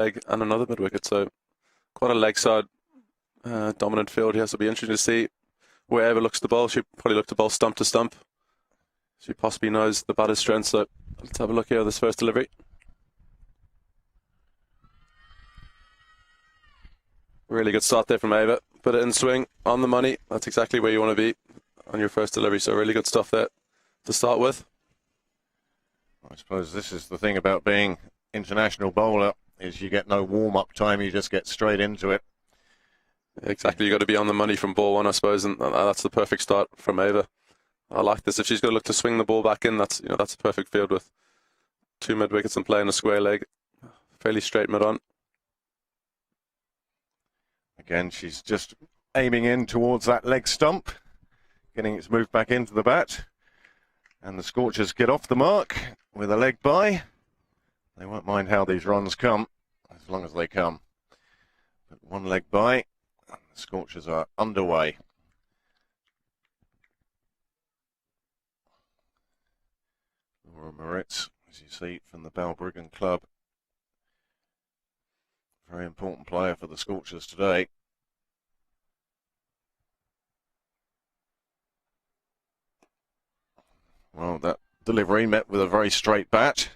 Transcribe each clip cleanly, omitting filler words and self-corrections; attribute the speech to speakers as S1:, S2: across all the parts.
S1: leg and another mid wicket, so quite a leg side dominant field here. So it'll be interesting to see wherever looks to bowl. She'll probably look to bowl stump to stump. She possibly knows the batter's strength, so let's have a look here at this first delivery. Really good start there from Ava. Put it in swing, on the money. That's exactly where you want to be on your first delivery, so really good stuff there to start with.
S2: I suppose this is the thing about being international bowler, is you get no warm-up time, you just get straight into it.
S1: Exactly, you've got to be on the money from ball one, I suppose, and that's the perfect start from Ava. I like this. If she's going to look to swing the ball back in, that's a perfect field with 2 mid wickets and playing a square leg. Fairly straight mid on.
S2: Again, she's just aiming in towards that leg stump, getting its move back into the bat. And the Scorchers get off the mark with a leg by. They won't mind how these runs come, as long as they come. But 1 leg by, and the Scorchers are underway. Laura Moritz, as you see, from the Balbriggan Club. Very important player for the Scorchers today. Well, that delivery met with a very straight bat.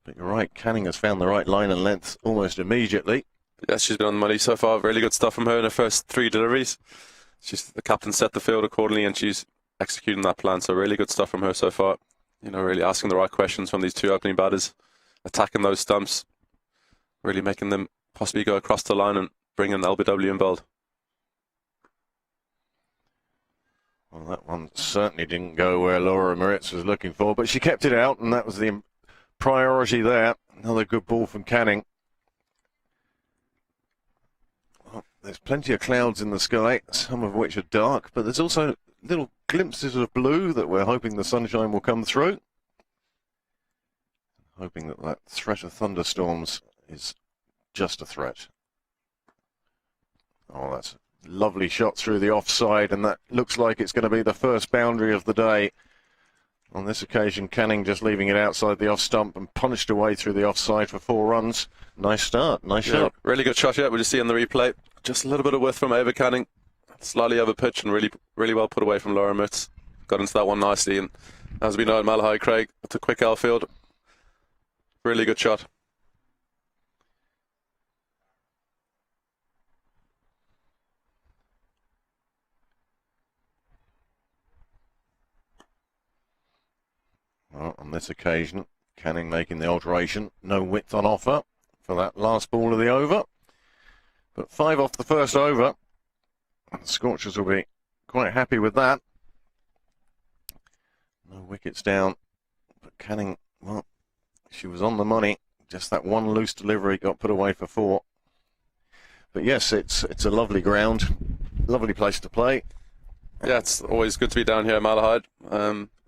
S2: But you're right, Canning has found the right line and length almost immediately.
S1: Yes, she's been on the money so far. Really good stuff from her in her first 3 deliveries. The captain set the field accordingly, and she's executing that plan. So really good stuff from her so far. Really asking the right questions from these 2 opening batters, attacking those stumps, really making them possibly go across the line and bring an LBW involved.
S2: Well, that one certainly didn't go where Laura Moritz was looking for, but she kept it out, and that was the priority there. Another good ball from Canning. Well, there's plenty of clouds in the sky, some of which are dark, but there's also little glimpses of blue that we're hoping the sunshine will come through. Hoping that that threat of thunderstorms is just a threat. Oh, that's a lovely shot through the offside, and that looks like it's going to be the first boundary of the day. On this occasion, Canning just leaving it outside the off stump and punched away through the offside for 4 runs. Nice start, nice shot.
S1: Really good shot, yeah. We'll just see on the replay. Just a little bit of width from Ava Canning. Slightly over pitch and really well put away from Laura Moritz. Got into that one nicely, and as we know at Malahide, Craig, it's a quick outfield. Really good shot.
S2: Well, on this occasion, Canning making the alteration. No width on offer for that last ball of the over. But 5 off the first over. The Scorchers will be quite happy with that. No wickets down. But Canning, well, she was on the money. Just that one loose delivery got put away for 4. But yes, it's a lovely ground. Lovely place to play.
S1: Yeah, it's always good to be down here at Malahide.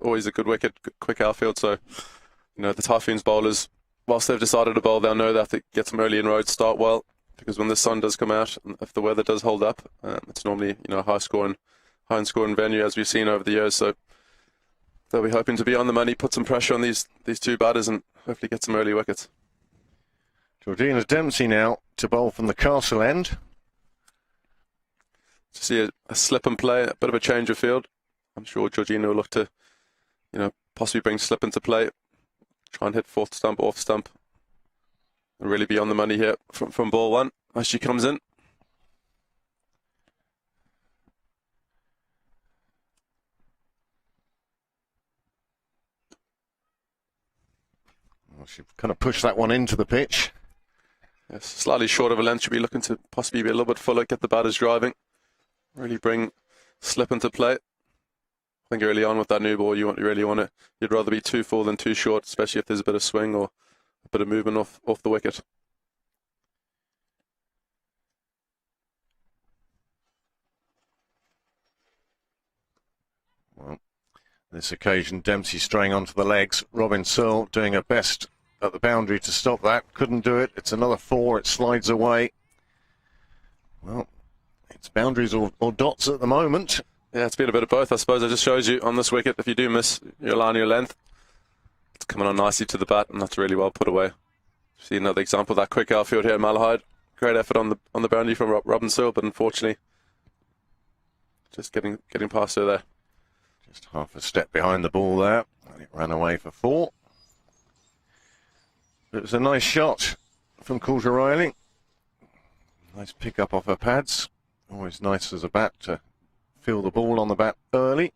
S1: Always a good wicket, quick outfield. So, the Typhoons bowlers, whilst they've decided to bowl, they'll know that they get some early inroads, start well. Because when the sun does come out, and if the weather does hold up, it's normally a high scoring venue, as we've seen over the years. So they'll be hoping to be on the money, put some pressure on these 2 batters, and hopefully get some early wickets.
S2: Georgina Dempsey now to bowl from the castle end.
S1: To see a slip and play, a bit of a change of field. I'm sure Georgina will look to, possibly bring slip into play, try and hit 4th stump, off stump. And really be on the money here from ball 1 as she comes in.
S2: Well, she kind of pushed that one into the pitch.
S1: Yes, slightly short of a length. She'll be looking to possibly be a little bit fuller, get the batters driving. Really bring slip into play. I think early on with that new ball, you'd rather be too full than too short, especially if there's a bit of swing or a bit of movement off the wicket.
S2: Well, this occasion, Dempsey straying onto the legs. Robin Searle doing her best at the boundary to stop that. Couldn't do it. It's another 4. It slides away. Well, it's boundaries or dots at the moment.
S1: Yeah, it's been a bit of both, I suppose. It just shows you on this wicket, if you do miss your line, your length, it's coming on nicely to the bat, and that's really well put away. See another example of that quick outfield here at Malahide. Great effort on the boundary from Robin Searle, but unfortunately, just getting past her there.
S2: Just half a step behind the ball there, and it ran away for 4. It was a nice shot from Coulter Riley. Nice pick up off her pads. Always nice as a bat to feel the ball on the bat early.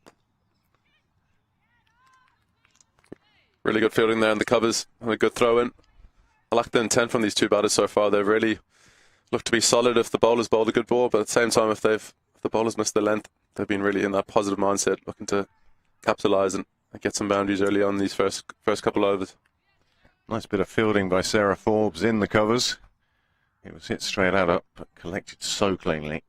S1: Really good fielding there in the covers and a good throw in. I like the intent from these two batters so far. They've really looked to be solid if the bowlers bowled a good ball, but at the same time, if the bowlers missed the length, they've been really in that positive mindset, looking to capitalise and get some boundaries early on these first couple overs.
S2: Nice bit of fielding by Sarah Forbes in the covers. It was hit straight out up, but collected so cleanly.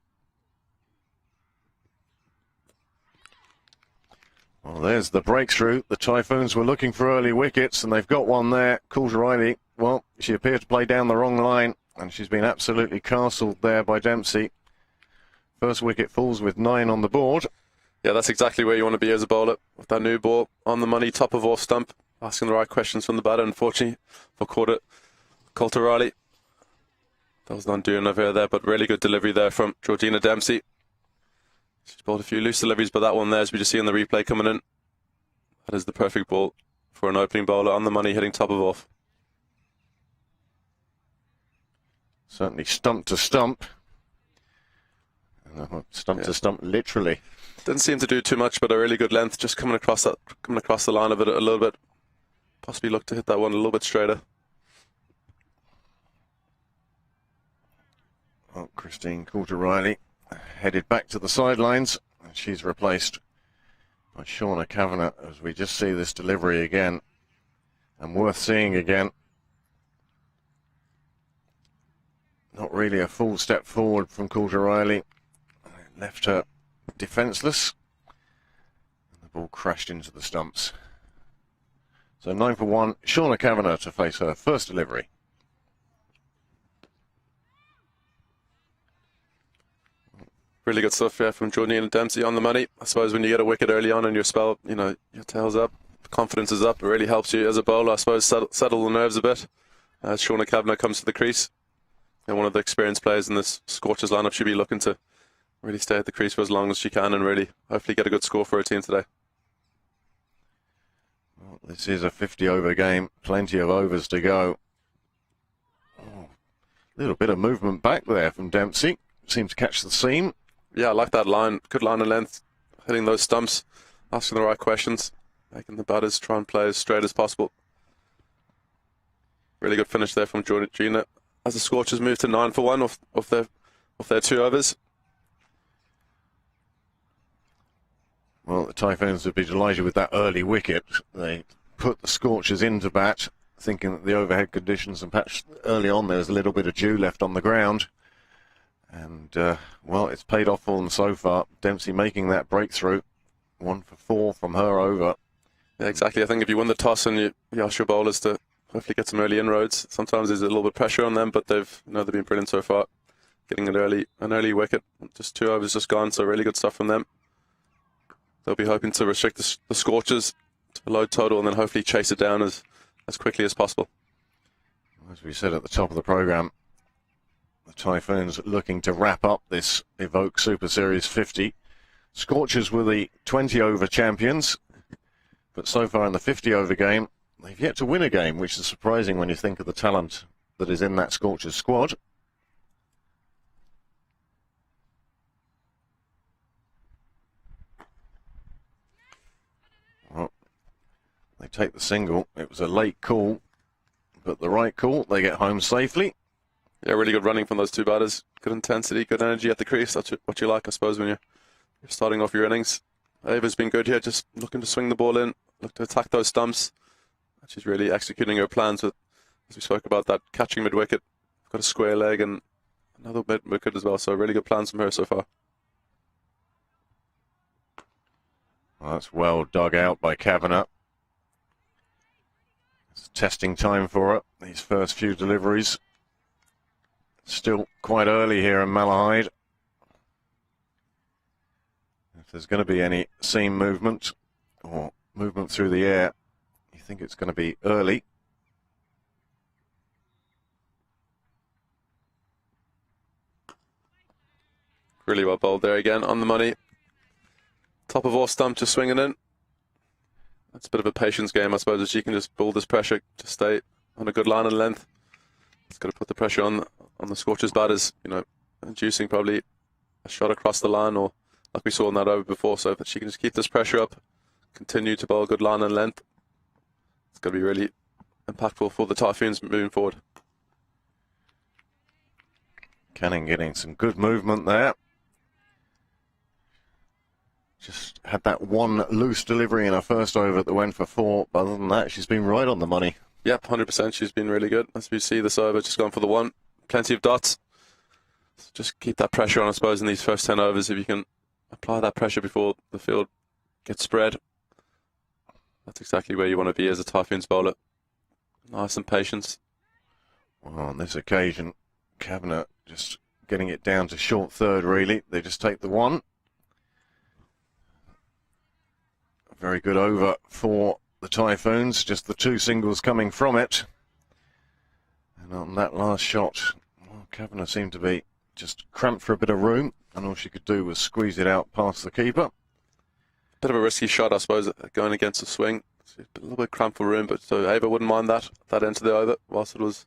S2: Well, there's the breakthrough. The Typhoons were looking for early wickets, and they've got one there. Coulter Riley, well, she appeared to play down the wrong line, and she's been absolutely castled there by Dempsey. First wicket falls with 9 on the board.
S1: Yeah, that's exactly where you want to be as a bowler, with that new ball on the money, top of off stump, asking the right questions from the batter. Unfortunately for Coulter Riley, that was not doing of her there, but really good delivery there from Georgina Dempsey. She's bowled a few loose deliveries, but that one there, as we just see in the replay coming in, that is the perfect ball for an opening bowler, on the money, hitting top of off.
S2: Certainly stump to stump. Stump to stump, literally.
S1: Didn't seem to do too much, but a really good length, just coming across the line of it a little bit. Possibly look to hit that one a little bit straighter.
S2: Well, Christine Coulter Riley headed back to the sidelines, and she's replaced by Shauna Kavanagh, as we just see this delivery again, and worth seeing again. Not really a full step forward from Coulter Riley. It left her defenceless, and the ball crashed into the stumps. So 9 for 1, Shauna Kavanagh to face her first delivery.
S1: Really good stuff here from Georgina Dempsey on the money. I suppose when you get a wicket early on in your spell, you know, your tail's up, confidence is up. It really helps you as a bowler, I suppose, settle the nerves a bit. As Shauna Kavanagh comes to the crease, and one of the experienced players in this Scorchers lineup should be looking to really stay at the crease for as long as she can and really hopefully get a good score for her team today.
S2: Well, this is a 50-over game, plenty of overs to go. Oh, little bit of movement back there from Dempsey. Seems to catch the seam.
S1: Yeah, I like that line. Good line of length, hitting those stumps, asking the right questions, making the batters try and play as straight as possible. Really good finish there from Georgina, as the Scorchers move to 9 for 1 off their 2 overs.
S2: Well, the Typhoons would be delighted with that early wicket. They put the Scorchers into bat, thinking that the overhead conditions, and perhaps early on there was a little bit of dew left on the ground. And, well, it's paid off for them so far. Dempsey making that breakthrough. 1 for 4 from her over.
S1: Yeah, exactly. I think if you win the toss and you ask your bowlers to hopefully get some early inroads, sometimes there's a little bit of pressure on them, but they've been brilliant so far. Getting an early wicket. Just 2 overs just gone, so really good stuff from them. They'll be hoping to restrict the Scorchers to a low total and then hopefully chase it down as quickly as possible.
S2: As we said at the top of the programme, the Typhoons looking to wrap up this Evoke Super Series 50. Scorchers were the 20-over champions, but so far in the 50-over game, they've yet to win a game, which is surprising when you think of the talent that is in that Scorchers squad. Well, they take the single. It was a late call, but the right call. They get home safely.
S1: Yeah, really good running from those 2 batters. Good intensity, good energy at the crease. That's what you like, I suppose, when you're starting off your innings. Ava's been good here, just looking to swing the ball in, look to attack those stumps. She's really executing her plans with, as we spoke about, that catching mid-wicket. Got a square leg and another mid-wicket as well, so really good plans from her so far.
S2: Well, that's well dug out by Kavanagh. It's testing time for her, these first few deliveries. Still quite early here in Malahide. If there's going to be any seam movement or movement through the air, you think it's going to be early.
S1: Really well bowled there again, on the money. Top of off stump, just swinging in. That's a bit of a patience game, I suppose, if she can just build this pressure to stay on a good line and length. It's got to put the pressure on the Scorchers batters, you know, inducing probably a shot across the line, or like we saw in that over before. So if she can just keep this pressure up, continue to bowl a good line and length, it's going to be really impactful for the Typhoons moving forward.
S2: Canning getting some good movement there. Just had that one loose delivery in her first over that went for 4. But other than that, she's been right on the money.
S1: Yep, 100%. She's been really good. As we see this over, just gone for the 1. Plenty of dots. So just keep that pressure on, I suppose, in these first 10 overs. If you can apply that pressure before the field gets spread, that's exactly where you want to be as a Typhoons bowler. Nice and patience.
S2: Well, on this occasion, Kavanagh just getting it down to short third, really. They just take the 1. Very good over for the Typhoons, just the 2 singles coming from it. And on that last shot, well, Kavanagh seemed to be just cramped for a bit of room, and all she could do was squeeze it out past the keeper.
S1: Bit of a risky shot, I suppose, going against the swing. It's a little bit cramped for room, but so Ava wouldn't mind that into the over, whilst it was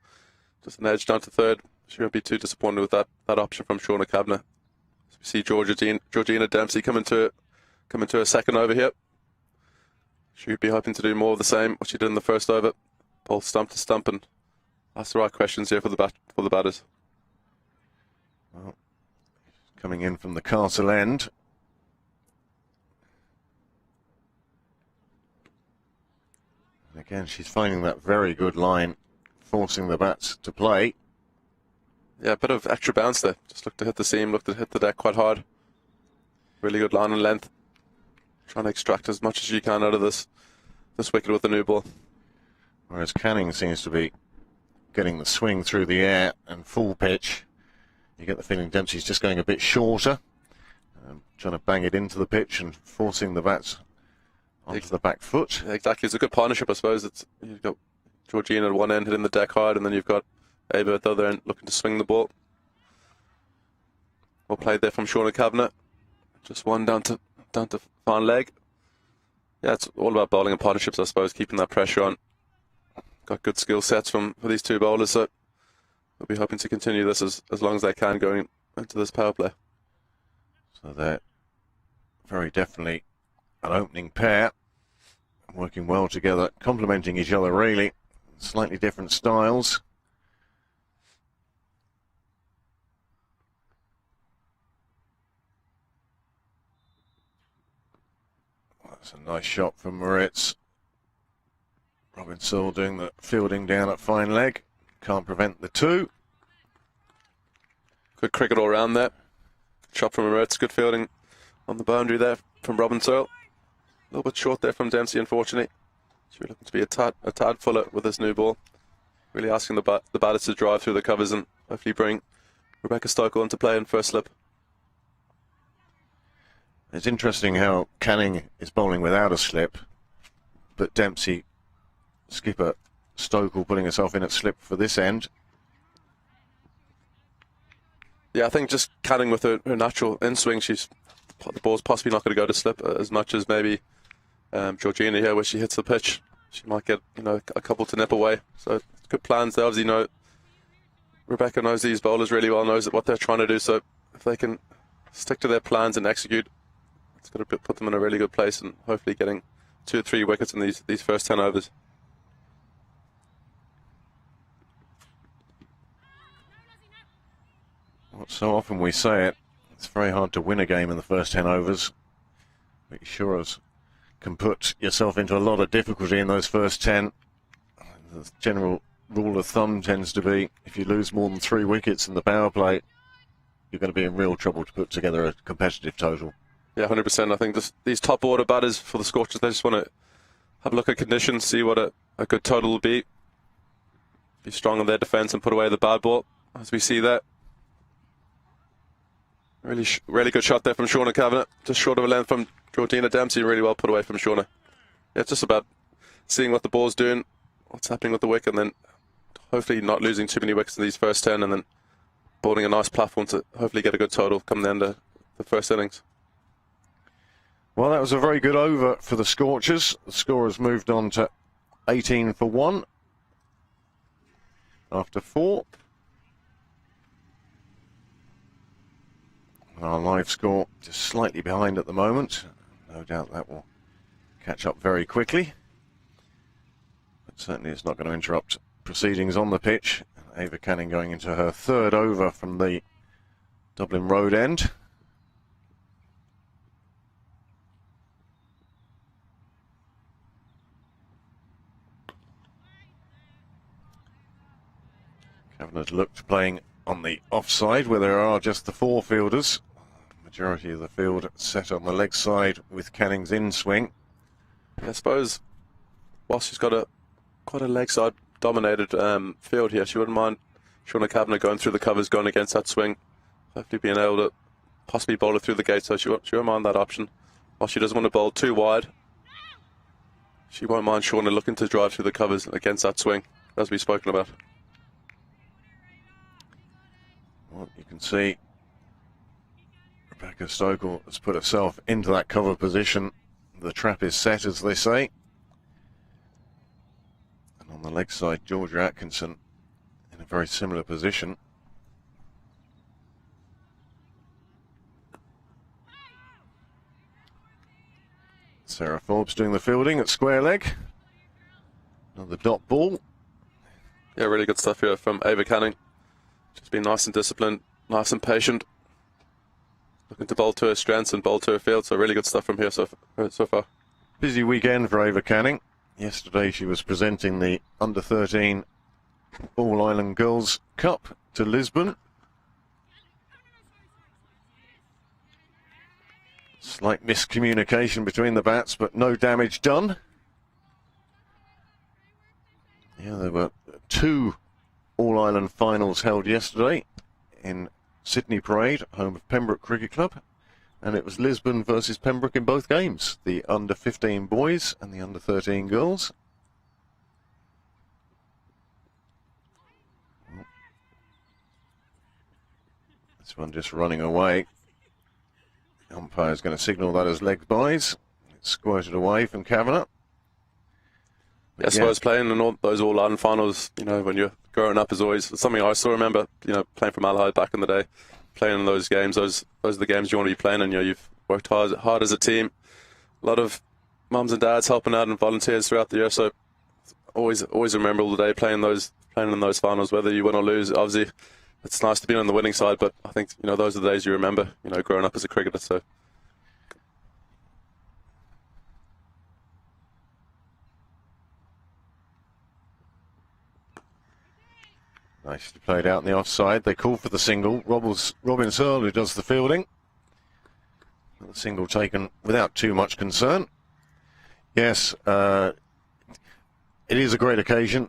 S1: just an edge down to third. She won't be too disappointed with that option from Shauna Kavanagh. So we see Georgina Dempsey coming to a second over here. She'd be hoping to do more of the same, what she did in the first over. Bowl stump to stump and ask the right questions here for the batters.
S2: Well, coming in from the castle end. And again, she's finding that very good line, forcing the bats to play.
S1: Yeah, a bit of extra bounce there. Just looked to hit the seam, looked to hit the deck quite hard. Really good line and length. Trying to extract as much as you can out of this wicket with the new ball.
S2: Whereas Canning seems to be getting the swing through the air and full pitch. You get the feeling Dempsey's just going a bit shorter, trying to bang it into the pitch and forcing the bats onto the back foot.
S1: Yeah, exactly. It's a good partnership, I suppose. You've got Georgina at one end hitting the deck hard, and then you've got Ava at the other end looking to swing the ball. Well played there from Shauna Kavanagh. Just one down to fine leg. Yeah, it's all about bowling and partnerships, I suppose, keeping that pressure on. Got good skill sets for these 2 bowlers, so we'll be hoping to continue this as long as they can going into this power play.
S2: So they're very definitely an opening pair, working well together, complementing each other really. Slightly different styles. That's a nice shot from Moritz. Robin Searle doing the fielding down at fine leg. Can't prevent the 2.
S1: Good cricket all round there. Good shot from Moritz. Good fielding on the boundary there from Robin Searle. A little bit short there from Dempsey, unfortunately. She's looking to be a tad fuller with this new ball. Really asking the batters to drive through the covers and hopefully bring Rebecca Stokel into play in first slip.
S2: It's interesting how Canning is bowling without a slip, but Dempsey, skipper Stokel putting herself in at slip for this end.
S1: Yeah, I think just Canning with her natural in-swing, the ball's possibly not going to go to slip as much as maybe Georgina here, where she hits the pitch. She might get a couple to nip away. So good plans. They obviously know, Rebecca knows these bowlers really well, knows what they're trying to do. So if they can stick to their plans and execute, it's going to put them in a really good place and hopefully getting 2 or 3 wickets in these first 10 overs.
S2: Well, so often we say it, it's very hard to win a game in the first 10 overs. But you sure can put yourself into a lot of difficulty in those first 10. The general rule of thumb tends to be if you lose more than 3 wickets in the power play, you're going to be in real trouble to put together a competitive total.
S1: Yeah, 100%. I think these top order batters for the Scorchers, they just want to have a look at conditions, see what a good total will be strong on their defence and put away the bad ball, as we see that. Really good shot there from Shauna Kavanagh, just short of a length from Georgina Dempsey, really well put away from Shauna. Yeah, it's just about seeing what the ball's doing, what's happening with the wicket, and then hopefully not losing too many wickets in these first 10, and then bowling a nice platform to hopefully get a good total come the end of the first innings.
S2: Well, that was a very good over for the Scorchers. The score has moved on to 18 for 1 after 4. Our live score just slightly behind at the moment. No doubt that will catch up very quickly. But certainly it's not going to interrupt proceedings on the pitch. Ava Canning going into her 3rd over from the Dublin Road end. Kavanagh looked playing on the offside where there are just the 4 fielders. Majority of the field set on the leg side with Canning's in swing.
S1: I suppose whilst she's got quite a leg side dominated field here, she wouldn't mind Shauna Kavanagh going through the covers, going against that swing, hopefully being able to possibly bowl it through the gate, so she won't mind that option. While she doesn't want to bowl too wide, she won't mind Shauna looking to drive through the covers against that swing, as we've spoken about.
S2: Well, you can see Rebecca Stokel has put herself into that cover position. The trap is set, as they say. And on the leg side, Georgia Atkinson in a very similar position. Sarah Forbes doing the fielding at square leg. Another dot ball.
S1: Yeah, really good stuff here from Ava Canning. She's been nice and disciplined, nice and patient. Looking to bowl to her strengths and bowl to her field, so really good stuff from here so far.
S2: Busy weekend for Ava Canning. Yesterday she was presenting the Under-13 All Ireland Girls Cup to Lisbon. Slight miscommunication between the bats, but no damage done. Yeah, there were 2 All-Ireland finals held yesterday in Sydney Parade, home of Pembroke Cricket Club, and it was Lisbon versus Pembroke in both games, the under-15 boys and the under-13 girls. This one just running away. The umpire's going to signal that as leg byes. It's squirted away from Kavanagh.
S1: Yeah, I suppose playing in all those All-Ireland finals, you know, when you're growing up is always something I still remember, you know, playing for Malahide back in the day, playing in those games. Those are the games you want to be playing, and, you know, you've worked hard as a team. A lot of mums and dads helping out and volunteers throughout the year, so always remember all the day playing in those finals, whether you win or lose. Obviously, it's nice to be on the winning side, but I think, you know, those are the days you remember, you know, growing up as a cricketer. So.
S2: Nicely played out in the offside. They call for the single. Robin Searle, who does the fielding. The single taken without too much concern. Yes, it is a great occasion.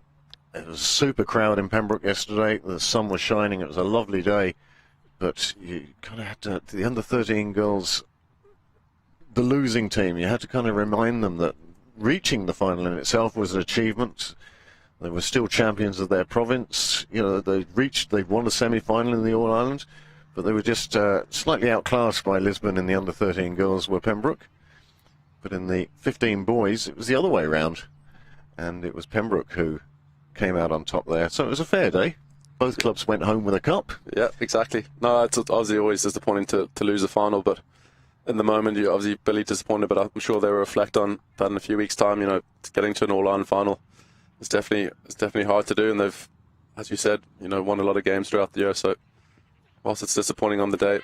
S2: It was a super crowd in Pembroke yesterday. The sun was shining. It was a lovely day. But you kind of had to, the under-13 girls, the losing team, you had to kind of remind them that reaching the final in itself was an achievement. They were still champions of their province. You know, they won a semi-final in the All-Ireland, but they were just slightly outclassed by Lisbon in the under-13 girls were Pembroke. But in the 15 boys, it was the other way around. And it was Pembroke who came out on top there. So it was a fair day. Both clubs went home with a cup.
S1: Yeah, exactly. No, it's obviously always disappointing to lose the final, but in the moment, you're obviously bitterly disappointed, but I'm sure they will reflect on that in a few weeks' time. You know, getting to an All-Ireland final. It's definitely hard to do, and they've, as you said, you know, won a lot of games throughout the year. So, whilst it's disappointing on the day,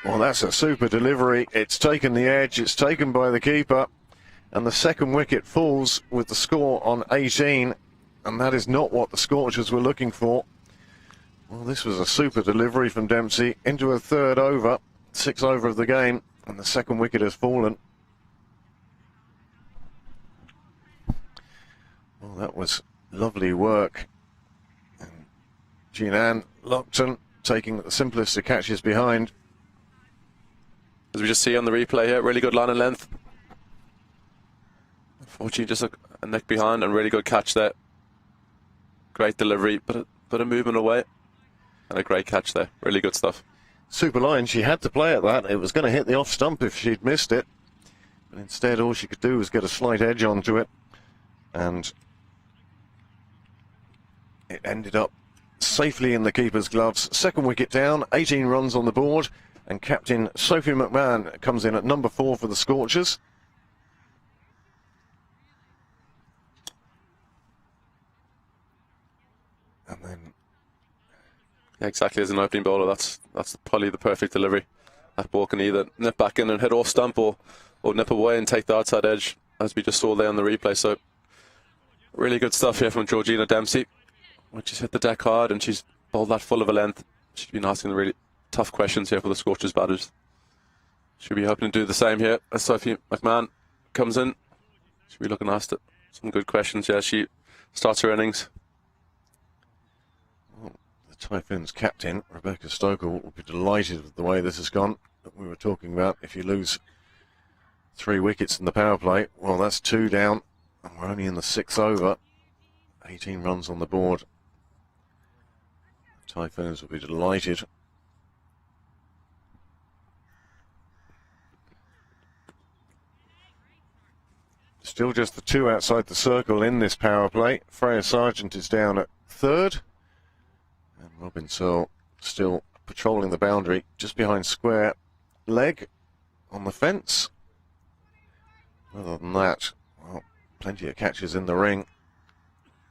S2: well, that's a super delivery. It's taken the edge. It's taken by the keeper, and the second wicket falls with the score on 18, and that is not what the Scorchers were looking for. Well, this was a super delivery from Dempsey into a 3rd over, 6th over of the game, and the second wicket has fallen. Well, that was lovely work. And Jean-Anne Lockton taking the simplest of catches behind.
S1: As we just see on the replay here, really good line and length. Unfortunately, just a neck behind, and really good catch there. Great delivery, but a movement away. And a great catch there. Really good stuff.
S2: super line. She had to play at that. It was going to hit the off stump if she'd missed it. But instead, all she could do was get a slight edge onto it. And it ended up safely in the keeper's gloves. Second wicket down, 18 runs on the board. And captain Sophie McMahon comes in at number 4 for the Scorchers. And then,
S1: yeah, exactly, as an opening bowler, that's probably the perfect delivery. That ball can either nip back in and hit off stump or nip away and take the outside edge, as we just saw there on the replay. So really good stuff here from Georgina Dempsey. When she's hit the deck hard and she's bowled that full of a length, she's been asking the really tough questions here for the Scorchers batters. She'll be hoping to do the same here as Sophie McMahon comes in. She'll be looking asked some good questions. Yeah, she starts her innings.
S2: Typhoons captain Rebecca Stoker will be delighted with the way this has gone. We were talking about if you lose 3 wickets in the power play, well, that's 2 down, and we're only in the 6th over. 18 runs on the board. Typhoons will be delighted. Still just the 2 outside the circle in this power play. Freya Sargent is down at 3rd. And Robin Searle still patrolling the boundary just behind square leg on the fence. Other than that, well, plenty of catches in the ring.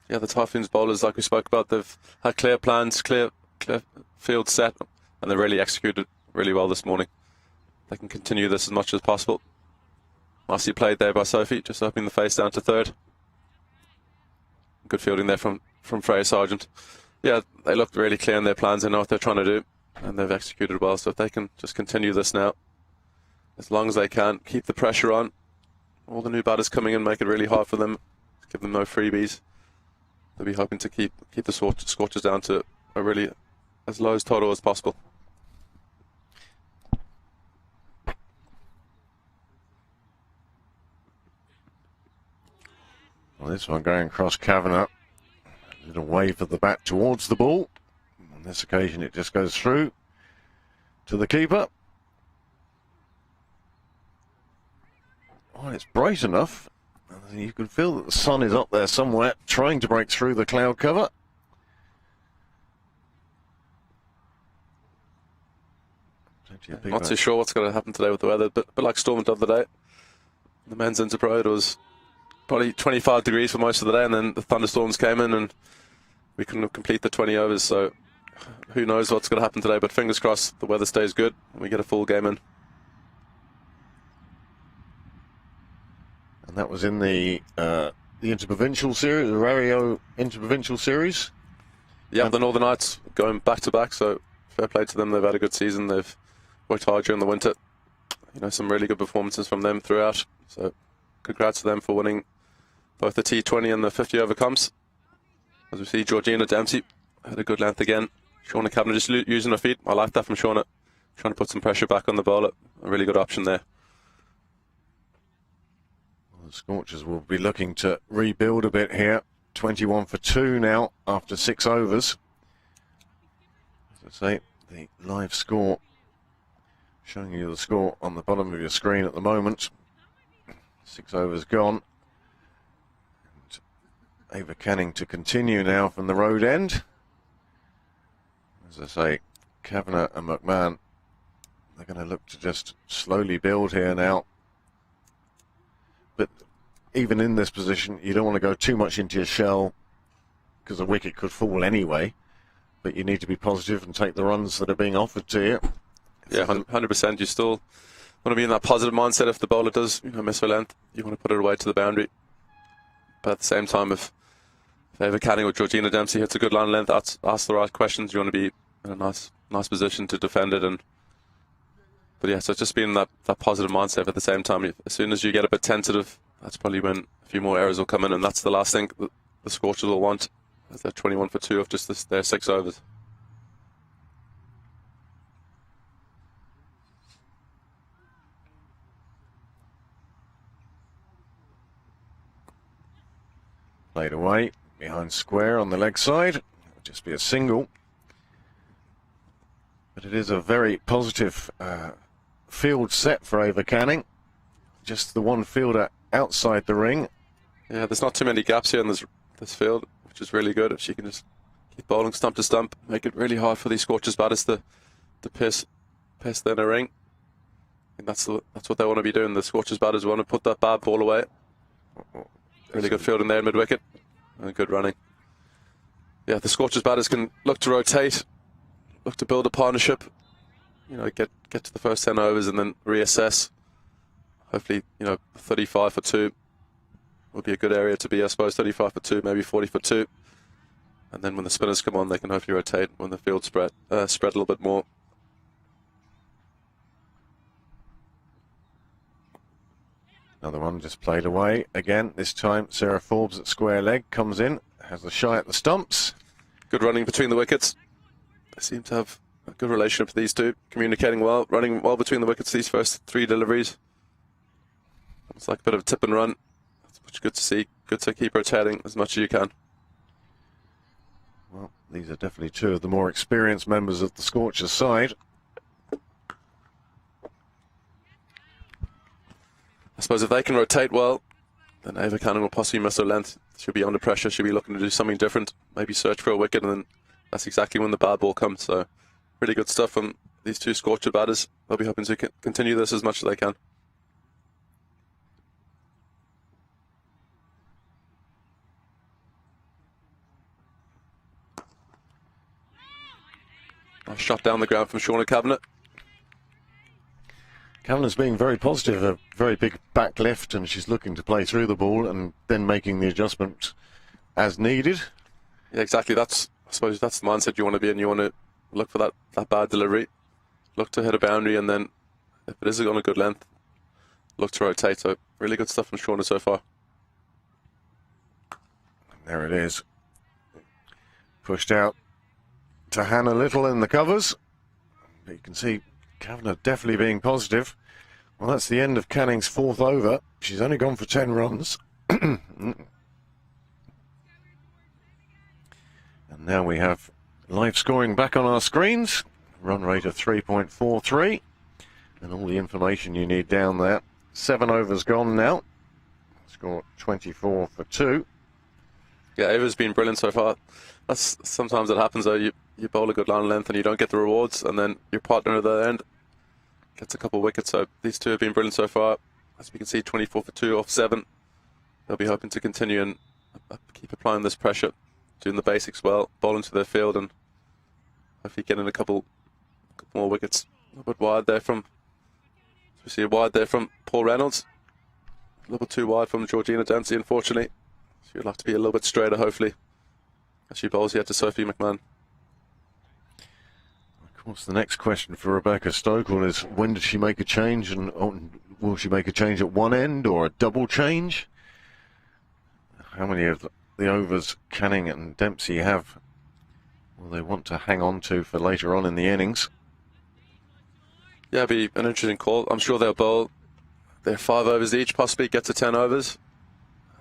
S1: Yeah, the Typhoons bowlers, like we spoke about, they've had clear plans, clear field set, and they really executed really well this morning. They can continue this as much as possible. Nicely played there by Sophie, just opening the face down to 3rd. Good fielding there from Freya Sargent. Yeah, they looked really clear in their plans. They know what they're trying to do, and they've executed well. So if they can just continue this now, as long as they can, keep the pressure on. All the new batters coming in make it really hard for them. Give them no freebies. They'll be hoping to keep the Scorchers down to a really as low as total as possible.
S2: Well, this one going across Kavanagh. A little wave of the bat towards the ball. On this occasion, it just goes through to the keeper. Well, it's bright enough. You can feel that the sun is up there somewhere, trying to break through the cloud cover.
S1: Not too sure what's going to happen today with the weather, but like Storm the other day. The men's Interpro, it was probably 25 degrees for most of the day, and then the thunderstorms came in and we couldn't complete the 20 overs. So who knows what's going to happen today, but fingers crossed the weather stays good and we get a full game in.
S2: And that was in the Interprovincial Series, the Rario Interprovincial Series.
S1: Yeah, the Northern Knights going back to back, so fair play to them. They've had a good season. They've worked hard during the winter. You know, some really good performances from them throughout. So congrats to them for winning both the T20 and the 50 over comps. As we see, Georgina Dempsey had a good length again. Shauna Kavanagh just using her feet. I like that from Shauna. Trying to put some pressure back on the bowler. A really good option there.
S2: Well, the Scorchers will be looking to rebuild a bit here. 21 for 2 now after 6 overs. As I say, the live score showing you the score on the bottom of your screen at the moment. 6 overs gone. And Ava Canning to continue now from the road end. As I say, Kavanagh and McMahon, they're going to look to just slowly build here now. But even in this position, you don't want to go too much into your shell because a wicket could fall anyway. But you need to be positive and take the runs that are being offered to you.
S1: Yeah, 100%. You still want to be in that positive mindset. If the bowler does, miss her length, you want to put it away to the boundary. But at the same time, if Ava Canning or Georgina Dempsey hits a good line length, ask the right questions, you want to be in a nice position to defend it. But yeah, so just being in that positive mindset at the same time. As soon as you get a bit tentative, that's probably when a few more errors will come in, and that's the last thing that the Scorchers will want. They're 21 for 2 of just their 6 overs.
S2: Played away behind square on the leg side. It'll just be a single. But it is a very positive field set for Ava Canning. Just the one fielder outside the ring.
S1: Yeah, there's not too many gaps here in this field, which is really good. If she can just keep bowling stump to stump, make it really hard for these Scorchers batters to piss the inner ring. I think that's what they want to be doing. The Scorchers batters want to put that bad ball away. Really good fielding there in mid-wicket. And good running. Yeah, the Scorchers batters can look to rotate, look to build a partnership. You know, get to the first 10 overs and then reassess. Hopefully, 35 for 2 would be a good area to be, I suppose. 35 for 2, maybe 40 for 2. And then when the spinners come on, they can hopefully rotate when the field spread a little bit more.
S2: Another one just played away. Again, this time Sarah Forbes at square leg comes in, has a shy at the stumps.
S1: Good running between the wickets. They seem to have a good relationship with these two, communicating well, running well between the wickets these first 3 deliveries. It's like a bit of a tip and run. It's good to see. Good to keep rotating as much as you can.
S2: Well, these are definitely 2 of the more experienced members of the Scorchers side.
S1: I suppose if they can rotate well, then Ava Canning will possibly miss her length. She'll be under pressure. She'll be looking to do something different. Maybe search for a wicket, and then that's exactly when the bad ball comes. So, really good stuff from these 2 Scorcher batters. They'll be hoping to continue this as much as they can. Nice shot down the ground from Shauna Cabinet.
S2: Kavanagh's being very positive, a very big back lift, and she's looking to play through the ball and then making the adjustment as needed.
S1: Yeah, exactly. I suppose that's the mindset you want to be in. You want to look for that bad delivery, look to hit a boundary, and then if it is on a good length, look to rotate. So really good stuff from Shauna so far.
S2: There it is. Pushed out to Hannah Little in the covers. But you can see Kavanagh definitely being positive. Well, that's the end of Canning's 4th over. She's only gone for 10 runs. And now we have live scoring back on our screens. Run rate of 3.43. And all the information you need down there. 7 overs gone now. Score 24 for 2.
S1: Yeah, Ava's been brilliant so far. Sometimes it happens though. You bowl a good line length and you don't get the rewards, and then your partner at the end gets a couple of wickets. So these 2 have been brilliant so far. As we can see, 24 for 2 off 7. They'll be hoping to continue and keep applying this pressure, doing the basics well, bowling to their field, and hopefully getting a couple more wickets. A little bit wide there from, we see a wide there from Paul Reynolds. A little bit too wide from Georgina Dempsey, unfortunately. She would like to be a little bit straighter, hopefully, as she bowls here to Sophie McMahon.
S2: Of course, the next question for Rebecca Stokell is, when did she make a change, and will she make a change at one end or a double change? How many of the overs Canning and Dempsey have will they want to hang on to for later on in the innings?
S1: Yeah, it'll be an interesting call. I'm sure they'll bowl their 5 overs each, possibly get to 10 overs.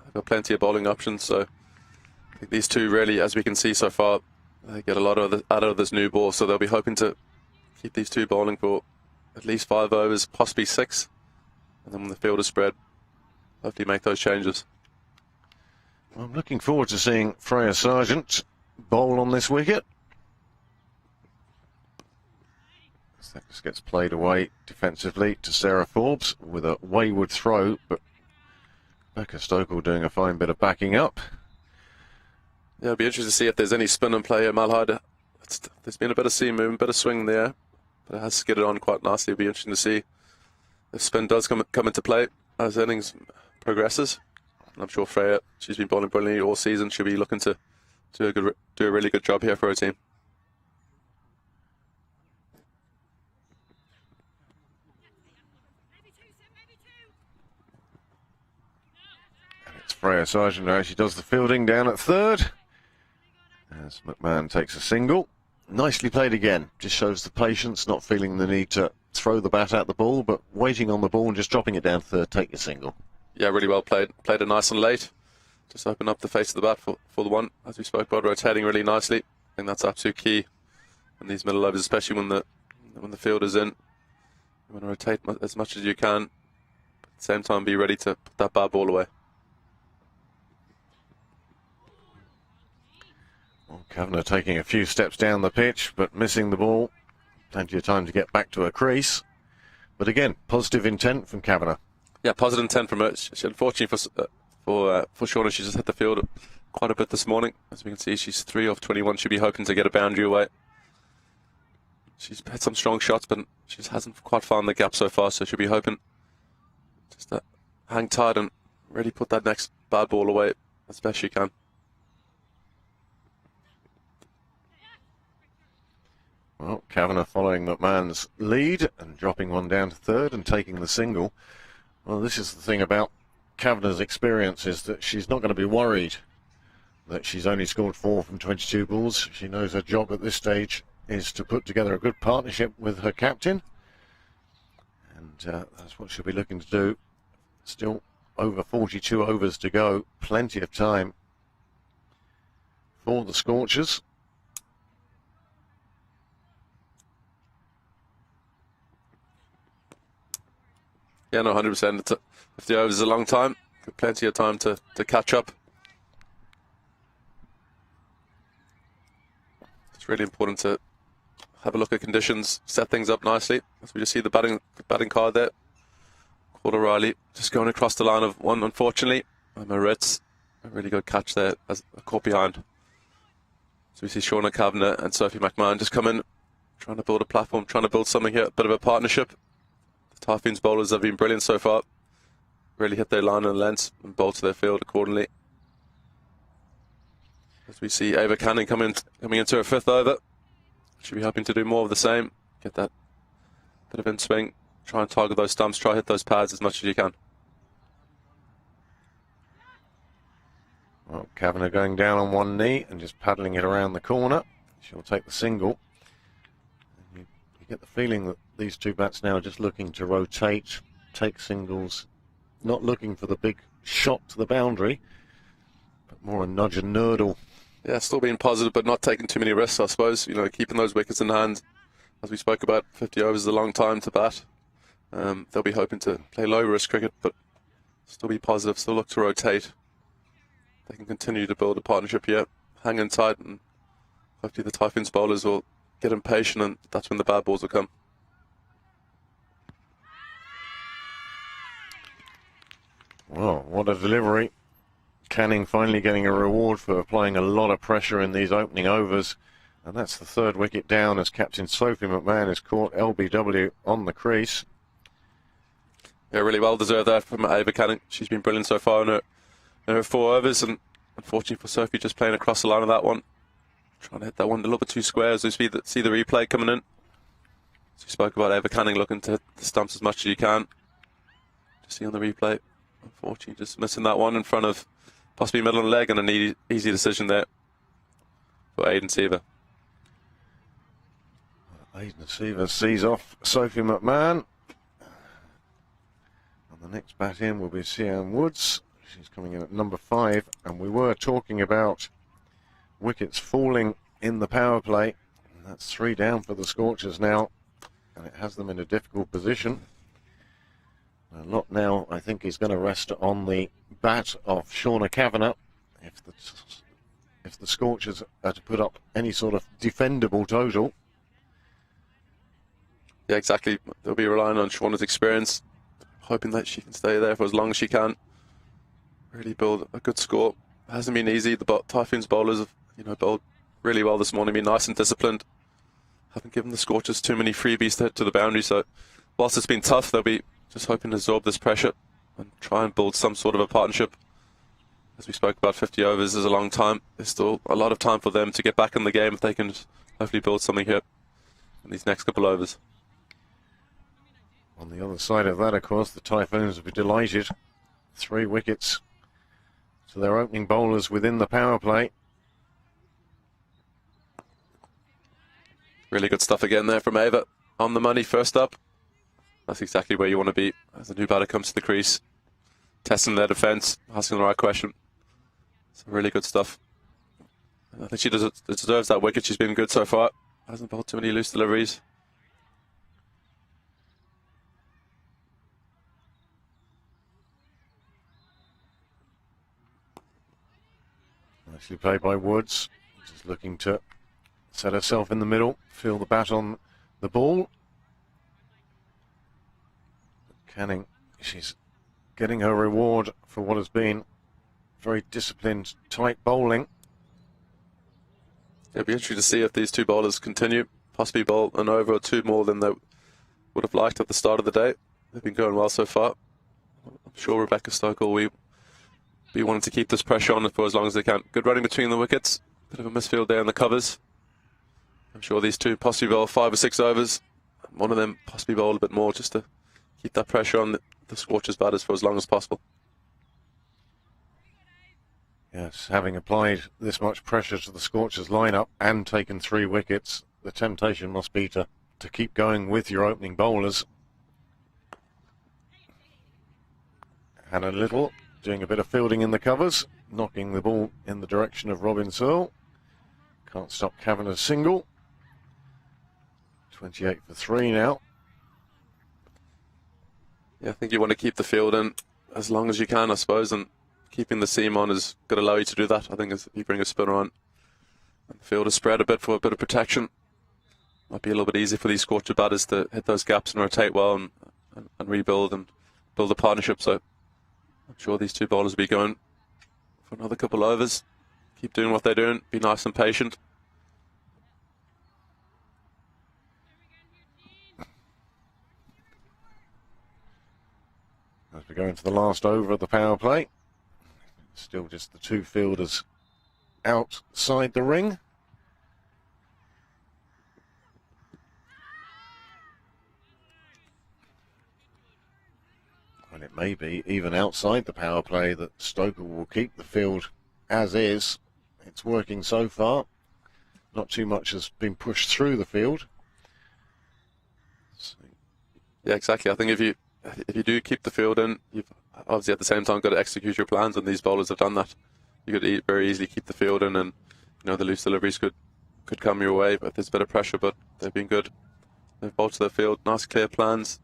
S1: They've got plenty of bowling options, so I think these 2 really, as we can see so far, they get a lot out of this new ball, so they'll be hoping to keep these 2 bowling for at least 5 overs, possibly 6. And then when the field is spread, hopefully make those changes.
S2: Well, I'm looking forward to seeing Freya Sargent bowl on this wicket. This gets played away defensively to Sarah Forbes with a wayward throw, but Rebecca Stokell doing a fine bit of backing up.
S1: Yeah, it'll be interesting to see if there's any spin and play here. Malhide, there's been a bit of seam movement, a bit of swing there, but it has skidded on quite nicely. It'll be interesting to see if spin does come into play as innings progresses. And I'm sure Freya, she's been bowling brilliantly all season. She'll be looking to do a really good job here for her team.
S2: And it's Freya Sargent who actually does the fielding down at 3rd. As McMahon takes a single. Nicely played again. Just shows the patience, not feeling the need to throw the bat at the ball, but waiting on the ball and just dropping it down 3rd, take your single.
S1: Yeah, really well played. Played it nice and late. Just open up the face of the bat for the 1, as we spoke about, rotating really nicely. I think that's absolute key in these middle overs, especially when the when the field is in, you want to rotate as much as you can. But at the same time, be ready to put that bad ball away.
S2: Well, Kavanagh taking a few steps down the pitch, but missing the ball. Plenty of time to get back to a crease. But again, positive intent from Kavanagh.
S1: Yeah, positive intent from her. She unfortunately for Shauna, she just hit the field quite a bit this morning. As we can see, she's 3 off 21. She'll be hoping to get a boundary away. She's hit some strong shots, but she just hasn't quite found the gap so far. So she'll be hoping just to hang tight and really put that next bad ball away as best she can.
S2: Well, Kavanagh following McMahon's lead and dropping one down to third and taking the single. Well, this is the thing about Kavanagh's experience, is that she's not going to be worried that she's only scored 4 from 22 balls. She knows her job at this stage is to put together a good partnership with her captain. And that's what she'll be looking to do. Still over 42 overs to go. Plenty of time for the Scorchers.
S1: Yeah, no, 100%. 50 overs is a long time. Plenty of time to catch up. It's really important to have a look at conditions, set things up nicely. As we just see the batting card there. Call O'Reilly just going across the line of one, unfortunately. And Moritz, a really good catch there as a caught behind. So we see Shauna Kavanagh and Sophie McMahon just come in, trying to build a platform, trying to build something here, a bit of a partnership. The Typhoons bowlers have been brilliant so far. Really hit their line and lengths and bowl to their field accordingly. As we see Ava Canning coming into her 5th over. She'll be hoping to do more of the same. Get that bit of in swing. Try and target those stumps. Try hit those pads as much as you can.
S2: Well, Kavanagh going down on one knee and just paddling it around the corner. She'll take the single. You get the feeling that these two bats now are just looking to rotate, take singles, not looking for the big shot to the boundary, but more a nudge and nurdle.
S1: Yeah, still being positive, but not taking too many risks, I suppose. You know, keeping those wickets in hand. As we spoke about, 50 overs is a long time to bat. They'll be hoping to play low-risk cricket, but still be positive, still look to rotate. They can continue to build a partnership here, hang in tight, and hopefully the Typhoons bowlers will get impatient, and that's when the bad balls will come.
S2: Well, what a delivery. Canning finally getting a reward for applying a lot of pressure in these opening overs. And that's the 3rd wicket down as Captain Sophie McMahon has caught LBW on the crease.
S1: Yeah, really well deserved there from Ava Canning. She's been brilliant so far in her 4 overs, and unfortunately for Sophie, just playing across the line of that one. Trying to hit that one a little bit too square as we see the replay coming in. As we spoke about, Ava Canning looking to hit the stumps as much as you can. Just see on the replay, unfortunately just missing that one in front of possibly middle and leg, and an easy decision there for Aiden Seaver.
S2: Aiden Seaver sees off Sophie McMahon. And the next bat in will be Sian Woods. She's coming in at number 5. And we were talking about wickets falling in the power play. And that's 3 down for the Scorchers now. And it has them in a difficult position. A lot now, I think, is going to rest on the bat of Shauna Kavanagh. If the Scorchers are to put up any sort of defendable total.
S1: Yeah, exactly. They'll be relying on Shauna's experience, hoping that she can stay there for as long as she can. Really build a good score. It hasn't been easy. The Typhoons bowlers have, bowled really well this morning, been nice and disciplined. Haven't given the Scorchers too many freebies to hit to the boundary, so whilst it's been tough, they'll be just hoping to absorb this pressure and try and build some sort of a partnership. As we spoke about, 50 overs is a long time. There's still a lot of time for them to get back in the game if they can hopefully build something here in these next couple overs.
S2: On the other side of that, of course, the Typhoons will be delighted. 3 wickets to their opening bowlers within the power play.
S1: Really good stuff again there from Ava. On the money, first up. That's exactly where you want to be as a new batter comes to the crease. Testing their defence, asking the right question. So really good stuff. And I think she deserves that wicket. She's been good so far. Hasn't bowled too many loose deliveries.
S2: Nicely played by Woods. Just looking to set herself in the middle, feel the bat on the ball. Canning, she's getting her reward for what has been very disciplined, tight bowling.
S1: It'll be interesting to see if these two bowlers continue, possibly bowl an over or two more than they would have liked at the start of the day. They've been going well so far. I'm sure Rebecca Stoker will be wanting to keep this pressure on for as long as they can. Good running between the wickets. Bit of a misfield there in the covers. I'm sure these two possibly bowl 5 or 6 overs. One of them possibly bowl a bit more just to keep that pressure on the Scorchers batters for as long as possible.
S2: Yes, having applied this much pressure to the Scorchers lineup and taken 3 wickets, the temptation must be to keep going with your opening bowlers. Hannah Little doing a bit of fielding in the covers, knocking the ball in the direction of Robin Searle. Can't stop Kavanagh's single. 28 for 3 now.
S1: Yeah, I think you want to keep the field in as long as you can, I suppose, and keeping the seam on is going to allow you to do that. I think as you bring a spinner on, and the field is spread a bit for a bit of protection. Might be a little bit easy for these Scorcher batters to hit those gaps and rotate well and rebuild and build a partnership. So I'm sure these two bowlers will be going for another couple of overs. Keep doing what they're doing. Be nice and patient.
S2: As we go into the last over of the power play, still just the 2 fielders outside the ring. And it may be even outside the power play that Stoker will keep the field as is. It's working so far. Not too much has been pushed through the field.
S1: Yeah, exactly. I think if you do keep the field in, you've obviously at the same time got to execute your plans, and these bowlers have done that. You could very easily keep the field in, and the loose deliveries could come your way, but there's a bit of pressure, but they've been good. They've bowled to their field, nice clear plans.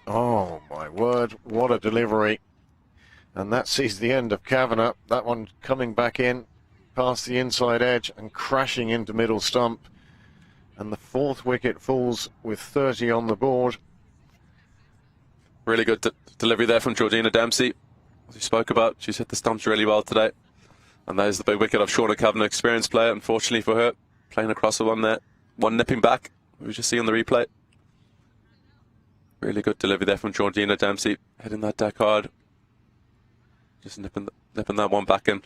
S2: Oh my word, what a delivery. And that sees the end of Kavanagh. That one coming back in past the inside edge and crashing into middle stump. And the 4th wicket falls with 30 on the board.
S1: Really good delivery there from Georgina Dempsey. As we spoke about, she's hit the stumps really well today. And there's the big wicket of Shauna Kavanagh, experienced player, unfortunately for her. Playing across the one there. One nipping back. We just see on the replay. Really good delivery there from Georgina Dempsey. Hitting that deck hard. Just nipping that one back in.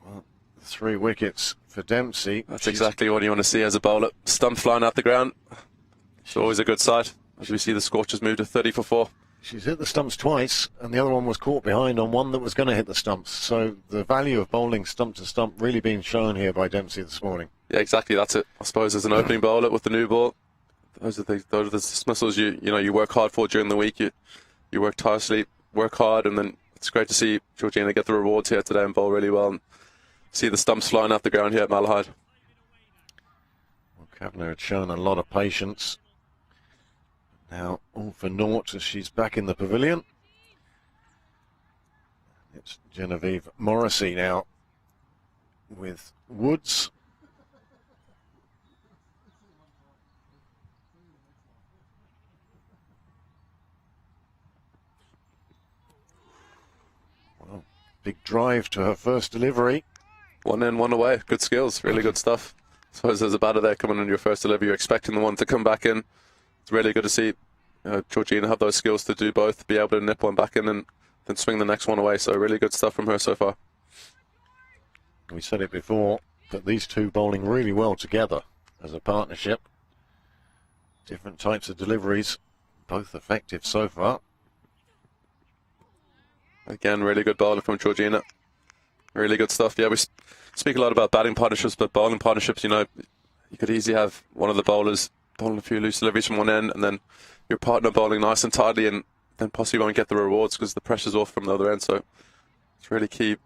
S2: Well, 3 wickets for Dempsey.
S1: That's exactly what you want to see as a bowler. Stump flying out the ground. It's always a good sight. As we see the Scorchers move to 30 for 4.
S2: She's hit the stumps twice, and the other one was caught behind on one that was going to hit the stumps. So the value of bowling stump to stump really being shown here by Dempsey this morning.
S1: Yeah, exactly. That's it. I suppose as an opening bowler with the new ball, those are the dismissals you work hard for during the week. You work tirelessly, work hard, and then it's great to see Georgina get the rewards here today and bowl really well, and see the stumps flying out the ground here at Malahide.
S2: Well, Kavanagh had shown a lot of patience. Now all for naught as she's back in the pavilion. It's Genevieve Morrissey now with Woods. Well, big drive to her first delivery.
S1: One in, one away. Good skills, really good stuff. I suppose there's a batter there coming in your first delivery. You're expecting the one to come back in. It's really good to see Georgina have those skills to do both, be able to nip one back in and then swing the next one away. So really good stuff from her so far.
S2: We said it before, but these two bowling really well together as a partnership. Different types of deliveries, both effective so far.
S1: Again, really good bowling from Georgina. Really good stuff. Yeah, we speak a lot about batting partnerships, but bowling partnerships, you could easily have one of the bowlers bowling a few loose deliveries from one end, and then your partner bowling nice and tidily, and then possibly won't get the rewards because the pressure's off from the other end. So it's really key,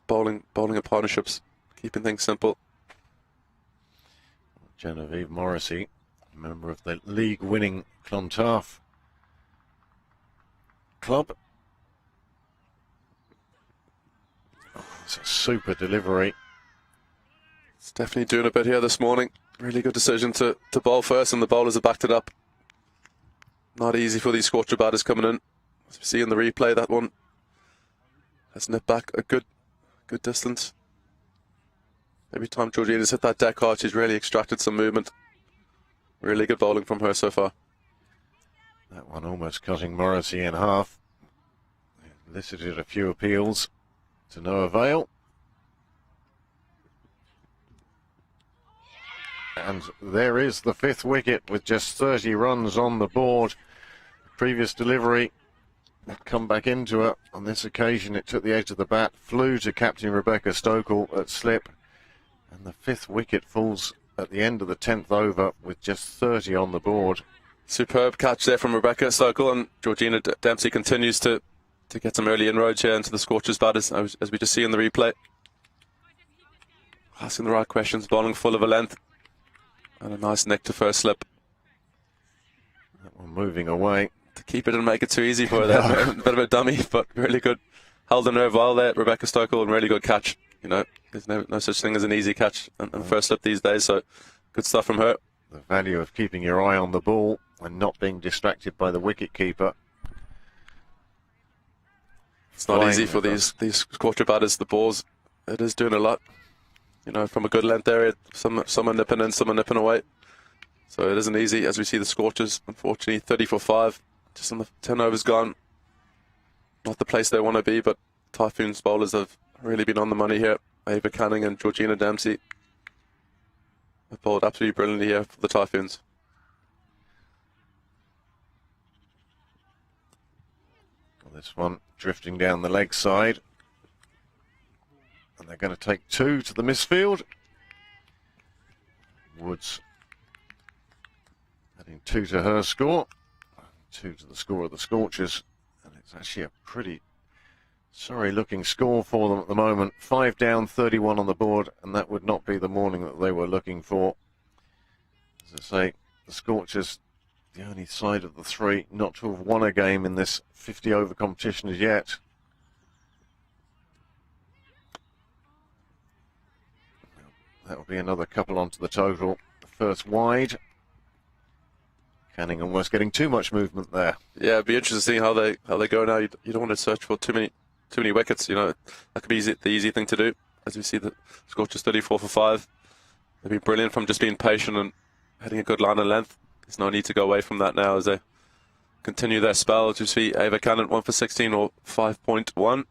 S1: bowling in partnerships, keeping things simple.
S2: Genevieve Morrissey, a member of the league-winning Clontarf club. It's a super delivery.
S1: It's definitely doing a bit here this morning. Really good decision to bowl first, and the bowlers have backed it up. Not easy for these Scorcher batters coming in. As we see in the replay, that one has nipped back a good distance. Every time Georgina's hit that deck hard, she's really extracted some movement. Really good bowling from her so far.
S2: That one almost cutting Morrissey in half. Elicited a few appeals to no avail. And there is the 5th wicket with just 30 runs on the board. Previous delivery had come back into her. On this occasion, it took the edge of the bat, flew to captain Rebecca Stokell at slip. And the 5th wicket falls at the end of the 10th over with just 30 on the board.
S1: Superb catch there from Rebecca Stokell, and Georgina Dempsey continues to get some early inroads here into the Scorchers batters, as we just see in the replay. Asking the right questions, bowling full of a length. And a nice nick to first slip.
S2: That one moving away.
S1: To keep it and make it too easy for her there. A bit of a dummy, but really good. Held the nerve well there, Rebecca Stokell, and really good catch. You know, there's no such thing as an easy catch and first slip these days, so good stuff from her.
S2: The value of keeping your eye on the ball and not being distracted by the wicket keeper.
S1: It's not easy for these Scorcher batters. The balls, it is doing a lot. You know, from a good length area, some are nipping in, some are nipping away. So it isn't easy, as we see the Scorchers, unfortunately, 30 for 5. Just on the 10 overs gone. Not the place they want to be, but Typhoons bowlers have really been on the money here. Ava Canning and Georgina Dempsey have bowled absolutely brilliantly here for the Typhoons.
S2: Well, this one drifting down the leg side. And they're going to take 2 to the misfield. Woods adding 2 to her score, 2 to the score of the Scorchers. And it's actually a pretty sorry looking score for them at the moment. 5 down, 31 on the board, and that would not be the morning that they were looking for. As I say, the Scorchers, the only side of the 3 not to have won a game in this 50 over competition as yet. That will be another couple onto the total. The first wide. Canning almost getting too much movement there.
S1: Yeah, it'd be interesting to see how they go now. You don't want to search for too many wickets. You know, that could be the easy thing to do. As we see the Scorchers 34 for 5. They've been brilliant from just being patient and hitting a good line of length. There's no need to go away from that now as they continue their spell. As you see, Ava Cannon 1 for 16 or 5.1.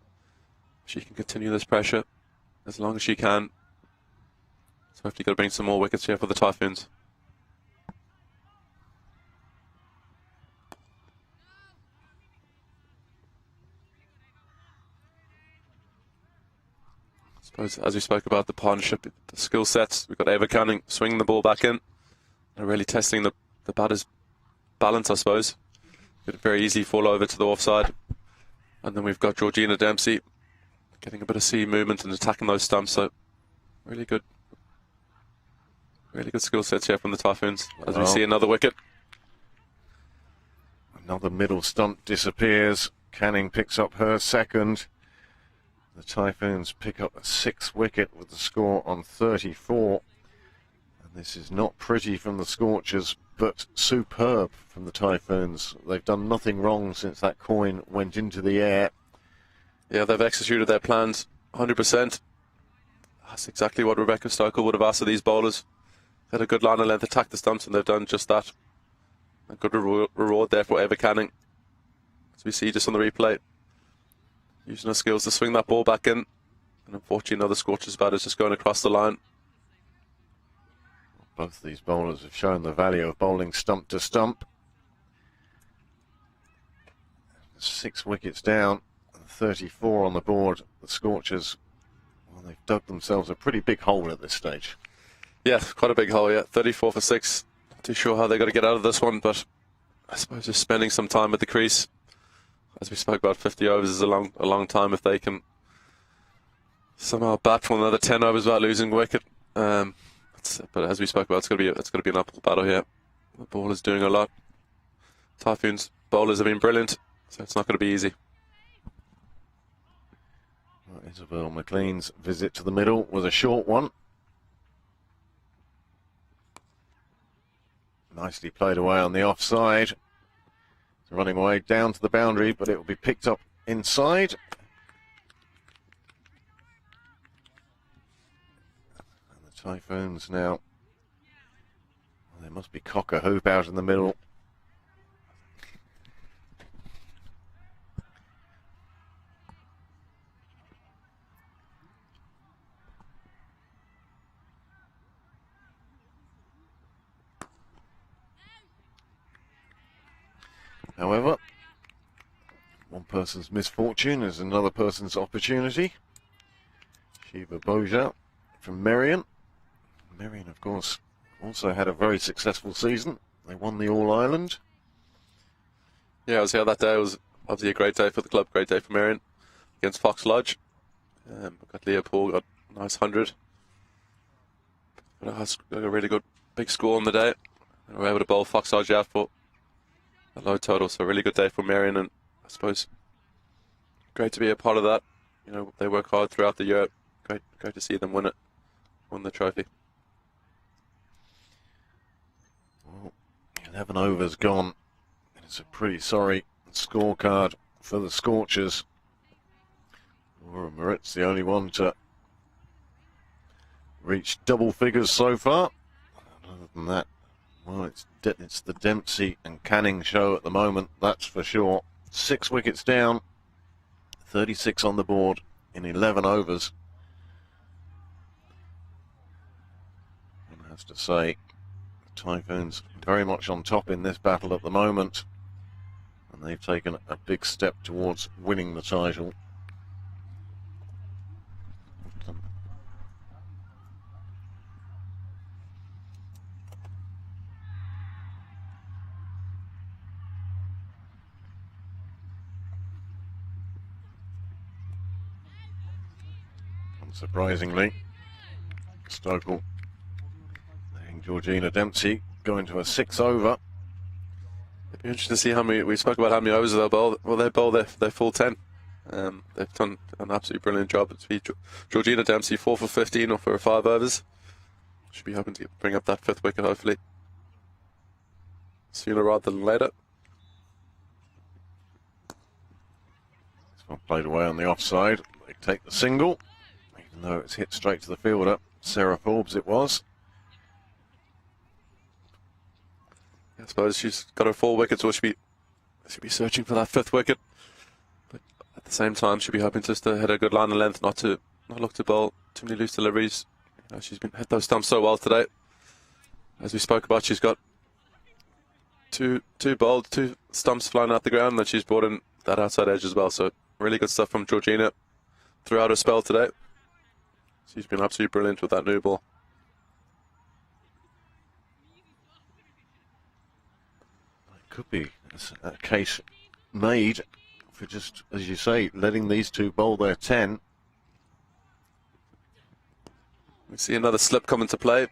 S1: She can continue this pressure as long as she can. So hopefully got to bring some more wickets here for the Typhoons. I suppose, as we spoke about the partnership, the skill sets, we've got Ava Canning swinging the ball back in. They're really testing the batter's balance, I suppose. Could very easily fall over to the offside. And then we've got Georgina Dempsey getting a bit of sea movement and attacking those stumps. So really good skill sets here from the Typhoons. As we see another wicket.
S2: Another middle stump disappears. Canning picks up her second. The Typhoons pick up a 6th wicket with the score on 34. And this is not pretty from the Scorchers, but superb from the Typhoons. They've done nothing wrong since that coin went into the air.
S1: Yeah, they've executed their plans 100%. That's exactly what Rebecca Stokell would have asked of these bowlers. Had a good line of length, attack the stumps, and they've done just that. A good reward there for Ava Canning. As we see just on the replay. Using her skills to swing that ball back in. And unfortunately, another Scorchers batter is just going across the line.
S2: Both these bowlers have shown the value of bowling stump to stump. 6 wickets down, 34 on the board. The Scorchers, well, they've dug themselves a pretty big hole at this stage.
S1: Yeah, quite a big hole, yeah. 34 for 6. Not too sure how they're going to get out of this one, but I suppose just spending some time at the crease. As we spoke about, 50 overs is a long time if they can somehow bat for another 10 overs without losing a wicket. But as we spoke about, it's going to be an uphill battle here. The ball is doing a lot. Typhoons bowlers have been brilliant, so it's not going to be easy.
S2: Well, Isabel McLean's visit to the middle was a short one. Nicely played away on the offside. It's running away down to the boundary, but it will be picked up inside. And the Typhoons now, well, they must be cock a hoop out in the middle. However, one person's misfortune is another person's opportunity. Shiva Boja from Merion. Merion, of course, also had a very successful season. They won the All-Ireland.
S1: Yeah, I was here that day. It was obviously a great day for the club, great day for Merion against Fox Lodge. Got Leopold, got a nice 100. Got a really good big score on the day. They were able to bowl Fox Lodge out for a low total, so a really good day for Merion, and I suppose great to be a part of that. You know, they work hard throughout the year. Great to see them win the trophy.
S2: Well, 11 overs gone. It's a pretty sorry scorecard for the Scorchers. Laura Moritz, the only one to reach double figures so far. Other than that, well, it's the Dempsey and Canning show at the moment, that's for sure. 6 wickets down, 36 on the board in 11 overs. One has to say, Typhoons very much on top in this battle at the moment, and they've taken a big step towards winning the title. Unsurprisingly, Stokel letting Georgina Dempsey go into a 6 over.
S1: It'd be interesting to see how many, we spoke about how many overs they'll bowl. Well, they bowl their full 10. They've done an absolutely brilliant job. It's Georgina Dempsey 4 for 15 or for 5 overs. Should be hoping to bring up that 5th wicket hopefully sooner rather than later.
S2: This one played away on the offside. They take the single, even though it's hit straight to the fielder. Sarah Forbes it was.
S1: I suppose she's got her 4 wickets, or she'll be searching for that 5th wicket. But at the same time, she'll be hoping just to hit a good line of length, not look to bowl too many loose deliveries. You know, she's been hit those stumps so well today. As we spoke about, she's got two stumps flying out the ground, and she's brought in that outside edge as well. So really good stuff from Georgina throughout her spell today. She's been absolutely brilliant with that new ball.
S2: Could be a case made for just, as you say, letting these two bowl their 10.
S1: We see another slip come into play.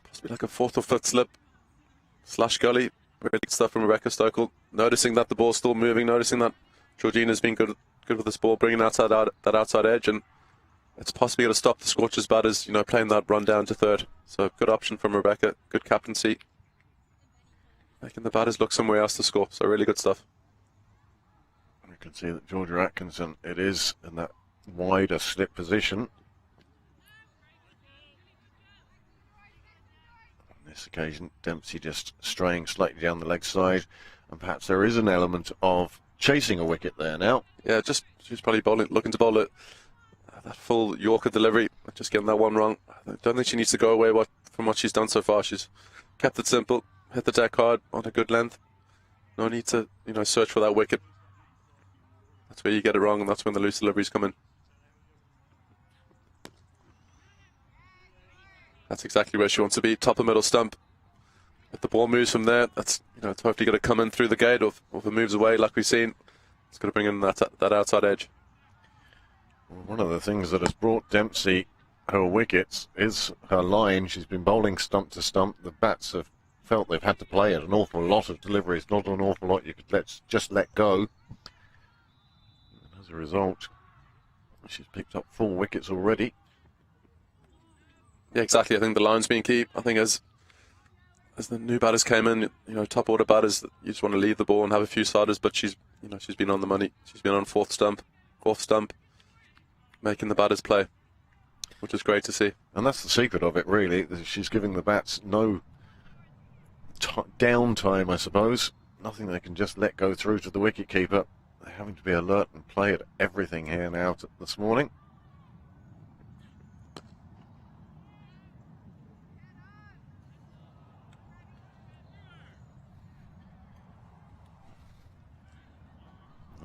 S1: Possibly like a 4th or 5th slip. Slash gully. Really good stuff from Rebecca Stokel. Noticing that the ball's still moving, noticing that Georgina's been good with this ball, bringing that outside edge, and it's possibly going to stop the Scorchers batters, you know, playing that run down to 3rd. So good option from Rebecca, good captaincy. Making the batters look somewhere else to score, so really good stuff.
S2: You can see that Georgia Atkinson, it is in that wider slip position. On this occasion, Dempsey just straying slightly down the leg side, and perhaps there is an element of chasing a wicket there now.
S1: Yeah, she's probably looking to bowl it. That full Yorker delivery, just getting that one wrong. I don't think she needs to go away from what she's done so far. She's kept it simple. Hit the deck hard on a good length. No need to, you know, search for that wicket. That's where you get it wrong, and that's when the loose deliveries come in. That's exactly where she wants to be, top of middle stump. If the ball moves from there, that's, you know, it's hopefully going to come in through the gate, or if it moves away like we've seen, it's going to bring in that outside edge.
S2: Well, one of the things that has brought Dempsey her wickets is her line. She's been bowling stump to stump. The bats have felt they've had to play at an awful lot of deliveries, not an awful lot you could just let go. And as a result, She's picked up 4 wickets already.
S1: Yeah, exactly. I think the line's been key. I think as the new batters came in, top order batters, you just want to leave the ball and have a few siders. But she's been on the money. She's been on fourth stump, making the batters play, which is great to see.
S2: And that's the secret of it, really. She's giving the bats no downtime, I suppose. Nothing they can just let go through to the wicketkeeper. They're having to be alert and play at everything here now this morning.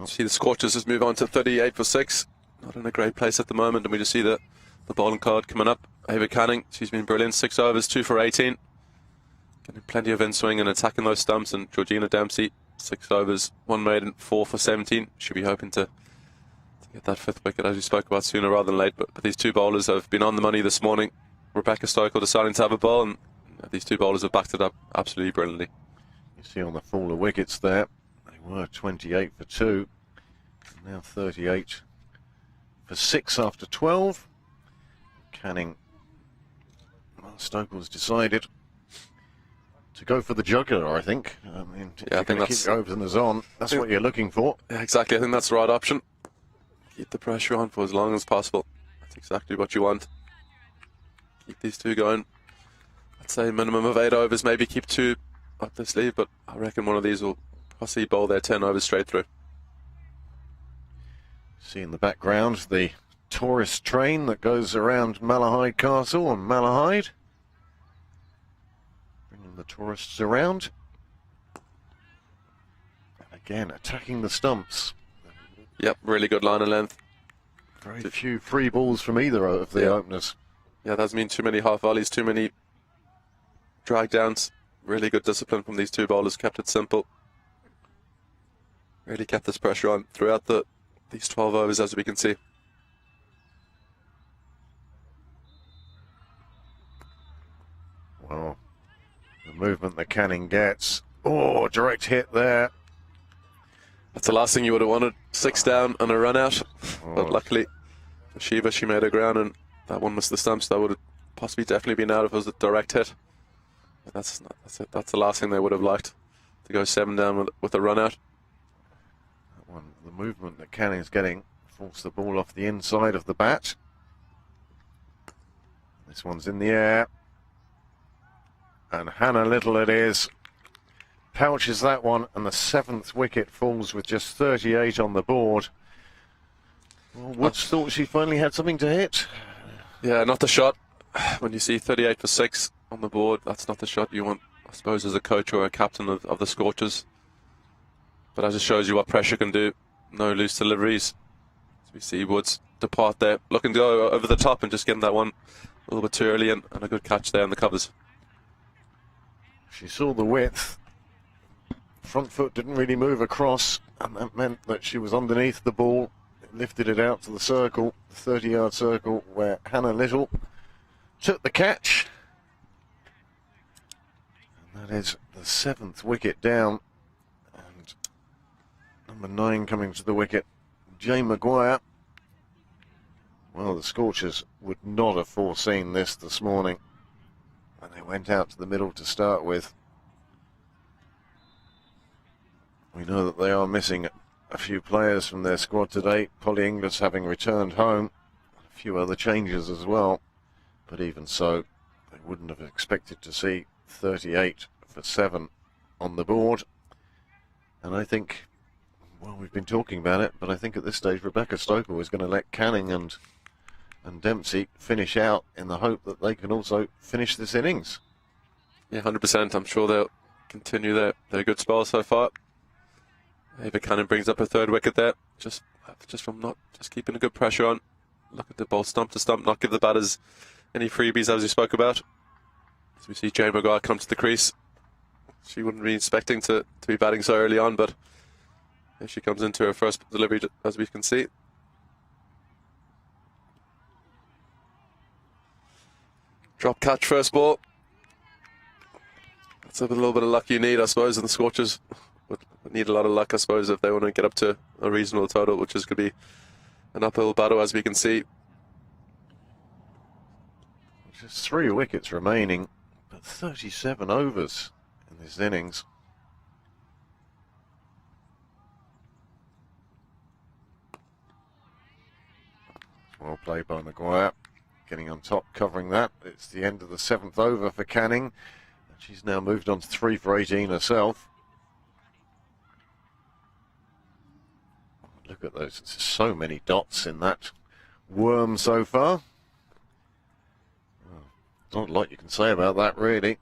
S1: See the Scorchers just move on to 38 for 6. Not in a great place at the moment, and we just see the bowling card coming up. Ava Canning, she's been brilliant. 6 overs, 2 for 18. Getting plenty of in-swing and attacking those stumps. And Georgina Dempsey, 6 overs, 1 maiden, 4 for 17. Should be hoping to get that 5th wicket, as we spoke about, sooner rather than late. But these 2 bowlers have been on the money this morning. Rebecca Stokel deciding to have a bowl, and these 2 bowlers have backed it up absolutely brilliantly.
S2: You see on the fall of wickets there, they were 28 for 2. Now 38 for 6 after 12. Canning, Stokel's decided to go for the jugular, I think. I mean,
S1: yeah, I think that's
S2: keep your openers on. That's what you're looking for.
S1: Yeah, exactly. I think that's the right option. Keep the pressure on for as long as possible. That's exactly what you want. Keep these 2 going. I'd say minimum of 8 overs, maybe keep 2 up the sleeve, but I reckon one of these will possibly bowl their 10 overs straight through.
S2: See in the background the tourist train that goes around Malahide Castle and Malahide, bringing the tourists around. And again, attacking the stumps.
S1: Yep, really good line and length.
S2: Very few free balls from either of the openers.
S1: Yeah, that doesn't mean too many half volleys, too many drag downs. Really good discipline from these 2 bowlers, kept it simple. Really kept this pressure on throughout these 12 overs, as we can see.
S2: Well, the movement that Canning gets. Oh, direct hit there.
S1: That's the last thing you would have wanted. 6 down and a run out. But luckily for Shiva, she made her ground, and that one missed the stumps. That would have possibly definitely been out if it was a direct hit. But that's the last thing they would have liked, to go 7 down with a run out.
S2: The movement that Canning's getting forced the ball off the inside of the bat. This one's in the air. And Hannah Little it is. Pouches that one, and the 7th wicket falls with just 38 on the board. Well, Woods thought she finally had something to hit.
S1: Yeah, not the shot. When you see 38 for 6 on the board, that's not the shot you want, I suppose, as a coach or a captain of the Scorchers. But as it shows you what pressure can do. No loose deliveries. As we see Woods depart there, looking to go over the top and just getting that one a little bit too early, and a good catch there in the covers.
S2: She saw the width. Front foot didn't really move across, and that meant that she was underneath the ball. It lifted it out to the circle, the 30-yard circle, where Hannah Little took the catch. And that is the 7th wicket down. Number 9 coming to the wicket, Jane Maguire. Well, the Scorchers would not have foreseen this morning when they went out to the middle to start with. We know that they are missing a few players from their squad today. Polly Inglis having returned home. A few other changes as well. But even so, they wouldn't have expected to see 38 for 7 on the board. And I think, well, we've been talking about it, but I think at this stage Rebecca Stokel is going to let Canning and Dempsey finish out in the hope that they can also finish this innings.
S1: Yeah, 100%. I'm sure they'll continue their good spell so far. Ava Canning brings up a 3rd wicket there, just from keeping a good pressure on. Look at the ball stump to stump, not give the batters any freebies, as we spoke about. As we see Jane Maguire come to the crease. She wouldn't be expecting to be batting so early on, but here she comes into her first delivery, as we can see. Drop catch first ball. That's a little bit of luck you need, I suppose, and the Scorchers would need a lot of luck, I suppose, if they want to get up to a reasonable total, which is going to be an uphill battle, as we can see.
S2: Just 3 wickets remaining, but 37 overs in this innings. Well played by Maguire, getting on top, covering that. It's the end of the 7th over for Canning. She's now moved on to 3 for 18 herself. Look at those, there's so many dots in that worm so far. Not a lot you can say about that, really.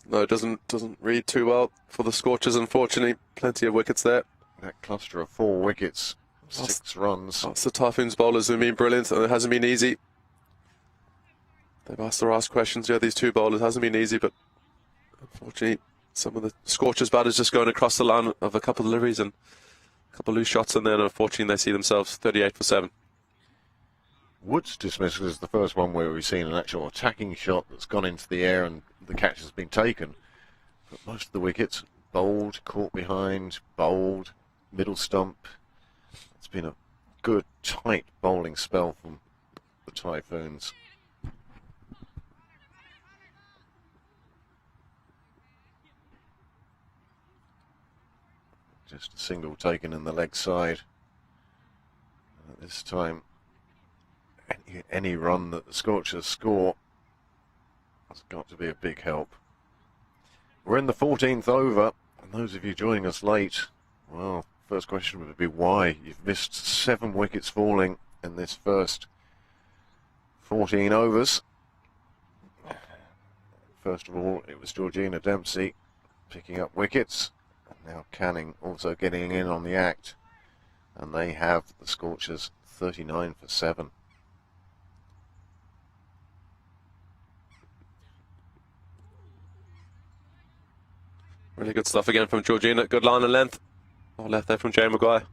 S1: No, it doesn't read too well for the Scorchers, unfortunately. Plenty of wickets there.
S2: That cluster of 4 wickets, 6 runs.
S1: The Typhoons bowlers have been brilliant, and it hasn't been easy. They've asked the right questions. Yeah, these 2 bowlers hasn't been easy, but unfortunately, some of the Scorchers batters just going across the line of a couple of deliveries and a couple of loose shots, and then unfortunately they see themselves 38 for 7.
S2: Wood's dismissal is the first one where we've seen an actual attacking shot that's gone into the air and the catch has been taken. But most of the wickets, bowled, caught behind, bowled, middle stump. It's been a good, tight bowling spell from the Typhoons. Just a single taken in the leg side. At this time, any run that the Scorchers score has got to be a big help. We're in the 14th over, and those of you joining us late, well, first question would be why? You've missed 7 wickets falling in this first 14 overs. First of all, it was Georgina Dempsey picking up wickets, and now Canning also getting in on the act, and they have the Scorchers 39 for 7.
S1: Really good stuff again from Georgina. Good line and length. All left there from Jane Maguire.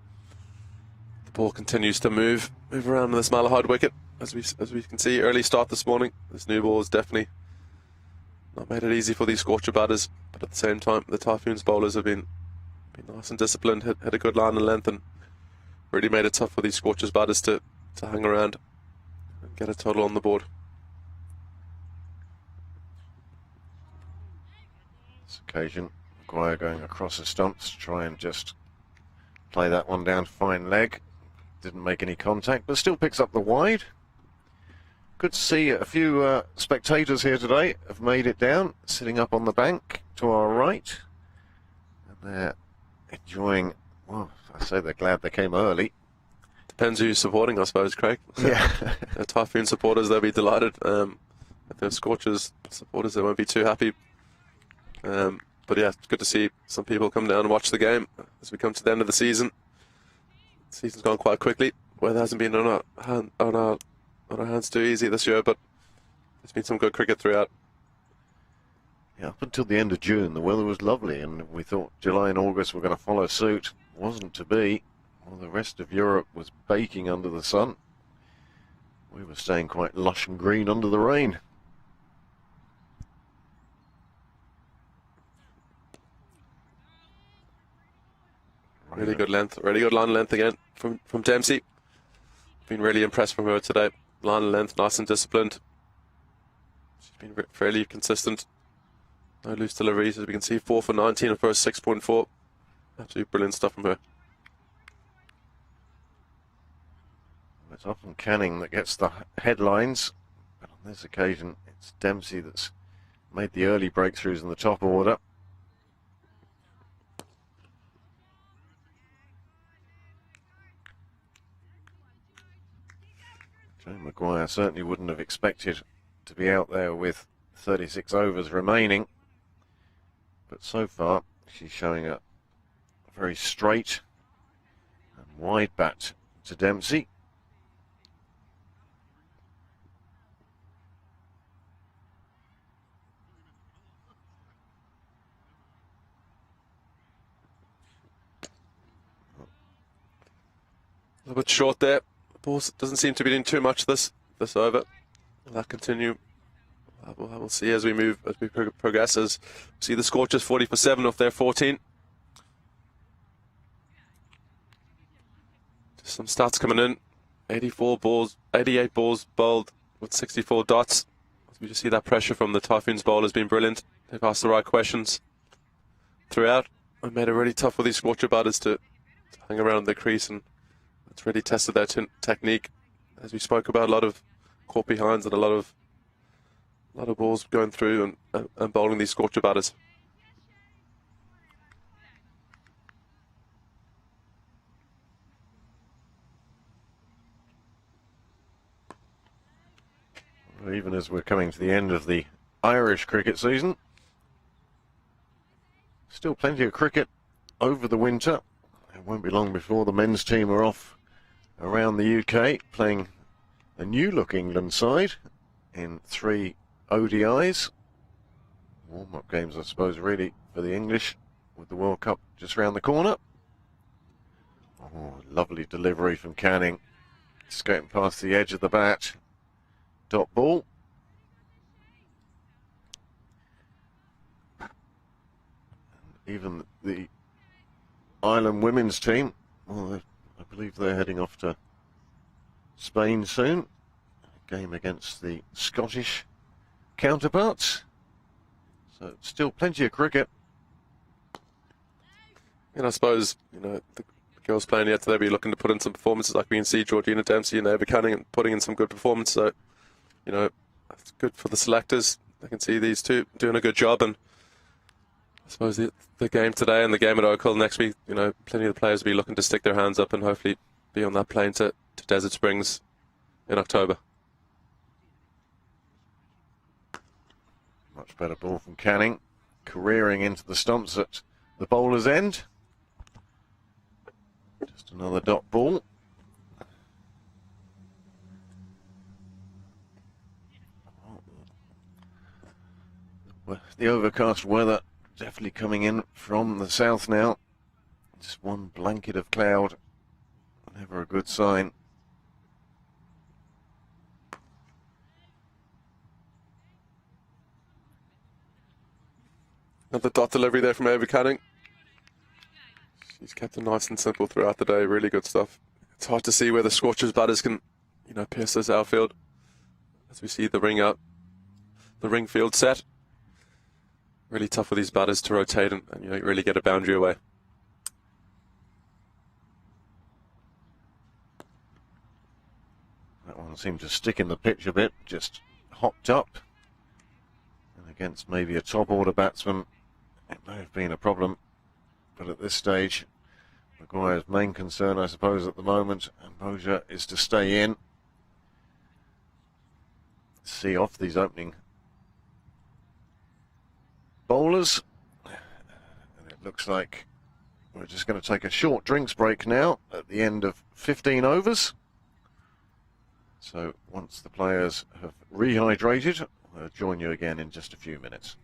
S1: The ball continues to move around this Malahide wicket. As we can see, early start this morning. This new ball has definitely not made it easy for these Scorcher batters. But at the same time, the Typhoons bowlers have been nice and disciplined, hit a good line and length, and really made it tough for these Scorchers batters to hang around and get a total on the board.
S2: This occasion, Maguire going across the stumps to try and just play that one down to fine leg. Didn't make any contact, but still picks up the wide. Good to see a few spectators here today have made it down, sitting up on the bank to our right. And they're enjoying, well, I say they're glad they came early.
S1: Depends who you're supporting, I suppose, Craig.
S2: Yeah.
S1: The Typhoon supporters, they'll be delighted. If they're Scorchers supporters, they won't be too happy. But yeah, it's good to see some people come down and watch the game as we come to the end of the season. The season's gone quite quickly. Weather hasn't been on our hands too easy this year, but there's been some good cricket throughout.
S2: Yeah, up until the end of June, the weather was lovely, and we thought July and August were going to follow suit. Wasn't to be. Well, the rest of Europe was baking under the sun. We were staying quite lush and green under the rain.
S1: Really good length, really good line length again from Dempsey. Been really impressed from her today. Line and length, nice and disciplined. She's been fairly consistent. No loose deliveries, as we can see. 4 for 19 and first 6.4. Absolutely brilliant stuff from her.
S2: It's often Canning that gets the headlines, but on this occasion it's Dempsey that's made the early breakthroughs in the top order. Jane Maguire certainly wouldn't have expected to be out there with 36 overs remaining, but so far she's showing a very straight and wide bat to Dempsey.
S1: A little bit short there. The ball doesn't seem to be doing too much this over. Will that continue? We'll see as we move, as we progress. As we see the Scorchers 40 for 7 off their 14. Just some stats coming in. 84 balls, 88 balls bowled with 64 dots. We just see that pressure from the Typhoons bowlers being brilliant. They've asked the right questions throughout and made it really tough for these Scorcher batters to hang around the crease, and it's really tested their technique. As we spoke about, a lot of caught behinds and a lot of balls going through and bowling these Scorcher batters.
S2: Even as we're coming to the end of the Irish cricket season, still plenty of cricket over the winter. It won't be long before the men's team are off around the UK playing a new look England side in 3 ODIs. Warm-up games, I suppose, really, for the English, with the World Cup just round the corner. Oh, lovely delivery from Canning, skating past the edge of the bat. Dot ball. Even the Ireland women's team, well, I believe they're heading off to Spain soon. A game against the Scottish counterparts. So still plenty of cricket.
S1: And I suppose, the girls playing yet today be looking to put in some performances, like we can see Georgina Dempsey and Ava Canning putting in some good performance. So, it's good for the selectors. They can see these two doing a good job, and I suppose the game today and the game at Oak Hill next week, plenty of the players will be looking to stick their hands up and hopefully be on that plane to Desert Springs in October.
S2: Much better ball from Canning, careering into the stumps at the bowler's end. Just another dot ball. The overcast weather definitely coming in from the south now. Just one blanket of cloud, never a good sign.
S1: Another dot delivery there from Ava Canning. She's kept it nice and simple throughout the day. Really good stuff. It's hard to see where the Scorchers batters can, pierce this outfield. As we see the ring field set. Really tough for these batters to rotate and really get a boundary away.
S2: That one seemed to stick in the pitch a bit, just hopped up. And against maybe a top order batsman, it may have been a problem. But at this stage, Maguire's main concern, I suppose, at the moment, and Boja, is to stay in. See off these opening bowlers. And it looks like we're just going to take a short drinks break now at the end of 15 overs. So once the players have rehydrated, we'll join you again in just a few minutes.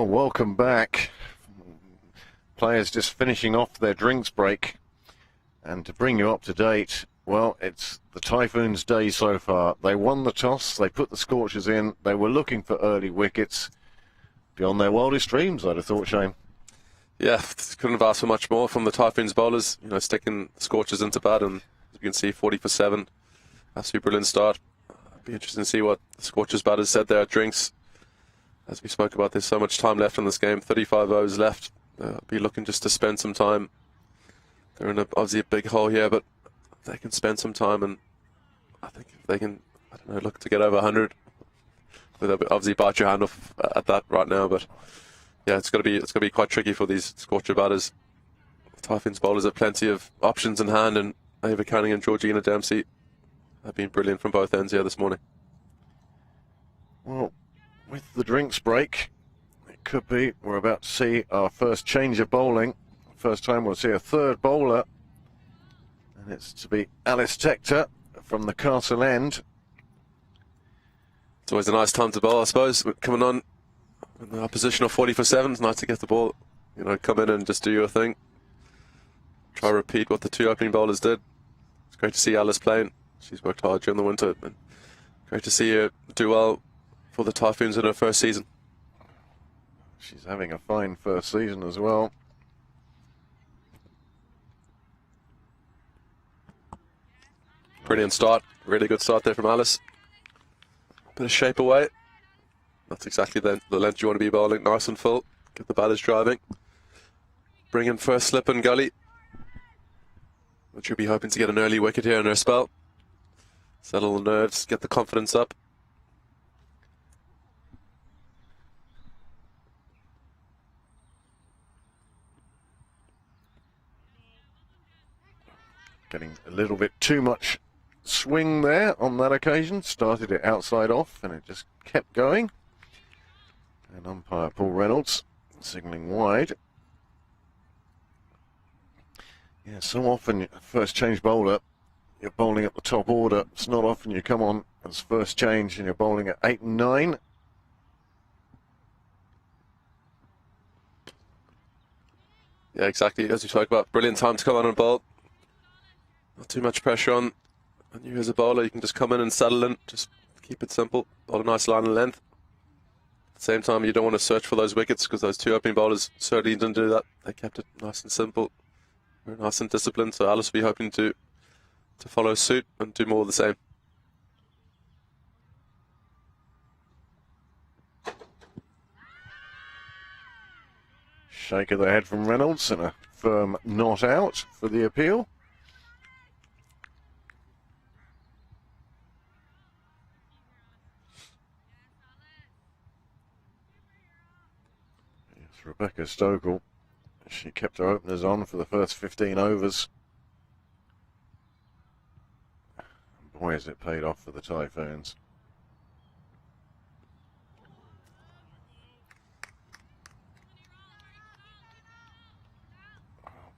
S2: Well, welcome back. Players just finishing off their drinks break. And to bring you up to date, well, it's the Typhoons' day so far. They won the toss, they put the Scorchers in, they were looking for early wickets. Beyond their wildest dreams, I'd have thought, Shane.
S1: Yeah, couldn't have asked for much more from the Typhoons bowlers. You know, sticking Scorchers into bat, and as you can see, 40 for 7. That's a brilliant start. It'd be interesting to see what the Scorchers batters said there at drinks. As we spoke about, there's so much time left in this game, 35 overs left. They'll be looking just to spend some time. They're in obviously a big hole here, but they can spend some time, and I think if they can, I don't know, look to get over 100. They'll obviously bite your hand off at that right now, but yeah, it's gonna be quite tricky for these Scorcher batters. The Typhoons bowlers have plenty of options in hand, and Ava Canning and Georgina Dempsey have been brilliant from both ends here this morning.
S2: Well, with the drinks break, it could be we're about to see our first change of bowling. First time we'll see a third bowler, and it's to be Alice Tector from the Castle End.
S1: It's always a nice time to bowl, I suppose. We're coming on in the opposition of 40 for 7. It's nice to get the ball, you know, come in and just do your thing. Try to repeat what the two opening bowlers did. It's great to see Alice playing. She's worked hard during the winter, and great to see her do well for the Typhoons in her first season.
S2: She's having a fine first season as well.
S1: Brilliant start. Really good start there from Alice. Bit of shape away. That's exactly the length you want to be bowling. Nice and full. Get the batters driving. Bring in first slip and gully. But you'll be hoping to get an early wicket here in her spell. Settle the nerves. Get the confidence up.
S2: Getting a little bit too much swing there on that occasion. Started it outside off and it just kept going. And umpire Paul Reynolds signalling wide. Yeah, so often first change bowler, you're bowling at the top order. It's not often you come on as first change and you're bowling at 8 and 9.
S1: Yeah, exactly. As you spoke about, brilliant time to come on and bowl. Not too much pressure on you as a bowler. You can just come in and settle in. Just keep it simple. Bowl a nice line and length. At the same time, you don't want to search for those wickets, because those two opening bowlers certainly didn't do that. They kept it nice and simple. Very nice and disciplined. So Alice will be hoping to follow suit and do more of the same.
S2: Shake of the head from Reynolds and a firm not out for the appeal. It's Rebecca Stokel. She kept her openers on for the first 15 overs. And boy, has it paid off for the Typhoons.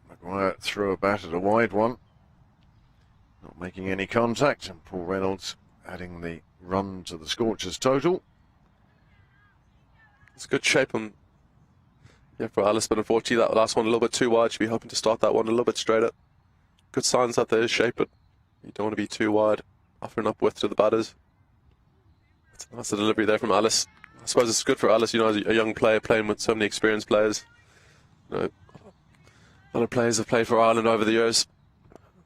S2: Maguire threw a bat at a wide one. Not making any contact, and Paul Reynolds adding the run to the Scorchers total.
S1: It's good shape on, yeah, for Alice, but unfortunately that last one a little bit too wide. She'll be hoping to start that one a little bit straighter. Good signs that there is shape, but you don't want to be too wide, offering up width to the batters. That's the delivery there from Alice. I suppose it's good for Alice, you know, as a young player playing with so many experienced players. You know, a lot of players have played for Ireland over the years.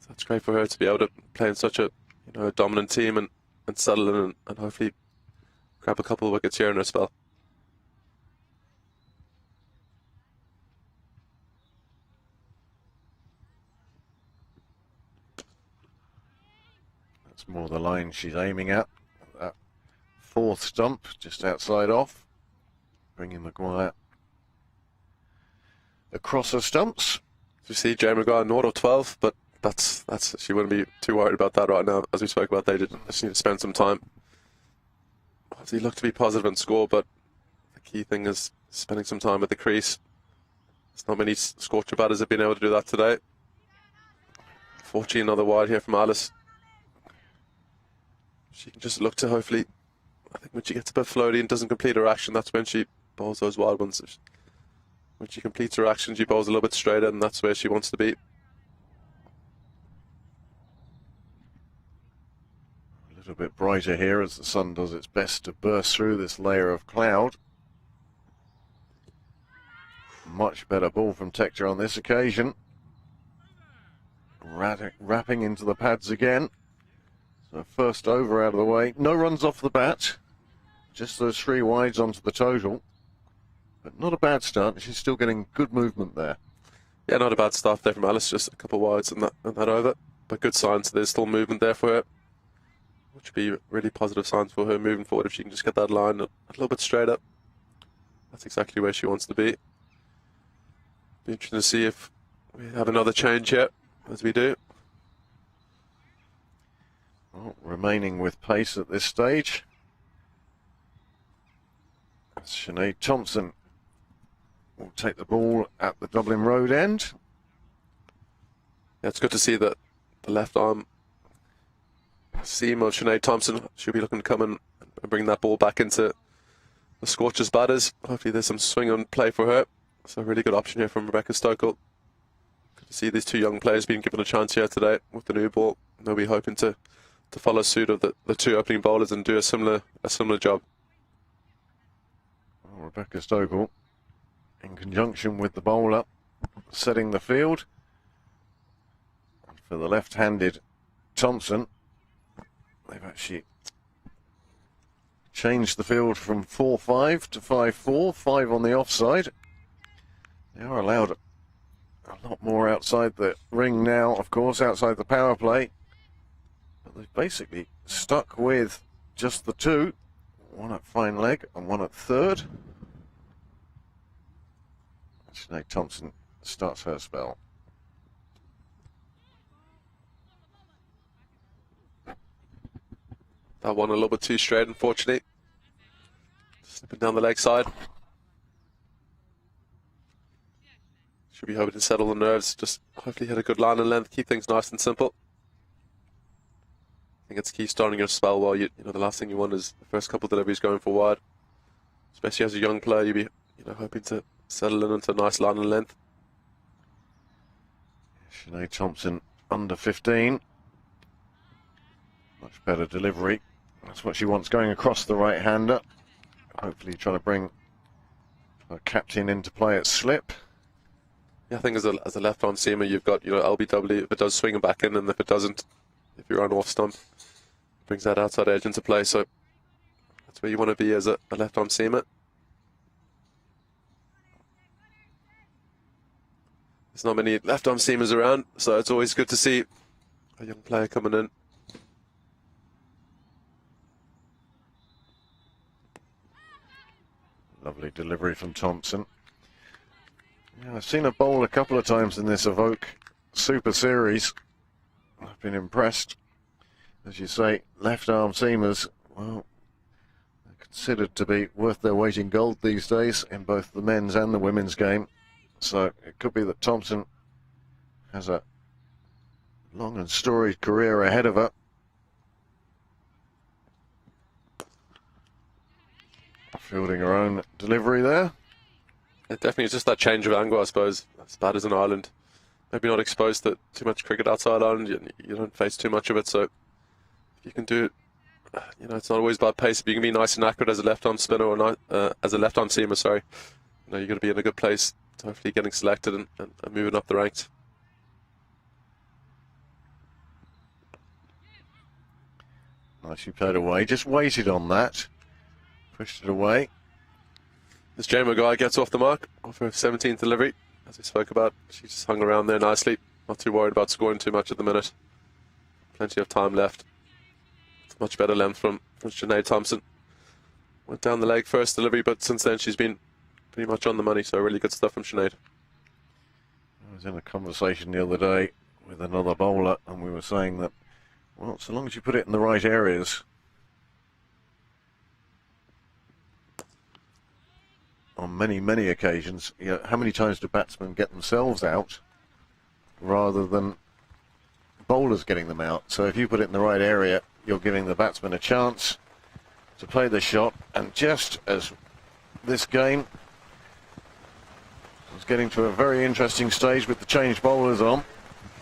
S1: So it's great for her to be able to play in such a, you know, a dominant team and settle in and hopefully grab a couple of wickets here in her spell.
S2: That's more the line she's aiming at. That fourth stump just outside off, bringing Maguire across her stumps.
S1: You see, Jay Maguire 0 or 12, but that's she wouldn't be too worried about that right now. As we spoke about, they just need to spend some time. Obviously, look to be positive and score, but the key thing is spending some time at the crease. There's not many Scorcher batters have been able to do that today. 14 another wide here from Alice. She can just look to hopefully, I think when she gets a bit floaty and doesn't complete her action, that's when she bowls those wide ones. When she completes her action, she bowls a little bit straighter, and that's where she wants to be.
S2: A little bit brighter here as the sun does its best to burst through this layer of cloud. Much better ball from Tector on this occasion. Wrapping into the pads again. So first over out of the way. No runs off the bat. Just those 3 wides onto the total. But not a bad start. She's still getting good movement there.
S1: Yeah, not a bad start there from Alice. Just a couple of wides and that over. But good signs. There's still movement there for her, which would be really positive signs for her moving forward if she can just get that line a little bit straighter. That's exactly where she wants to be. Be interesting to see if we have another change here, as we do.
S2: Well, remaining with pace at this stage. Sinead Thompson will take the ball at the Dublin Road end.
S1: Yeah, it's good to see that the left arm seam of Sinead Thompson. She'll be looking to come in and bring that ball back into the Scorchers batters. Hopefully there's some swing on play for her. So a really good option here from Rebecca Stokel. Good to see these 2 young players being given a chance here today with the new ball. They'll be hoping to follow suit of the 2 opening bowlers and do a similar job.
S2: Well, Rebecca Stokel, in conjunction with the bowler, setting the field. And for the left-handed Thompson, they've actually changed the field from 4-5 to 5-4, 5 on the offside. They are allowed a lot more outside the ring now, of course, outside the power play. But they've basically stuck with just the 2, 1 at fine leg and 1 at third. Sinead Thompson starts her spell.
S1: That one a little bit too straight, unfortunately. Slipping down the leg side. Should be hoping to settle the nerves. Just hopefully hit a good line and length. Keep things nice and simple. I think it's key starting your spell well. You know, the last thing you want is the first couple of deliveries going for wide. Especially as a young player, you'd be hoping to settle in into a nice line and length.
S2: Sinead Thompson under 15. Much better delivery. That's what she wants going across the right-hander. Hopefully trying to bring her captain into play at slip.
S1: Yeah, I think as a left-arm seamer, you've got LBW if it does swing it back in, and if it doesn't, if you're on off stump, it brings that outside edge into play. So that's where you want to be as a left-arm seamer. There's not many left-arm seamers around, so it's always good to see a young player coming in.
S2: Lovely delivery from Thompson. Yeah, I've seen her bowl a couple of times in this Evoke Super Series. I've been impressed. As you say, left-arm seamers, well, they're considered to be worth their weight in gold these days in both the men's and the women's game. So it could be that Thompson has a long and storied career ahead of her. Fielding her own delivery there.
S1: It definitely is just that change of angle, I suppose. As bad as in Ireland. Maybe not exposed to too much cricket outside Ireland. You don't face too much of it, so if you can do it, it's not always about pace. If you can be nice and accurate as a left-arm spinner or not, as a left-arm seamer, sorry, you're going to be in a good place. Hopefully getting selected and moving up the ranks.
S2: Nicely played away. Just waited on that. Pushed it away.
S1: As Jane Maguire gets off the mark off her 17th delivery, as we spoke about, she just hung around there nicely. Not too worried about scoring too much at the minute. Plenty of time left. It's much better length from Sinead Thompson. Went down the leg first delivery, but since then she's been pretty much on the money, so really good stuff from Sinead.
S2: I was in a conversation the other day with another bowler, and we were saying that, well, so long as you put it in the right areas, on many occasions, how many times do batsmen get themselves out rather than bowlers getting them out? So if you put it in the right area, you're giving the batsman a chance to play the shot, and just as this game was getting to a very interesting stage with the change bowlers on.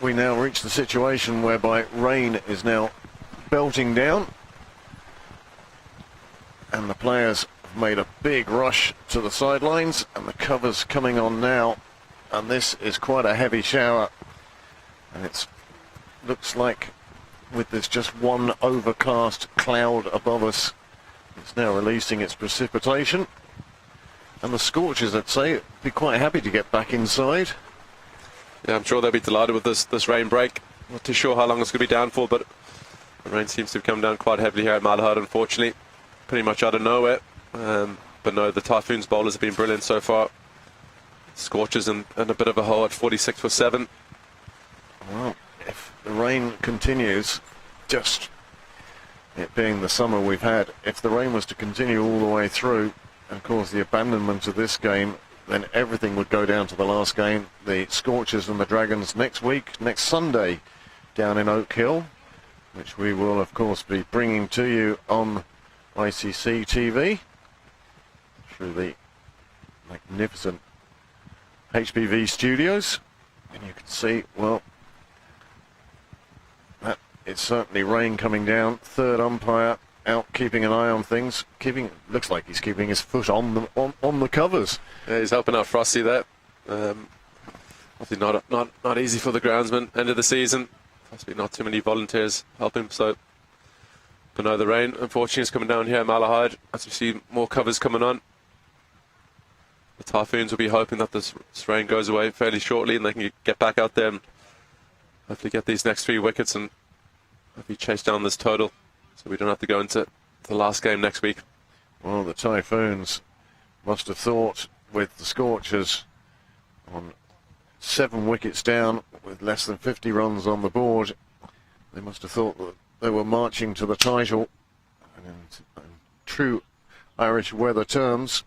S2: We now reach the situation whereby rain is now belting down, and the players have made a big rush to the sidelines, and the cover's coming on now, and this is quite a heavy shower, and it looks like with this just one overcast cloud above us, it's now releasing its precipitation. And the Scorchers, I'd say, would be quite happy to get back inside.
S1: Yeah, I'm sure they'll be delighted with this rain break. Not too sure how long it's going to be down for, but the rain seems to have come down quite heavily here at Malahide, unfortunately. Pretty much out of nowhere. But no, the Typhoons bowlers have been brilliant so far. Scorchers in a bit of a hole at 46 for 7.
S2: Well, if the rain continues, just it being the summer we've had, if the rain was to continue all the way through and cause the abandonment of this game, then everything would go down to the last game. The Scorchers and the Dragons next week, next Sunday, down in Oak Hill, which we will, of course, be bringing to you on ICC TV through the magnificent HPV studios. And you can see, well, that it's certainly rain coming down. Third umpire out keeping an eye on things. Looks like he's keeping his foot on the covers.
S1: Yeah, he's helping out Frosty there. Obviously not easy for the groundsman. End of the season. Possibly not too many volunteers helping. So, but no, the rain unfortunately is coming down here at Malahide. As we see more covers coming on. The Typhoons will be hoping that this rain goes away fairly shortly and they can get back out there and hopefully get these next 3 wickets and hopefully chase down this total, so we don't have to go into the last game next week.
S2: Well, the Typhoons must have thought, with the Scorchers on 7 wickets down with less than 50 runs on the board, they must have thought that they were marching to the title. And in true Irish weather terms,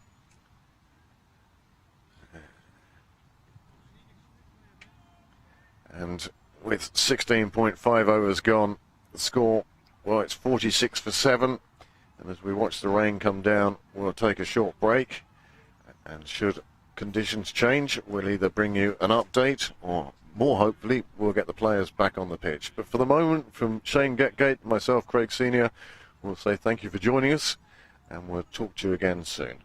S2: and with 16.5 overs gone, the score, well, it's 46 for 7. And as we watch the rain come down, we'll take a short break. And should conditions change, we'll either bring you an update or, more hopefully, we'll get the players back on the pitch. But for the moment, from Shane Getgate, myself, Craig Senior, we'll say thank you for joining us, and we'll talk to you again soon.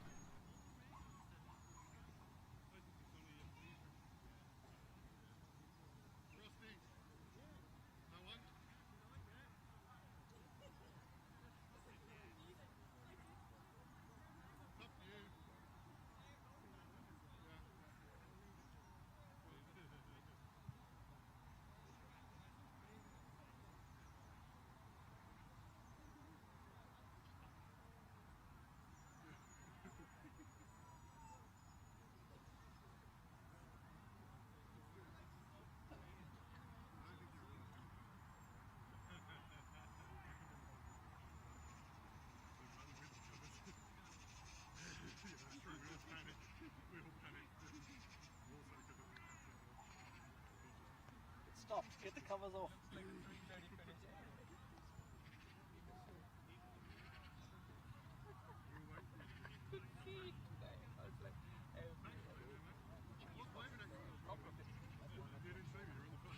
S3: Stop, get the covers off.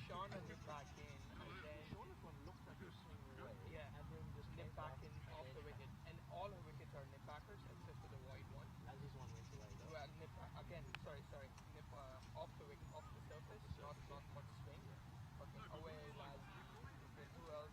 S3: Sean has it back in, and then Sean is one looks like he's swinging away. Yeah, and then just nip back in off the wicket. And all her wickets are nip backers except for the wide one. As is one wicket away though. Well, nip again, sorry. Nip off the wicket, off the surface, not much swing. But away as if they do else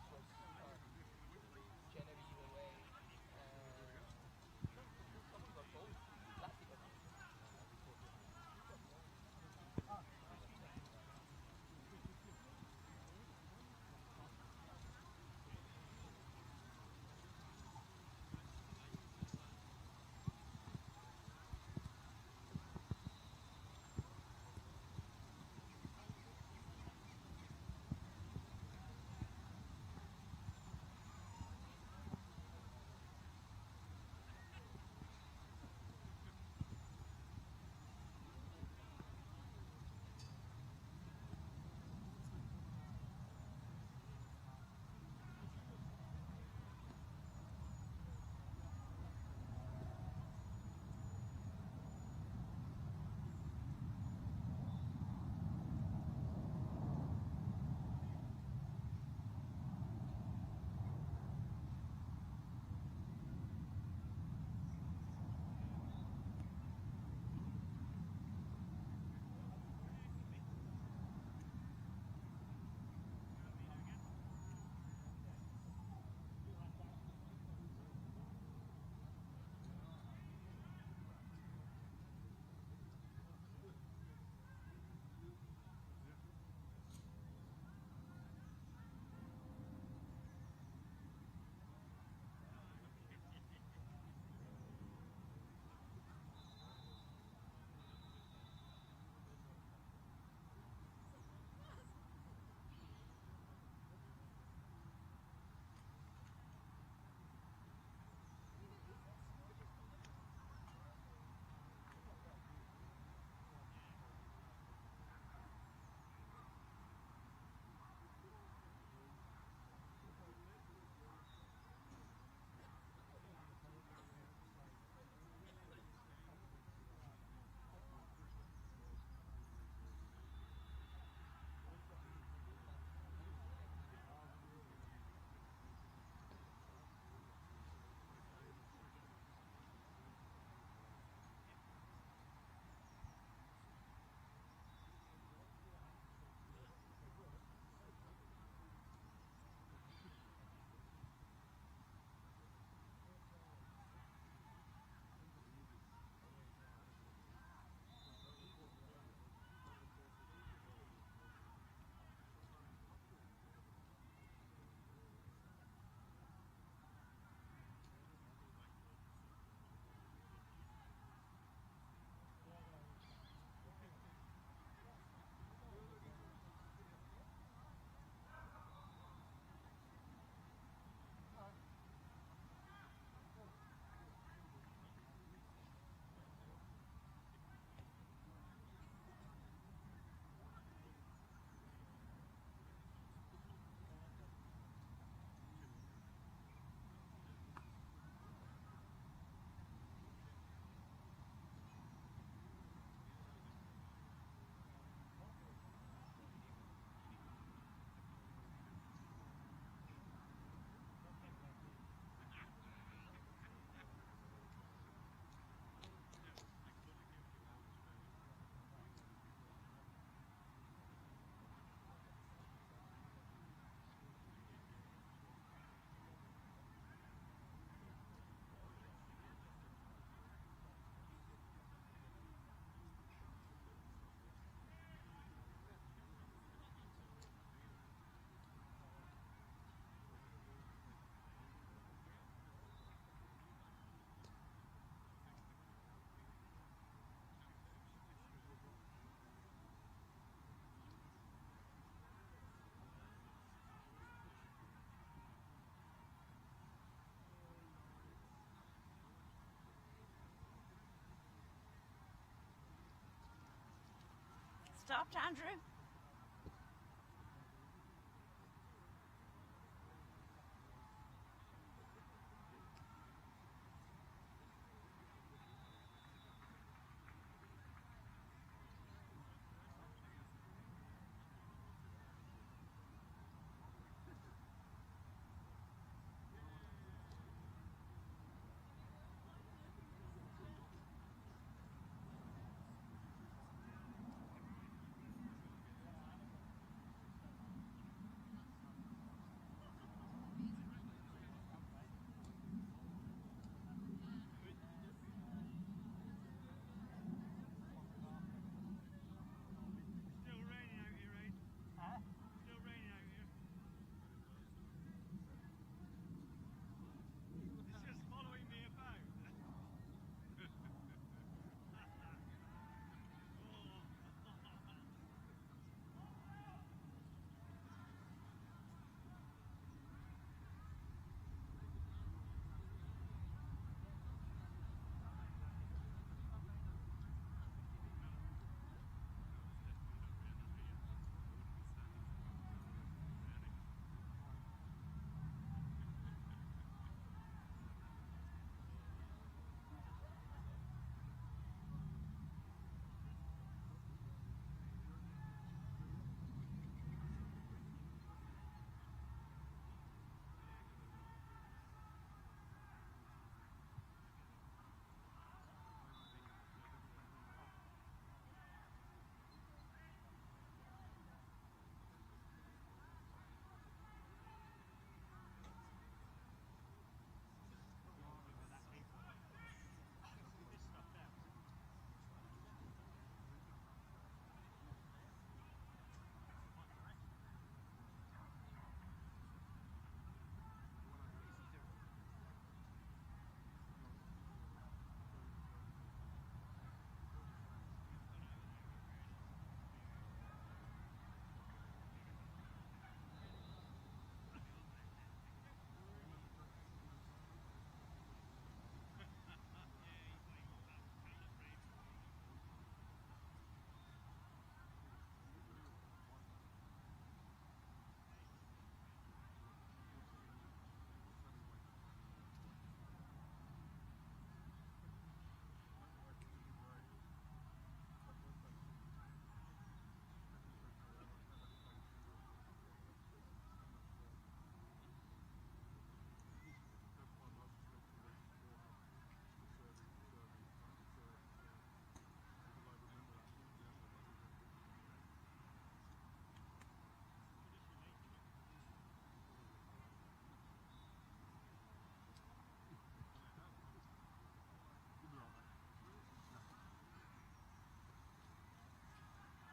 S4: stopped, Andrew?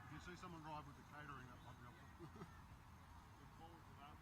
S5: If you see someone arrive with the catering, that might be helpful. Look forward to that.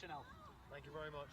S3: watching out.
S5: Thank you very much.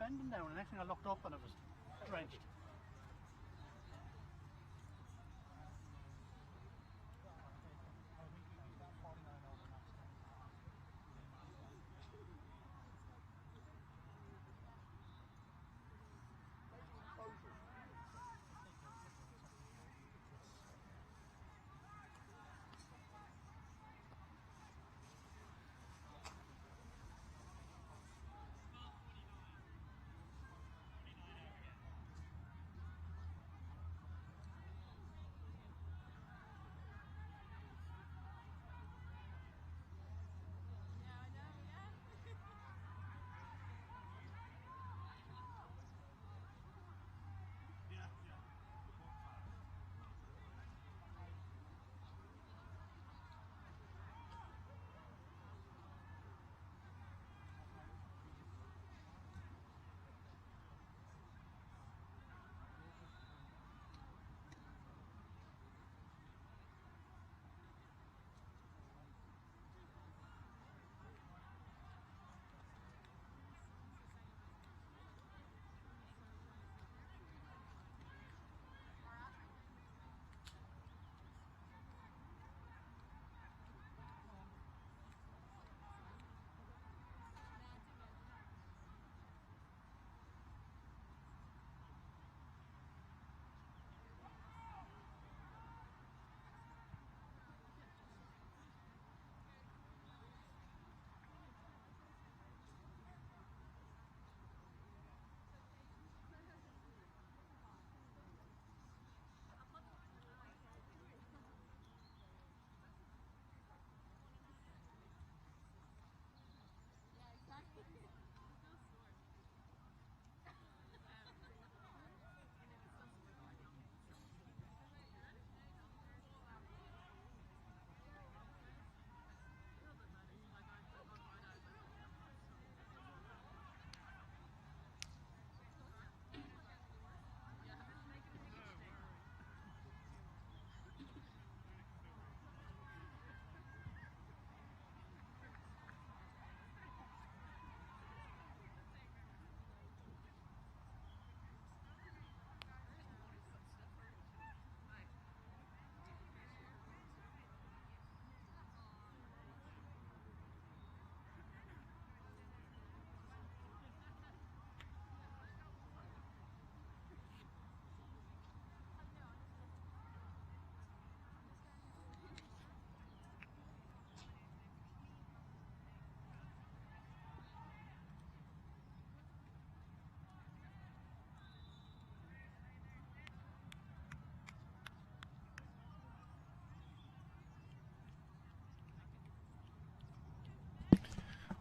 S5: bending down, and the next thing I looked up and it was drenched.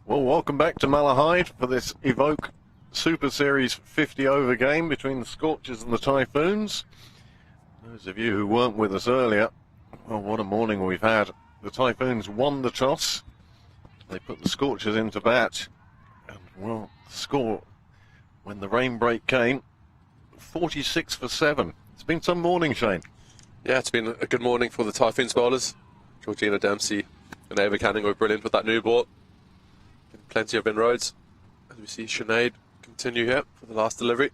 S2: Well, welcome back to Malahide for this Evoke Super Series 50 over game between the Scorchers and the Typhoons. Those of you who weren't with us earlier, well, what a morning we've had. The Typhoons won the toss. They put the Scorchers into bat. And, well, the score, when the rain break came, 46 for 7. It's been some morning, Shane.
S1: Yeah, it's been a good morning for the Typhoons bowlers. Georgina Dempsey and Ava Canning were brilliant with that new ball. Plenty of inroads. As we see Sinead continue here for the last delivery.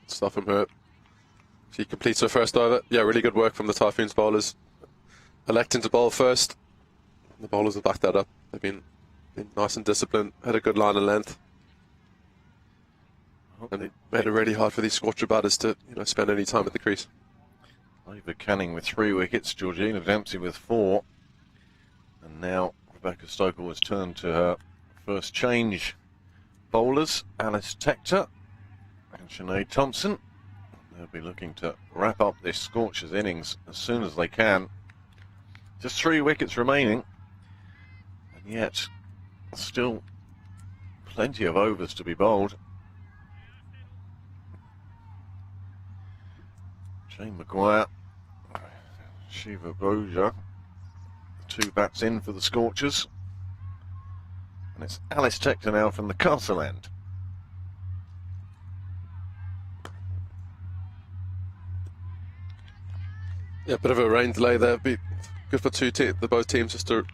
S1: Stuff from her. She completes her first over. Yeah, really good work from the Typhoons bowlers. Electing to bowl first. The bowlers have backed that up. They've been nice and disciplined. Had a good line and length. And it made it really hard for these Scorcher batters to spend any time at the crease.
S2: Ava Canning with 3 wickets, Georgina Dempsey with 4. And now Rebecca Stoker has turned to her first change bowlers, Alice Tector and Sinead Thompson. They'll be looking to wrap up this Scorchers innings as soon as they can. Just 3 wickets remaining, and yet still plenty of overs to be bowled. Shane Maguire, Shiva Boja, 2 bats in for the Scorchers. And it's Alice Tector now from the Castle End.
S1: Yeah, a bit of a rain delay there. Be good for both teams just to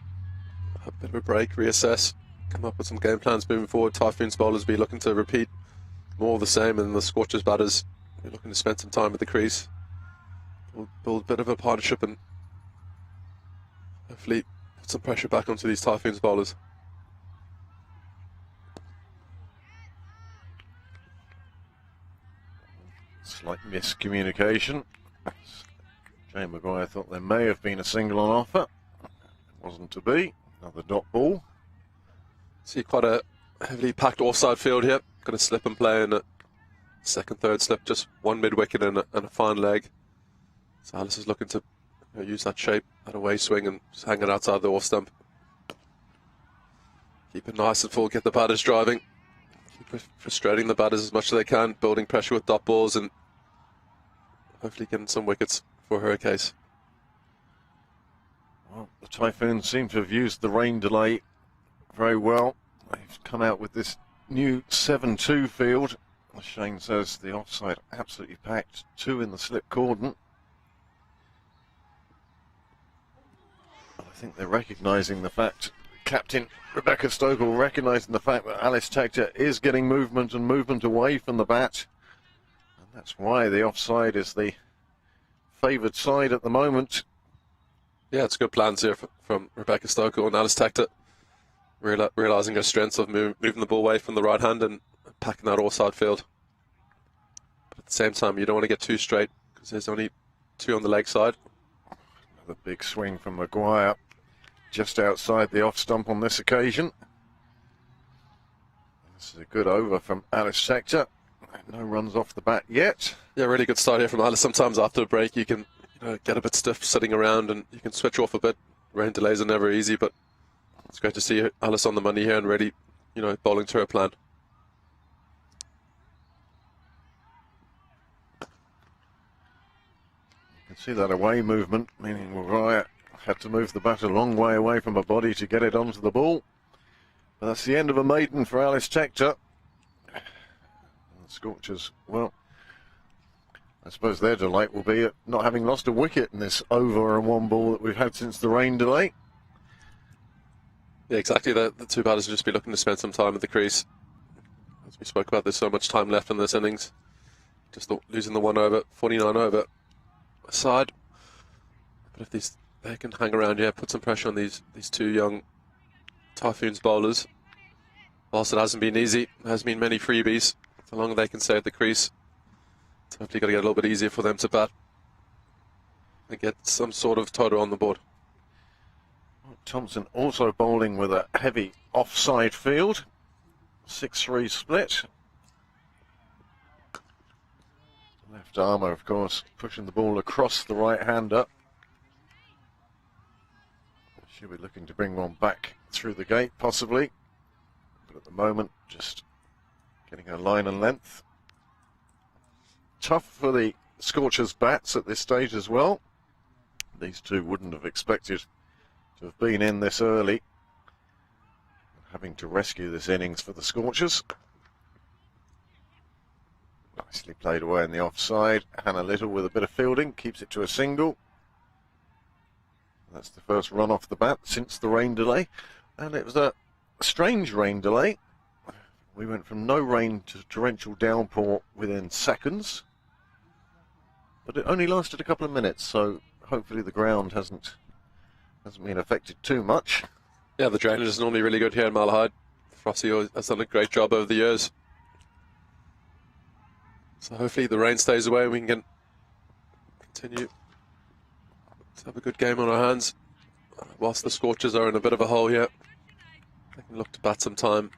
S1: a bit of a break, reassess, come up with some game plans moving forward. Typhoons bowlers be looking to repeat more of the same, and the Scorchers batters be looking to spend some time at the crease, build a bit of a partnership, and hopefully put some pressure back onto these Typhoons bowlers.
S2: Slight miscommunication. Jay Maguire thought there may have been a single on offer. It wasn't to be. Another dot ball.
S1: See quite a heavily packed offside field here. Going to slip and play in a second, third slip, just one mid-wicket and a fine leg. So Alice is looking to use that shape at a away swing and just hang it outside the off stump. Keep it nice and full, get the batters driving. Keep frustrating the batters as much as they can, building pressure with dot balls and hopefully getting some wickets for her case.
S2: Well, the Typhoons seem to have used the rain delay very well. They've come out with this new 7-2 field. As Shane says, the offside absolutely packed, 2 in the slip cordon. I think they're recognising the fact, Captain Rebecca Stokell recognising the fact that Alice Tector is getting movement and movement away from the bat. And that's why the offside is the favoured side at the moment.
S1: Yeah, it's good plans here from Rebecca Stokell and Alice Tector, realising her strengths of moving the ball away from the right hand and packing that offside field. But at the same time, you don't want to get too straight because there's only 2 on the leg side.
S2: Another big swing from Maguire, just outside the off stump on this occasion. This is a good over from Alice Tector. No runs off the bat yet.
S1: Yeah, really good start here from Alice. Sometimes after a break you can get a bit stiff sitting around and you can switch off a bit. Rain delays are never easy, but it's great to see Alice on the money here and ready, bowling to her plan.
S2: You can see that away movement, meaning Maguire had to move the bat a long way away from her body to get it onto the ball. But that's the end of a maiden for Alice Tector. And the Scorchers, well, I suppose their delight will be at not having lost a wicket in this over and 1 ball that we've had since the rain delay.
S1: Yeah, exactly. The 2 batters will just be looking to spend some time at the crease. As we spoke about, there's so much time left in this innings. Just losing the 1 over, 49 over side. But if they can hang around here, put some pressure on these 2 young Typhoons bowlers. Whilst it hasn't been easy, there has been many freebies. The longer they can stay at the crease, it's hopefully going to get a little bit easier for them to bat and get some sort of total on the board.
S2: Thompson also bowling with a heavy offside field. 6-3 split. Left armour, of course, pushing the ball across the right-hander. She'll be looking to bring one back through the gate, possibly. But at the moment, just getting her line and length. Tough for the Scorchers bats at this stage as well. These 2 wouldn't have expected to have been in this early. Having to rescue this innings for the Scorchers. Nicely played away in the offside. Hannah Little with a bit of fielding, keeps it to a single. That's the first run off the bat since the rain delay. And it was a strange rain delay. We went from no rain to torrential downpour within seconds. But it only lasted a couple of minutes, so hopefully the ground hasn't been affected too much.
S1: Yeah, the drainage is normally really good here in Malahide. Frosty has done a great job over the years. So hopefully the rain stays away and we can continue to have a good game on our hands. Whilst the Scorchers are in a bit of a hole here, they can look to bat some time.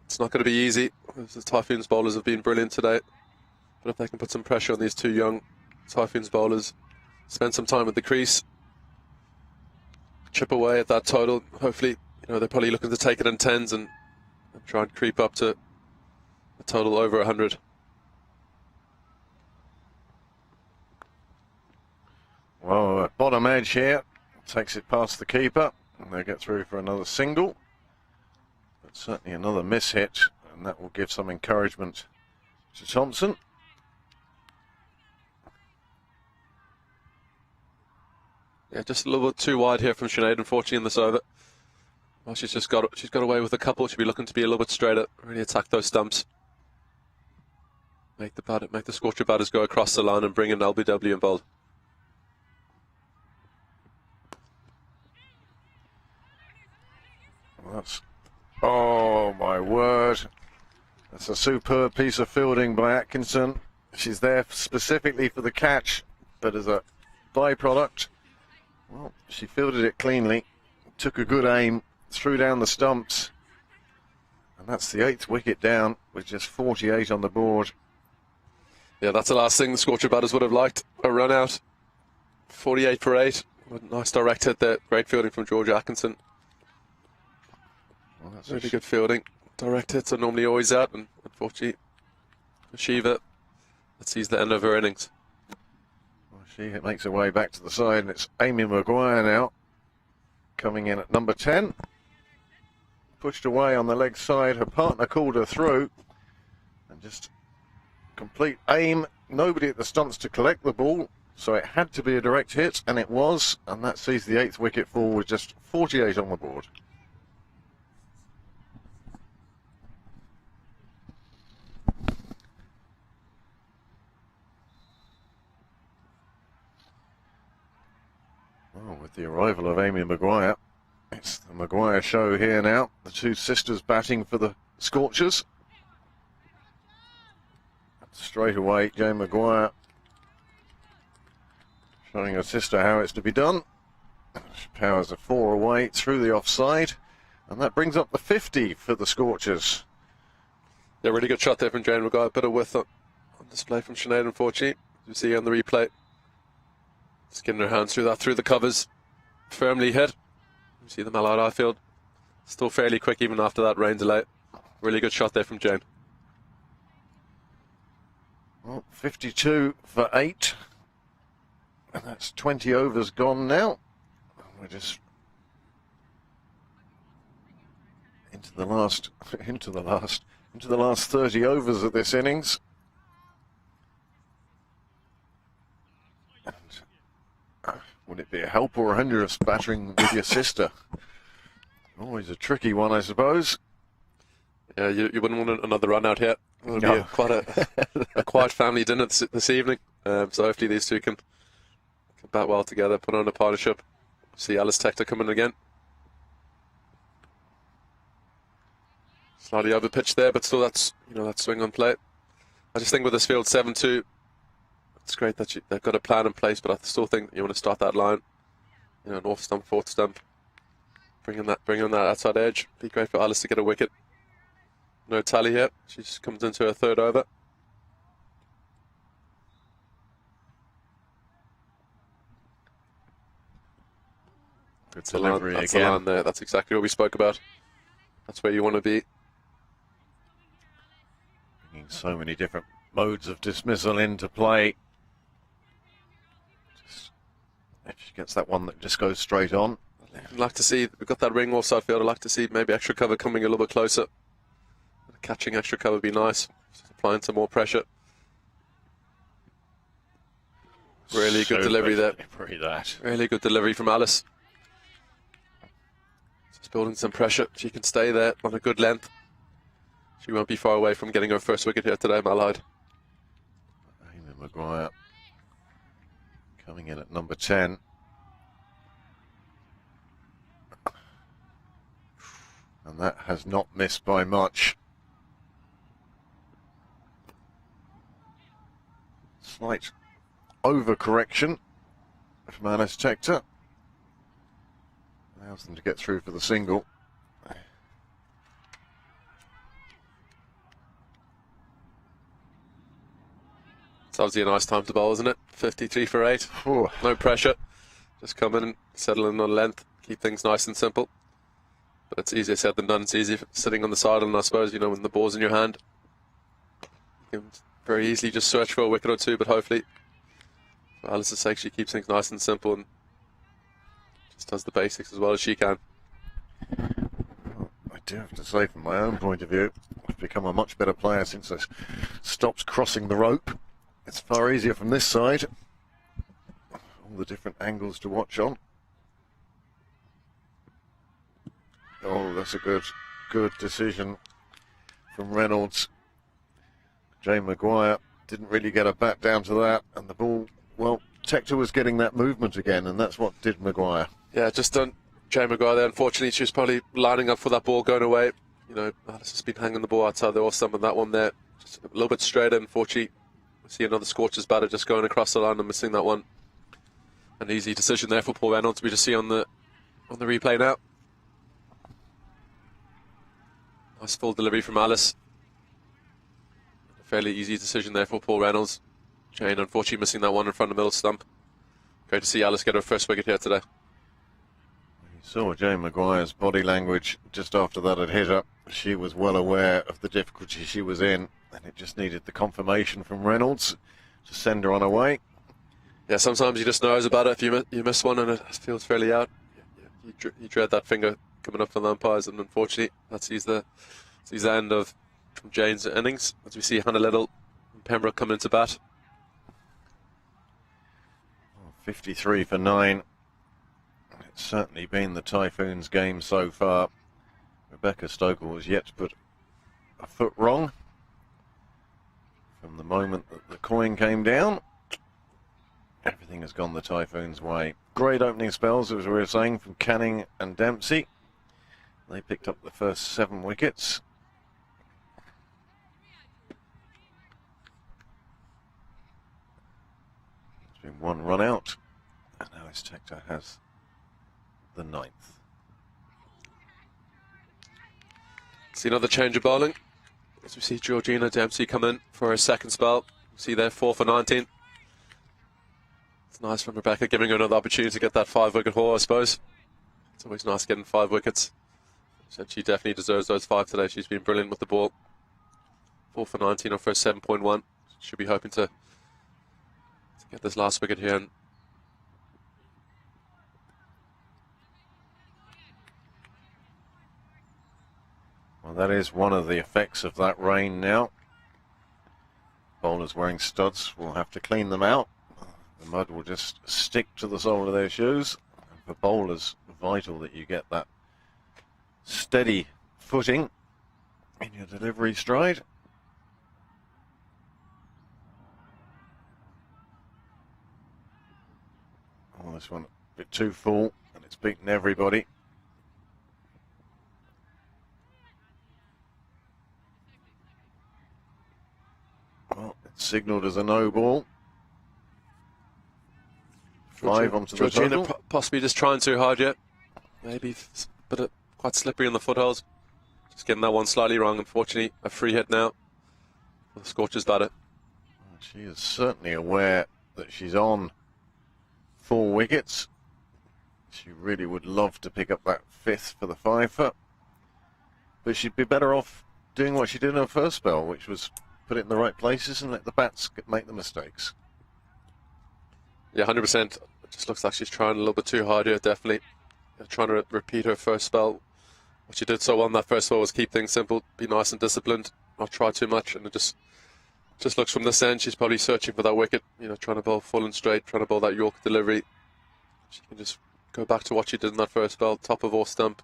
S1: It's not going to be easy. The Typhoons bowlers have been brilliant today. But if they can put some pressure on these 2 young Typhoons bowlers, spend some time at the crease, chip away at that total. Hopefully, they're probably looking to take it in 10s and try and creep up to a total over 100.
S2: Well, bottom edge here, takes it past the keeper, and they get through for another single. But certainly another miss hit, and that will give some encouragement to Thompson.
S1: Yeah, just a little bit too wide here from Sinead, unfortunately, in this over. Well, she's got away with a couple. She'll be looking to be a little bit straighter. Really attack those stumps. Make the Scorcher batters go across the line and bring in LBW involved.
S2: Oh my word. That's a superb piece of fielding by Atkinson. She's there specifically for the catch, but as a byproduct, well, she fielded it cleanly, took a good aim, threw down the stumps, and that's the 8th wicket down with just 48 on the board.
S1: Yeah, that's the last thing the Scorcher batters would have liked. A run out. 48 for 8. Nice direct hit there. Great fielding from George Atkinson.
S2: Well, that's
S1: Really good fielding. Direct hits are normally always out, and unfortunately, Shiva, that sees the end of her innings.
S2: Well, she makes her way back to the side, and it's Amy Maguire now, coming in at number 10. Pushed away on the leg side, her partner called her through, and just complete aim. Nobody at the stumps to collect the ball, so it had to be a direct hit, and it was, and that sees the 8th wicket fall with just 48 on the board. Well, with the arrival of Amy Maguire, it's the Maguire show here now. The two sisters batting for the Scorchers. Straight away, Jane Maguire showing her sister how it's to be done. She powers a 4 away through the offside, and that brings up the 50 for the Scorchers.
S1: Yeah, really good shot there from Jane Maguire. Bit of width on display from Sinead, unfortunately. You see on the replay. Just getting her hands through the covers. Firmly hit. You see the Mallard outfield. Still fairly quick even after that rain delay. Really good shot there from Jane.
S2: Well, 52 for 8. And that's 20 overs gone now. We're just into the last 30 overs of this innings. And, would it be a help or a hindrance battering with your sister? Always a tricky one, I suppose.
S1: Yeah, you wouldn't want another run out here. It'll be quite a quiet family dinner this evening. So hopefully these two can bat well together, put on a partnership. See Alice Tector coming again. Slightly over pitch there, but still that's that swing on play. I just think with this field 7-2, it's great that they've got a plan in place, but I still think that you want to start that line. North stump, fourth stump, bring on that outside edge. Be great for Alice to get a wicket. No tally here. She just comes into her 3rd over.
S2: Good delivery
S1: that's
S2: again.
S1: The line there. That's exactly what we spoke about. That's where you want to be.
S2: Bringing so many different modes of dismissal into play. If she gets that one that just goes straight on.
S1: I'd like to see, we've got that ring offside field. I'd like to see maybe extra cover coming a little bit closer. Catching extra cover would be nice. Just applying some more pressure. Really good delivery there. Really good delivery from Alice. Just building some pressure. She can stay there on a good length. She won't be far away from getting her first wicket here today, Malahide.
S2: Amy Maguire coming in at number 10. And that has not missed by much. Slight overcorrection from Alice Tector. Allows them to get through for the single.
S1: It's obviously a nice time to bowl, isn't it? 53 for 8.
S2: Ooh.
S1: No pressure. Just come in and settle in on length. Keep things nice and simple. But it's easier said than done. It's easy sitting on the sideline, I suppose, when the ball's in your hand. You can very easily just search for a wicket or two, but hopefully, for Alice's sake, she keeps things nice and simple and just does the basics as well as she can.
S2: Well, I do have to say, from my own point of view, I've become a much better player since I stopped crossing the rope. It's far easier from this side. All the different angles to watch on. Oh, Oh, that's a good decision from Reynolds. Jane Maguire didn't really get a bat down to that, and the ball, well, Tector was getting that movement again, and that's what did Maguire.
S1: Yeah, just done Jane Maguire there. Unfortunately, she was probably lining up for that ball going away. You know, Alice has been hanging the ball outside the off stump, and that one there, just a little bit straighter. Unfortunately, we see another Scorchers batter just going across the line and missing that one. An easy decision there for Paul Reynolds. We just see on the replay now. Nice full delivery from Alice. A fairly easy decision there for Paul Reynolds. Jane, unfortunately, missing that one in front of the middle stump. Great to see Alice get her first wicket here today.
S2: You saw Jane Maguire's body language just after that had hit her. She was well aware of the difficulty she was in, and it just needed the confirmation from Reynolds to send her on her way.
S1: Yeah, sometimes you just know about it. If you miss one and it feels fairly out, you dread that finger coming up from the umpires, and unfortunately, that sees the end of from Jane's innings. As we see Hannah Little and Pembroke coming into bat.
S2: 53 for 9. It's certainly been the Typhoons game so far. Rebecca Stokel has yet to put a foot wrong from the moment that the coin came down. Everything has gone the Typhoons' way. Great opening spells, as we were saying, from Canning and Dempsey. They picked up the first 7 wickets. There's been 1 run out, and now his Tector has the 9th.
S1: See another change of bowling. As we see Georgina Dempsey come in for her second spell. See there, 4 for 19. It's nice from Rebecca, giving her another opportunity to get that 5-wicket haul, I suppose. It's always nice getting 5 wickets. So she definitely deserves those 5 today. She's been brilliant with the ball. 4 for 19 on first 7.1. Should be hoping to get this last wicket here. And
S2: well, that is one of the effects of that rain now. Bowlers wearing studs will have to clean them out. The mud will just stick to the sole of their shoes. And for bowlers, vital that you get that steady footing in your delivery stride. Oh, this one a bit too full, and it's beaten everybody. Well, it's signalled as a no ball. 5 onto the
S1: Georgina
S2: total.
S1: possibly just trying too hard yet. Maybe quite slippery on the footholds. Just getting that one slightly wrong, unfortunately. A free hit now. The Scorchers batter.
S2: She is certainly aware that she's on 4 wickets. She really would love to pick up that 5th for the 5-foot. But she'd be better off doing what she did in her first spell, which was put it in the right places and let the bats make the mistakes.
S1: Yeah, 100%. It just looks like she's trying a little bit too hard here, definitely. Trying to repeat her first spell. What she did so well in that first spell was keep things simple, be nice and disciplined, not try too much, and it just looks from this end, she's probably searching for that wicket, you know, trying to bowl full and straight, trying to bowl that York delivery. She can just go back to what she did in that first spell, top of off stump.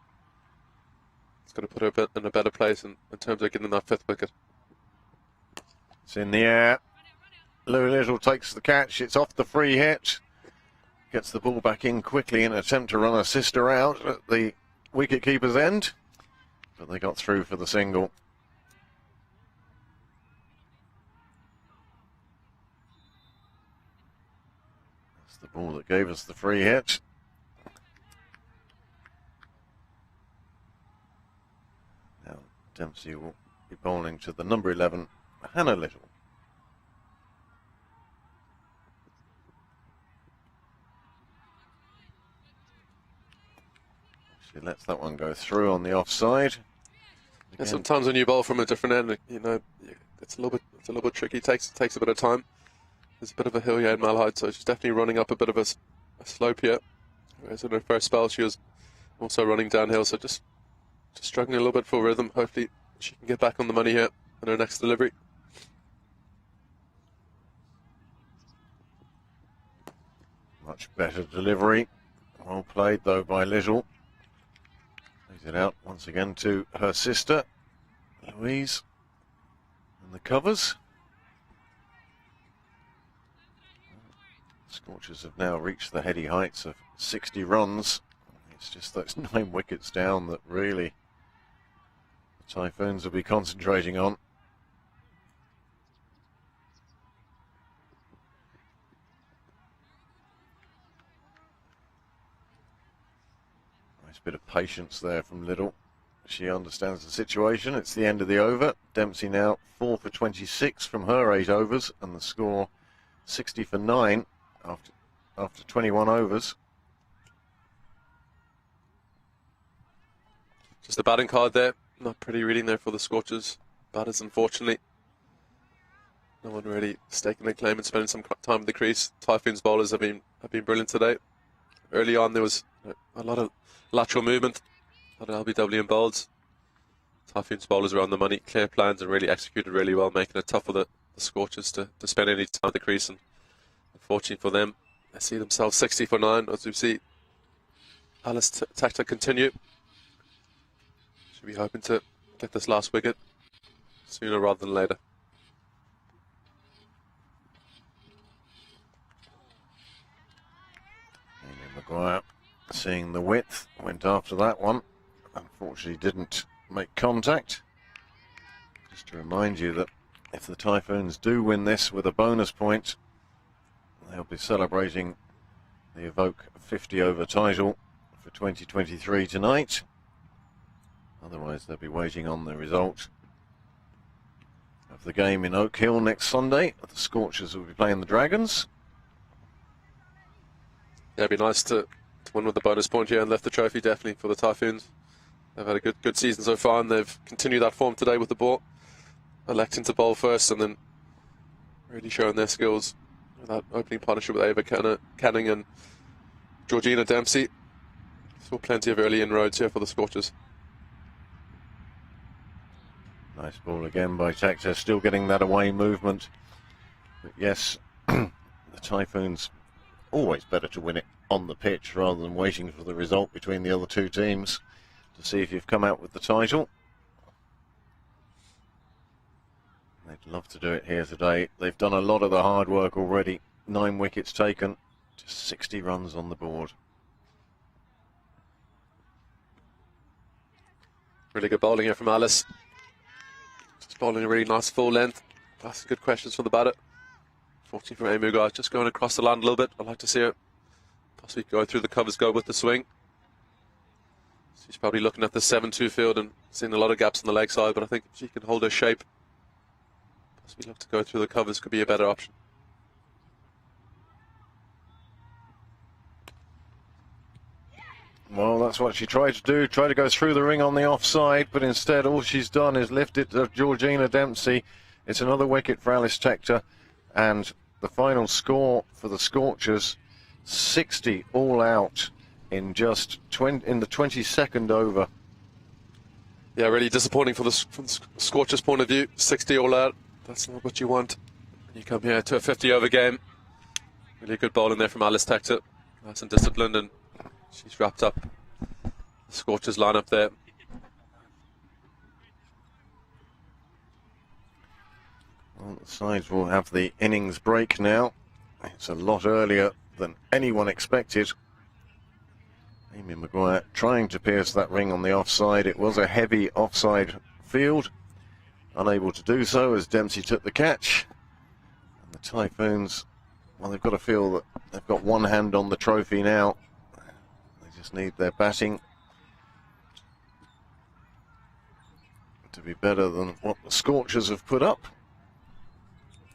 S1: It's going to put her in a better place in terms of getting that 5th wicket.
S2: It's in the air. Lou Little takes the catch. It's off the free hit. Gets the ball back in quickly in an attempt to run her sister out at the wicket-keeper's end. But they got through for the single. That's the ball that gave us the free hit. Now Dempsey will be bowling to the number 11, Hannah Little. She lets that one go through on the offside.
S1: Yeah, sometimes when you bowl from a different end, you know, it's a little bit tricky. It takes a bit of time. There's a bit of a hill here in Malahide, so she's definitely running up a bit of a slope here. Whereas in her first spell, she was also running downhill, so just struggling a little bit for rhythm. Hopefully, she can get back on the money here in her next delivery.
S2: Much better delivery. Well played though by Little. Plays it out once again to her sister, Louise, and the covers. Scorchers have now reached the heady heights of 60 runs. It's just those 9 wickets down that really the Typhoons will be concentrating on. Nice bit of patience there from Liddell. She understands the situation. It's the end of the over. Dempsey now 4 for 26 from her 8 overs, and the score 60 for 9 after 21 overs.
S1: Just a batting card there. Not pretty reading there for the Scorchers. Batters, unfortunately. No one really staking their claim and spending some time with the crease. Typhoons bowlers have been brilliant today. Early on there was a lot of lateral movement, a lot of LBW and bowls. Typhoons bowlers were on the money, clear plans, and really executed really well, making it tough for the Scorchers to spend any time with the crease. And unfortunately for them, they see themselves 60 for 9 as we see Alice Tector continue. Should be hoping to get this last wicket sooner rather than later.
S2: Amy Maguire seeing the width, went after that one. Unfortunately didn't make contact. Just to remind you that if the Typhoons do win this with a bonus point, they'll be celebrating the Evoke 50 over title for 2023 tonight. Otherwise they'll be waiting on the result of the game in Oak Hill next Sunday. The Scorchers will be playing the Dragons.
S1: Yeah, it'd be nice to win with the bonus point here and lift the trophy, definitely, for the Typhoons. They've had a good season so far, and they've continued that form today with the ball, electing to bowl first and then really showing their skills with that opening partnership with Ava Canning and Georgina Dempsey. Saw plenty of early inroads here for the Scorchers.
S2: Nice ball again by Tector, still getting that away movement. But yes, the Typhoons, always better to win it on the pitch rather than waiting for the result between the other two teams to see if you've come out with the title. They'd love to do it here today. They've done a lot of the hard work already. 9 wickets taken, just 60 runs on the board.
S1: Really good bowling here from Alice. Just bowling a really nice full length. Asking good questions for the batter. Fortunately for Amy Maguire, just going across the land a little bit. I'd like to see her possibly go through the covers, go with the swing. She's probably looking at the 7-2 field and seeing a lot of gaps on the leg side, but I think if she can hold her shape, possibly look to go through the covers, could be a better option.
S2: Well, that's what she tried to do, try to go through the ring on the offside, but instead all she's done is lift it to Georgina Dempsey. It's another wicket for Alice Tector, and the final score for the Scorchers, 60 all out in just in the 22nd over.
S1: Yeah, really disappointing from the Scorchers' point of view. 60 all out, that's not what you want. You come here to a 50 over game. Really good bowling there from Alice Tector. Nice and disciplined, and she's wrapped up the Scorchers lineup there.
S2: Well, the sides will have the innings break now. It's a lot earlier than anyone expected. Amy Maguire trying to pierce that ring on the offside. It was a heavy offside field. Unable to do so as Dempsey took the catch. And the Typhoons, well, they've got to feel that they've got one hand on the trophy now. They just need their batting to be better than what the Scorchers have put up.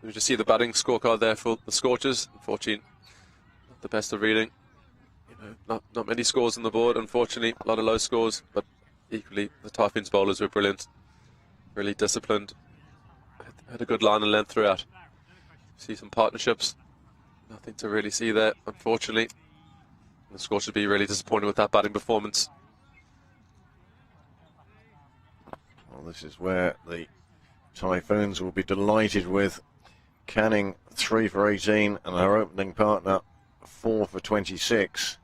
S1: You just see the batting scorecard there for the Scorchers. Unfortunately, not the best of reading. You know, not many scores on the board, unfortunately. A lot of low scores, but equally the Typhoons bowlers were brilliant. Really disciplined. Had a good line and length throughout. See some partnerships. Nothing to really see there, unfortunately. The Scorchers would be really disappointed with that batting performance.
S2: Well, this is where the Typhoons will be delighted with Canning 3 for 18 and her opening partner 4 for 26.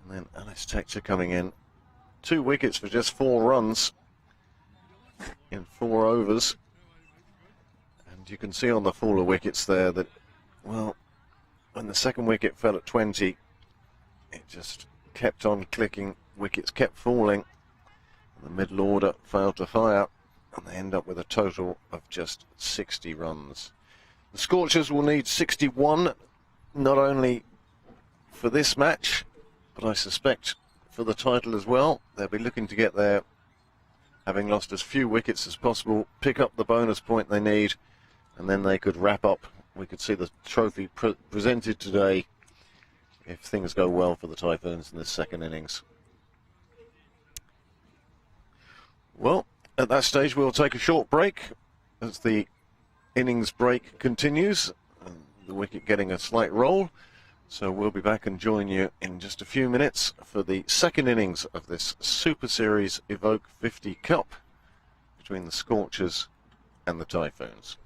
S2: And then Alice Tector coming in 2 wickets for just 4 runs in 4 overs. And you can see on the fall of wickets there that, well, when the second wicket fell at 20, it just kept on clicking. Wickets kept falling. The middle order failed to fire, and they end up with a total of just 60 runs. The Scorchers will need 61, not only for this match, but I suspect for the title as well. They'll be looking to get there, having lost as few wickets as possible, pick up the bonus point they need, and then they could wrap up. We could see the trophy presented today if things go well for the Typhoons in this second innings. Well, at that stage we'll take a short break as the innings break continues, and the wicket getting a slight roll. So we'll be back and join you in just a few minutes for the second innings of this Super Series Evoke 50 Cup between the Scorchers and the Typhoons.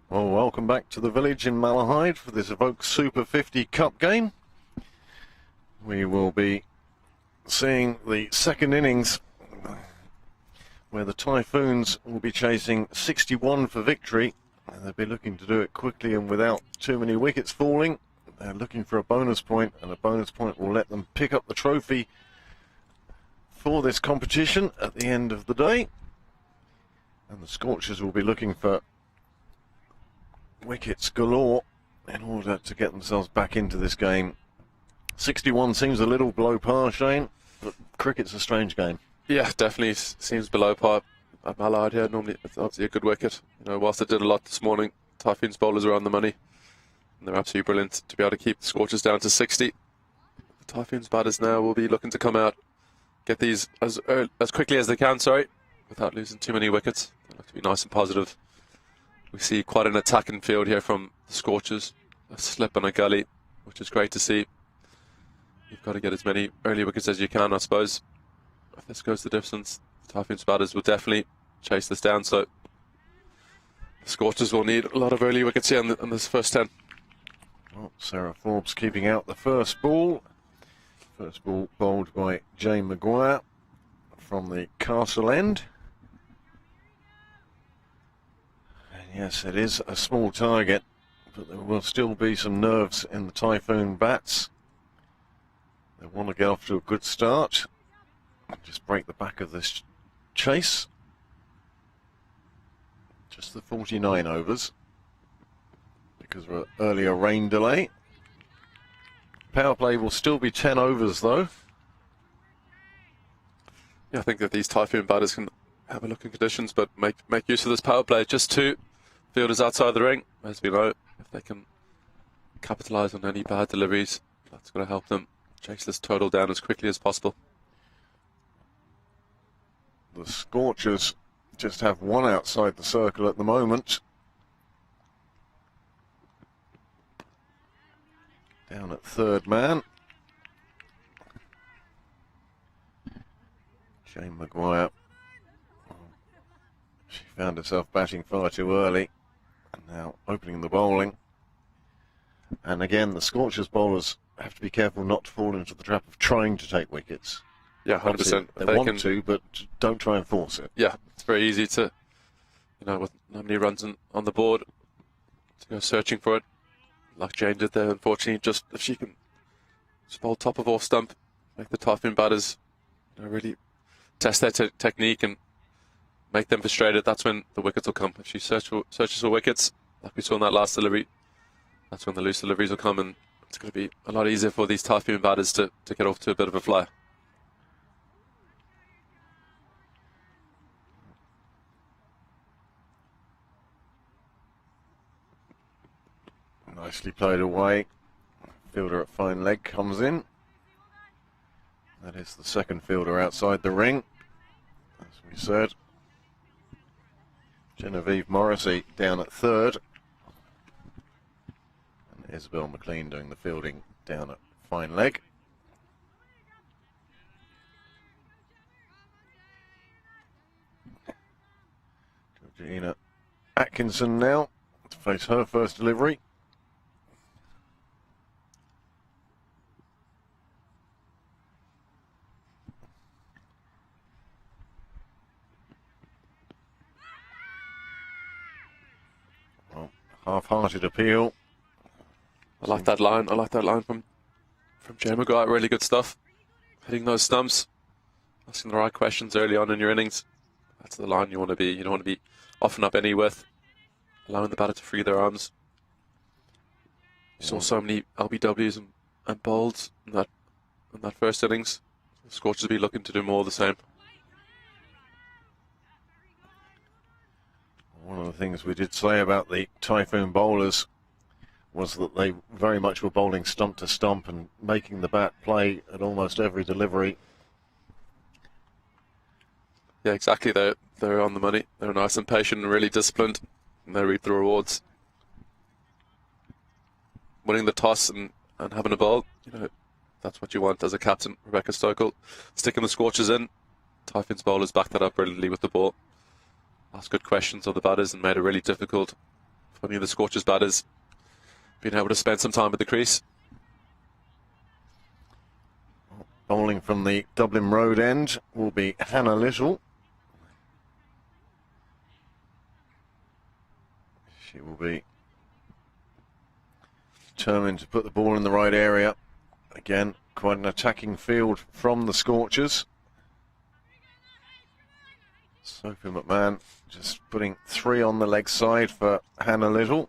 S2: Well, welcome back to the village in Malahide for this Evoke Super 50 Cup game. We will be seeing the second innings where the Typhoons will be chasing 61 for victory. And they'll be looking to do it quickly and without too many wickets falling. They're looking for a bonus point, and a bonus point will let them pick up the trophy for this competition at the end of the day. And the Scorchers will be looking for wickets galore in order to get themselves back into this game. 61 seems a little below par, Shane, but cricket's a strange game.
S1: Yeah, definitely seems below par. At Malahide here, normally it's obviously a good wicket. You know, whilst they did a lot this morning, Typhoons bowlers are on the money. And they're absolutely brilliant to be able to keep the Scorchers down to 60. The Typhoons batters now will be looking to come out, get these as quickly as they can, without losing too many wickets. They look to be nice and positive. We see quite an attacking field here from the Scorchers. A slip and a gully, which is great to see. You've got to get as many early wickets as you can, I suppose. If this goes the distance, the Typhoons batters will definitely chase this down. So the Scorchers will need a lot of early wickets here in this first 10.
S2: Well, Sarah Forbes keeping out the first ball. First ball bowled by Jane Maguire from the Castle End. And yes, it is a small target, but there will still be some nerves in the Typhoon bats. They want to get off to a good start. Just break the back of this chase. Just the 49 overs because of an earlier rain delay. Power play will still be 10 overs though.
S1: Yeah, I think that these Typhoon batters can have a look in conditions, but make use of this power play. Just 2 fielders outside the ring. As we know, if they can capitalise on any bad deliveries, that's going to help them chase this total down as quickly as possible.
S2: The Scorchers just have 1 outside the circle at the moment. Down at third man. Jane Maguire. She found herself batting far too early. And now opening the bowling. And again, the Scorchers bowlers have to be careful not to fall into the trap of trying to take wickets.
S1: Yeah, 100%.
S2: They want to, but don't try and force it.
S1: Yeah, it's very easy to, with not many runs on the board, to go searching for it. Like Jane did there, unfortunately, just if she can just bowl top of off stump, make the Typhoon batters really test their technique and make them frustrated, that's when the wickets will come. If she searches for wickets, like we saw in that last delivery, that's when the loose deliveries will come, and it's going to be a lot easier for these Typhoon batters to get off to a bit of a fly.
S2: Nicely played away. Fielder at fine leg comes in. That is the second fielder outside the ring, as we said. Genevieve Morrissey down at third. And Isabel McLean doing the fielding down at fine leg. Georgina Atkinson now to face her first delivery. Half-hearted appeal.
S1: I like that line. I like that line from Jane Maguire. Really good stuff. Hitting those stumps, asking the right questions early on in your innings. That's the line you want to be. You don't want to be off and up any with, allowing the batter to free their arms. You saw so many LBWs and bowls in that first innings. The Scorchers will be looking to do more of the same.
S2: One of the things we did say about the Typhoon bowlers was that they very much were bowling stump to stump and making the bat play at almost every delivery.
S1: Yeah, exactly. They're on the money. They're nice and patient and really disciplined, and they reap the rewards. Winning the toss and having a bowl, that's what you want as a captain. Rebecca Stokel sticking the Scorchers in. Typhoons bowlers backed that up brilliantly with the ball. Asked good questions of the batters and made it really difficult for any of the Scorchers batters being able to spend some time at the crease.
S2: Bowling from the Dublin Road end will be Hannah Little. She will be determined to put the ball in the right area. Again, quite an attacking field from the Scorchers. Sophie McMahon just putting 3 on the leg side for Hannah Little.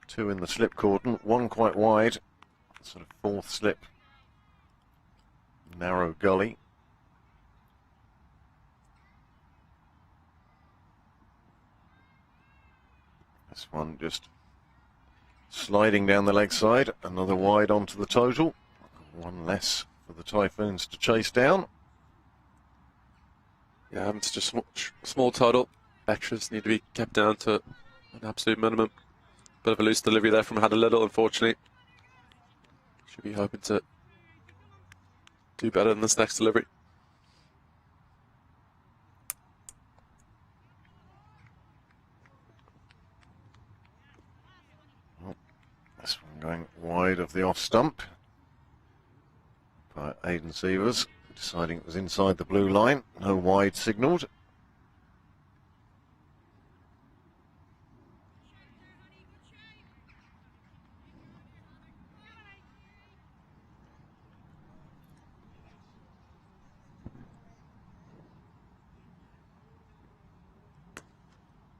S2: 2 in the slip cordon, 1 quite wide, sort of 4th slip, narrow gully. This one just sliding down the leg side, another wide onto the total. 1 less for the Typhoons to chase down.
S1: Yeah, it's just small total. Extras need to be kept down to an absolute minimum. Bit of a loose delivery there from Hannah Little, unfortunately. Should be hoping to do better in this next delivery.
S2: This one going wide of the off stump by Aidan Sievers, deciding it was inside the blue line. No wide signalled.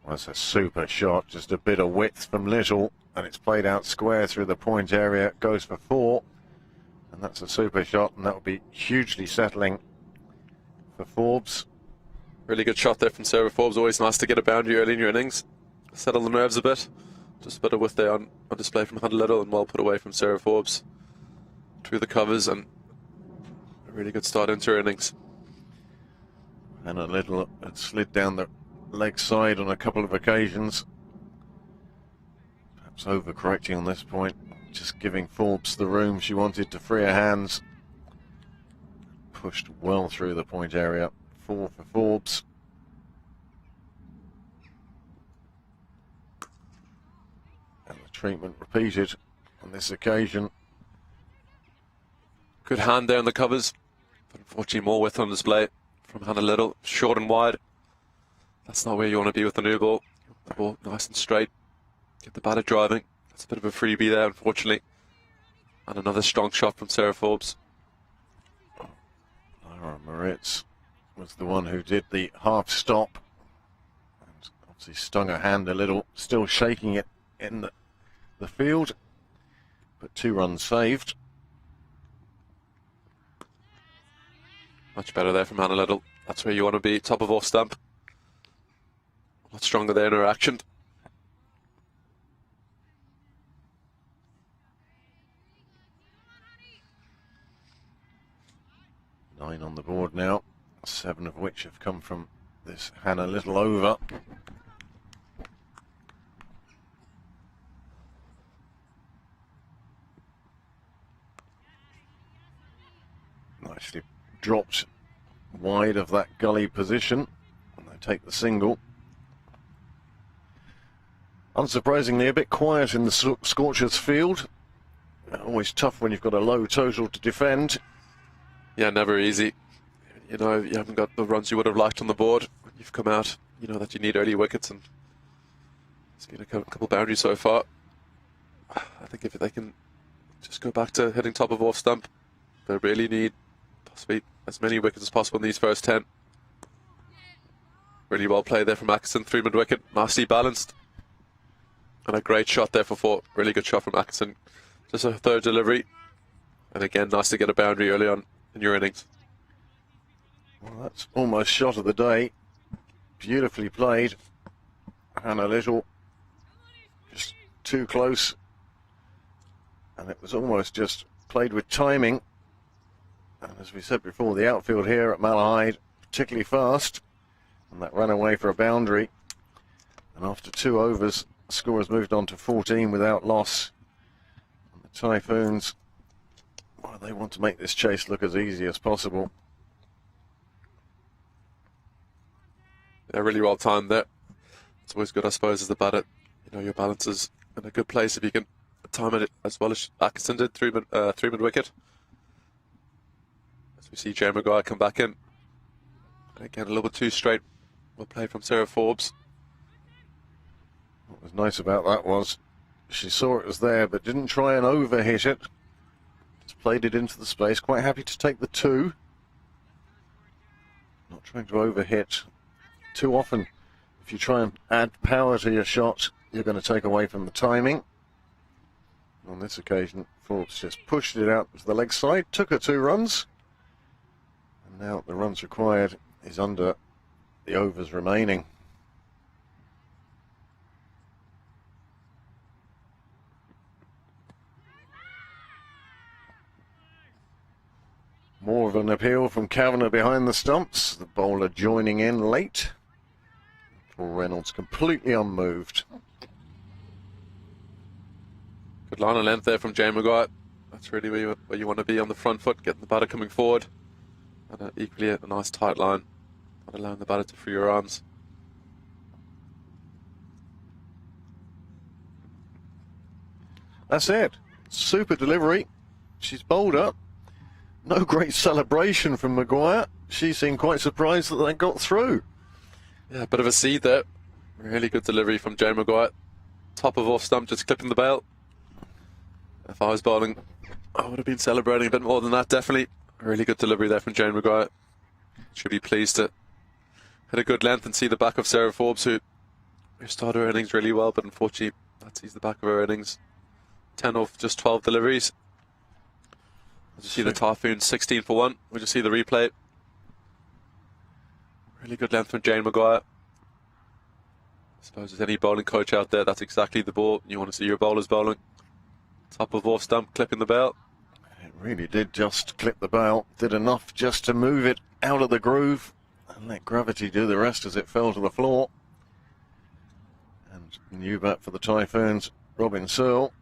S2: That's a super shot, just a bit of width from Little, and it's played out square through the point area. It goes for 4, and that's a super shot, and that will be hugely settling for Forbes.
S1: Really good shot there from Sarah Forbes. Always nice to get a boundary early in your innings. Settle the nerves a bit. Just a bit of width there on display from Hannah Little, and well put away from Sarah Forbes. Through the covers, and a really good start into her innings.
S2: And a Little had slid down the leg side on a couple of occasions. Perhaps overcorrecting on this point, just giving Forbes the room she wanted to free her hands. Pushed well through the point area. 4 for Forbes. And the treatment repeated on this occasion.
S1: Good hand there on the covers, but unfortunately more width on display from Hannah Little. Short and wide. That's not where you want to be with the new ball. The ball nice and straight. Get the batter driving. That's a bit of a freebie there, unfortunately. And another strong shot from Sarah Forbes.
S2: Lara Moritz was the one who did the half stop. And obviously stung her hand a little, still shaking it in the field. But 2 runs saved.
S1: Much better there from Hannah Little. That's where you want to be, top of off stump. A lot stronger there in her action.
S2: Nine on the board now, 7 of which have come from this Hannah Little over. Nicely dropped wide of that gully position, and they take the single. Unsurprisingly, a bit quiet in the Scorchers field. Always tough when you've got a low total to defend.
S1: Yeah, never easy. You know, you haven't got the runs you would have liked on the board when you've come out. You know that you need early wickets, and it's been a couple boundaries so far. I think if they can just go back to hitting top of off stump, they really need possibly as many wickets as possible in these first 10. Really well played there from Atkinson, 3 mid wicket, nicely balanced. And a great shot there for 4. Really good shot from Atkinson. Just a 3rd delivery. And again, nice to get a boundary early on in your innings.
S2: Well, that's almost shot of the day. Beautifully played. Hannah Little just too close. And it was almost just played with timing. And as we said before, the outfield here at Malahide particularly fast. And that ran away for a boundary. And after 2 overs, the score has moved on to 14 without loss. And the Typhoons, well, they want to make this chase look as easy as possible.
S1: They're really well timed there. It's always good, I suppose, as the batter. You know, your balance is in a good place if you can time it as well as Atkinson did, three mid wicket. As we see Jay Maguire come back in. And again, a little bit too straight. Well played from Sarah Forbes.
S2: What was nice about that was she saw it was there, but didn't try and overhit it. Just played it into the space. Quite happy to take the 2. Not trying to overhit. Too often, if you try and add power to your shot, you're going to take away from the timing. On this occasion, Forbes just pushed it out to the leg side, took her 2 runs. And now the runs required is under the overs remaining. More of an appeal from Kavanagh behind the stumps. The bowler joining in late. Paul Reynolds completely unmoved.
S1: Good line of length there from Jay Maguire. That's really where you want to be on the front foot, getting the batter coming forward. And equally a nice tight line, not allowing the batter to free your arms.
S2: That's it. Super delivery. She's bowled up. No great celebration from Maguire. She seemed quite surprised that they got through.
S1: Yeah, a bit of a seed there. Really good delivery from Jay Maguire. Top of off stump, just clipping the bail. If I was bowling, I would have been celebrating a bit more than that, definitely. A really good delivery there from Jane Maguire. Should be pleased to hit a good length and see the back of Sarah Forbes, who started her innings really well, but unfortunately that sees the back of her innings. 10 off just 12 deliveries. As you see the Typhoons 16 for 1. We'll just see the replay. Really good length from Jane Maguire. I suppose there's any bowling coach out there, that's exactly the ball you want to see your bowlers bowling. Top of off stump, clipping the bail.
S2: It really did just clip the bail. Did enough just to move it out of the groove and let gravity do the rest as it fell to the floor. And new bat for the Typhoons, Robin Searle.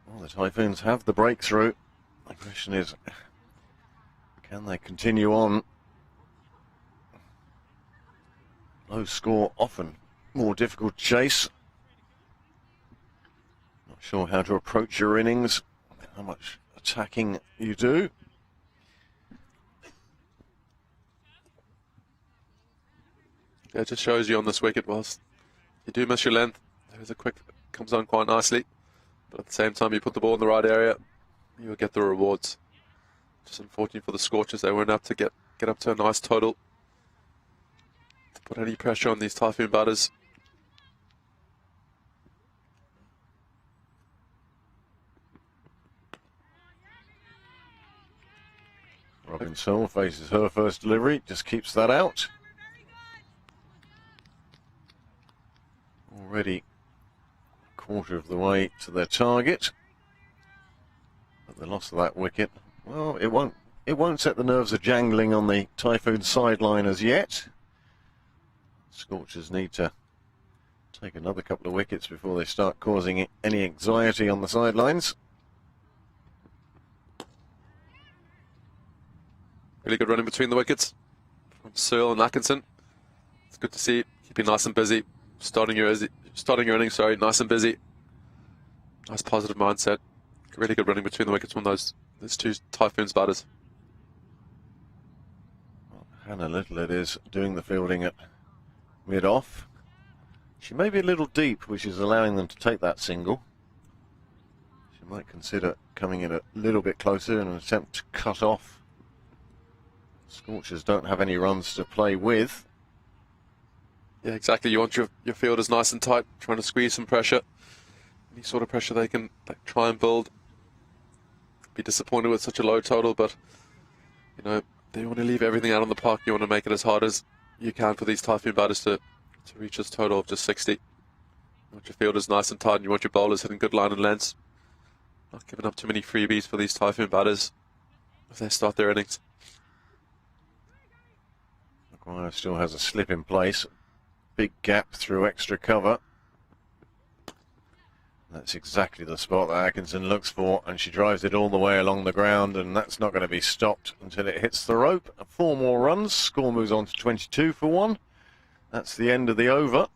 S2: Well, the Typhoons have the breakthrough. The question is, can they continue on? Low score often more difficult to chase. Not sure how to approach your innings, how much attacking you do.
S1: Yeah, it just shows you on this wicket, whilst you do miss your length, there's a quick, comes on quite nicely. But at the same time, you put the ball in the right area, you will get the rewards. Just unfortunate for the Scorchers, they weren't able to get up to a nice total to put any pressure on these Typhoon batters.
S2: Robin Searle faces her first delivery, just keeps that out. Already a quarter of the way to their target. But the loss of that wicket, well, it won't set the nerves a-jangling on the Typhoon sideline as yet. Scorchers need to take another couple of wickets before they start causing any anxiety on the sidelines.
S1: Really good running between the wickets from Searle and Atkinson. It's good to see, keeping nice and busy. Starting your innings, nice and busy. Nice positive mindset. Really good running between the wickets from those two Typhoons batters.
S2: Well, Hannah Little it is doing the fielding at mid-off. She may be a little deep, which is allowing them to take that single. She might consider coming in a little bit closer in an attempt to cut off. Scorchers don't have any runs to play with.
S1: Yeah, exactly. You want your fielders nice and tight, trying to squeeze some pressure. Any sort of pressure they can try and build. Be disappointed with such a low total, but you know, they want to leave everything out on the park. You want to make it as hard as you can for these Typhoon batters to reach this total of just 60. You want your fielders nice and tight, and you want your bowlers hitting good line and lengths. Not giving up too many freebies for these Typhoon batters as they start their innings.
S2: Maguire still has a slip in place. Big gap through extra cover. That's exactly the spot that Atkinson looks for, and she drives it all the way along the ground, and that's not going to be stopped until it hits the rope. 4 more runs, score moves on to 22 for 1. That's the end of the over.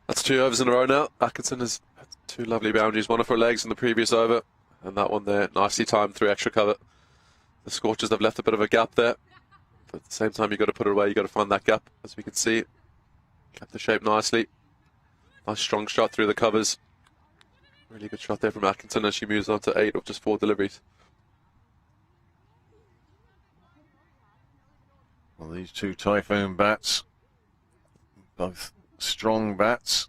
S1: That's 2 overs in a row now. Atkinson has had 2 lovely boundaries, one of her legs in the previous over, and that one there nicely timed through extra cover. The Scorchers have left a bit of a gap there, but at the same time you've got to put it away, you've got to find that gap, as we can see. Kept the shape nicely. Nice strong shot through the covers. Really good shot there from Atkinson as she moves on to 8 of just 4 deliveries.
S2: Well, these 2 Typhoon bats, both strong bats,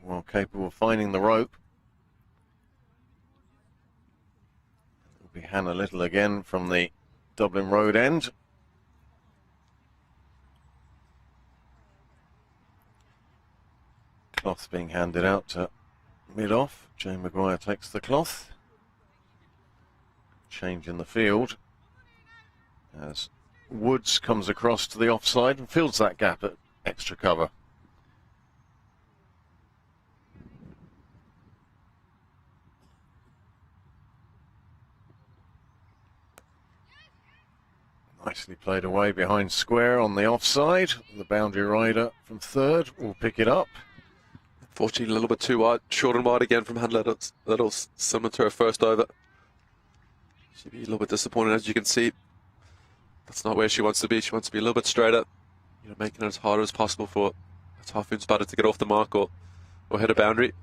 S2: well capable of finding the rope. It'll be Hannah Little again from the Dublin Road end. Cloth being handed out to mid-off. Jane Maguire takes the cloth. Change in the field as Woods comes across to the offside and fills that gap at extra cover. Nicely played away behind square on the offside. The boundary rider from third will pick it up.
S1: Fortunately, a little bit too wide, short and wide again from Hannah Little, similar to her first over. She'll be a little bit disappointed, as you can see. That's not where she wants to be. She wants to be a little bit straighter, making it as hard as possible for a Typhoons batter to get off the mark or hit a boundary.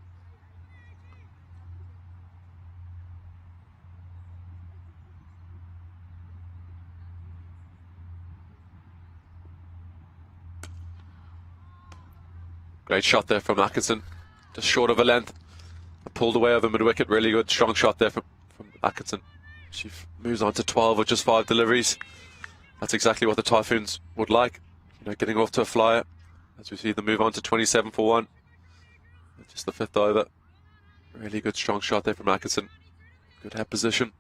S1: Great shot there from Atkinson, just short of a length. Pulled away over mid-wicket, really good, strong shot there from Atkinson. She moves on to 12 with just 5 deliveries. That's exactly what the Typhoons would like, getting off to a flyer. As we see them move on to 27 for 1. Just the 5th over. Really good, strong shot there from Atkinson. Good head position.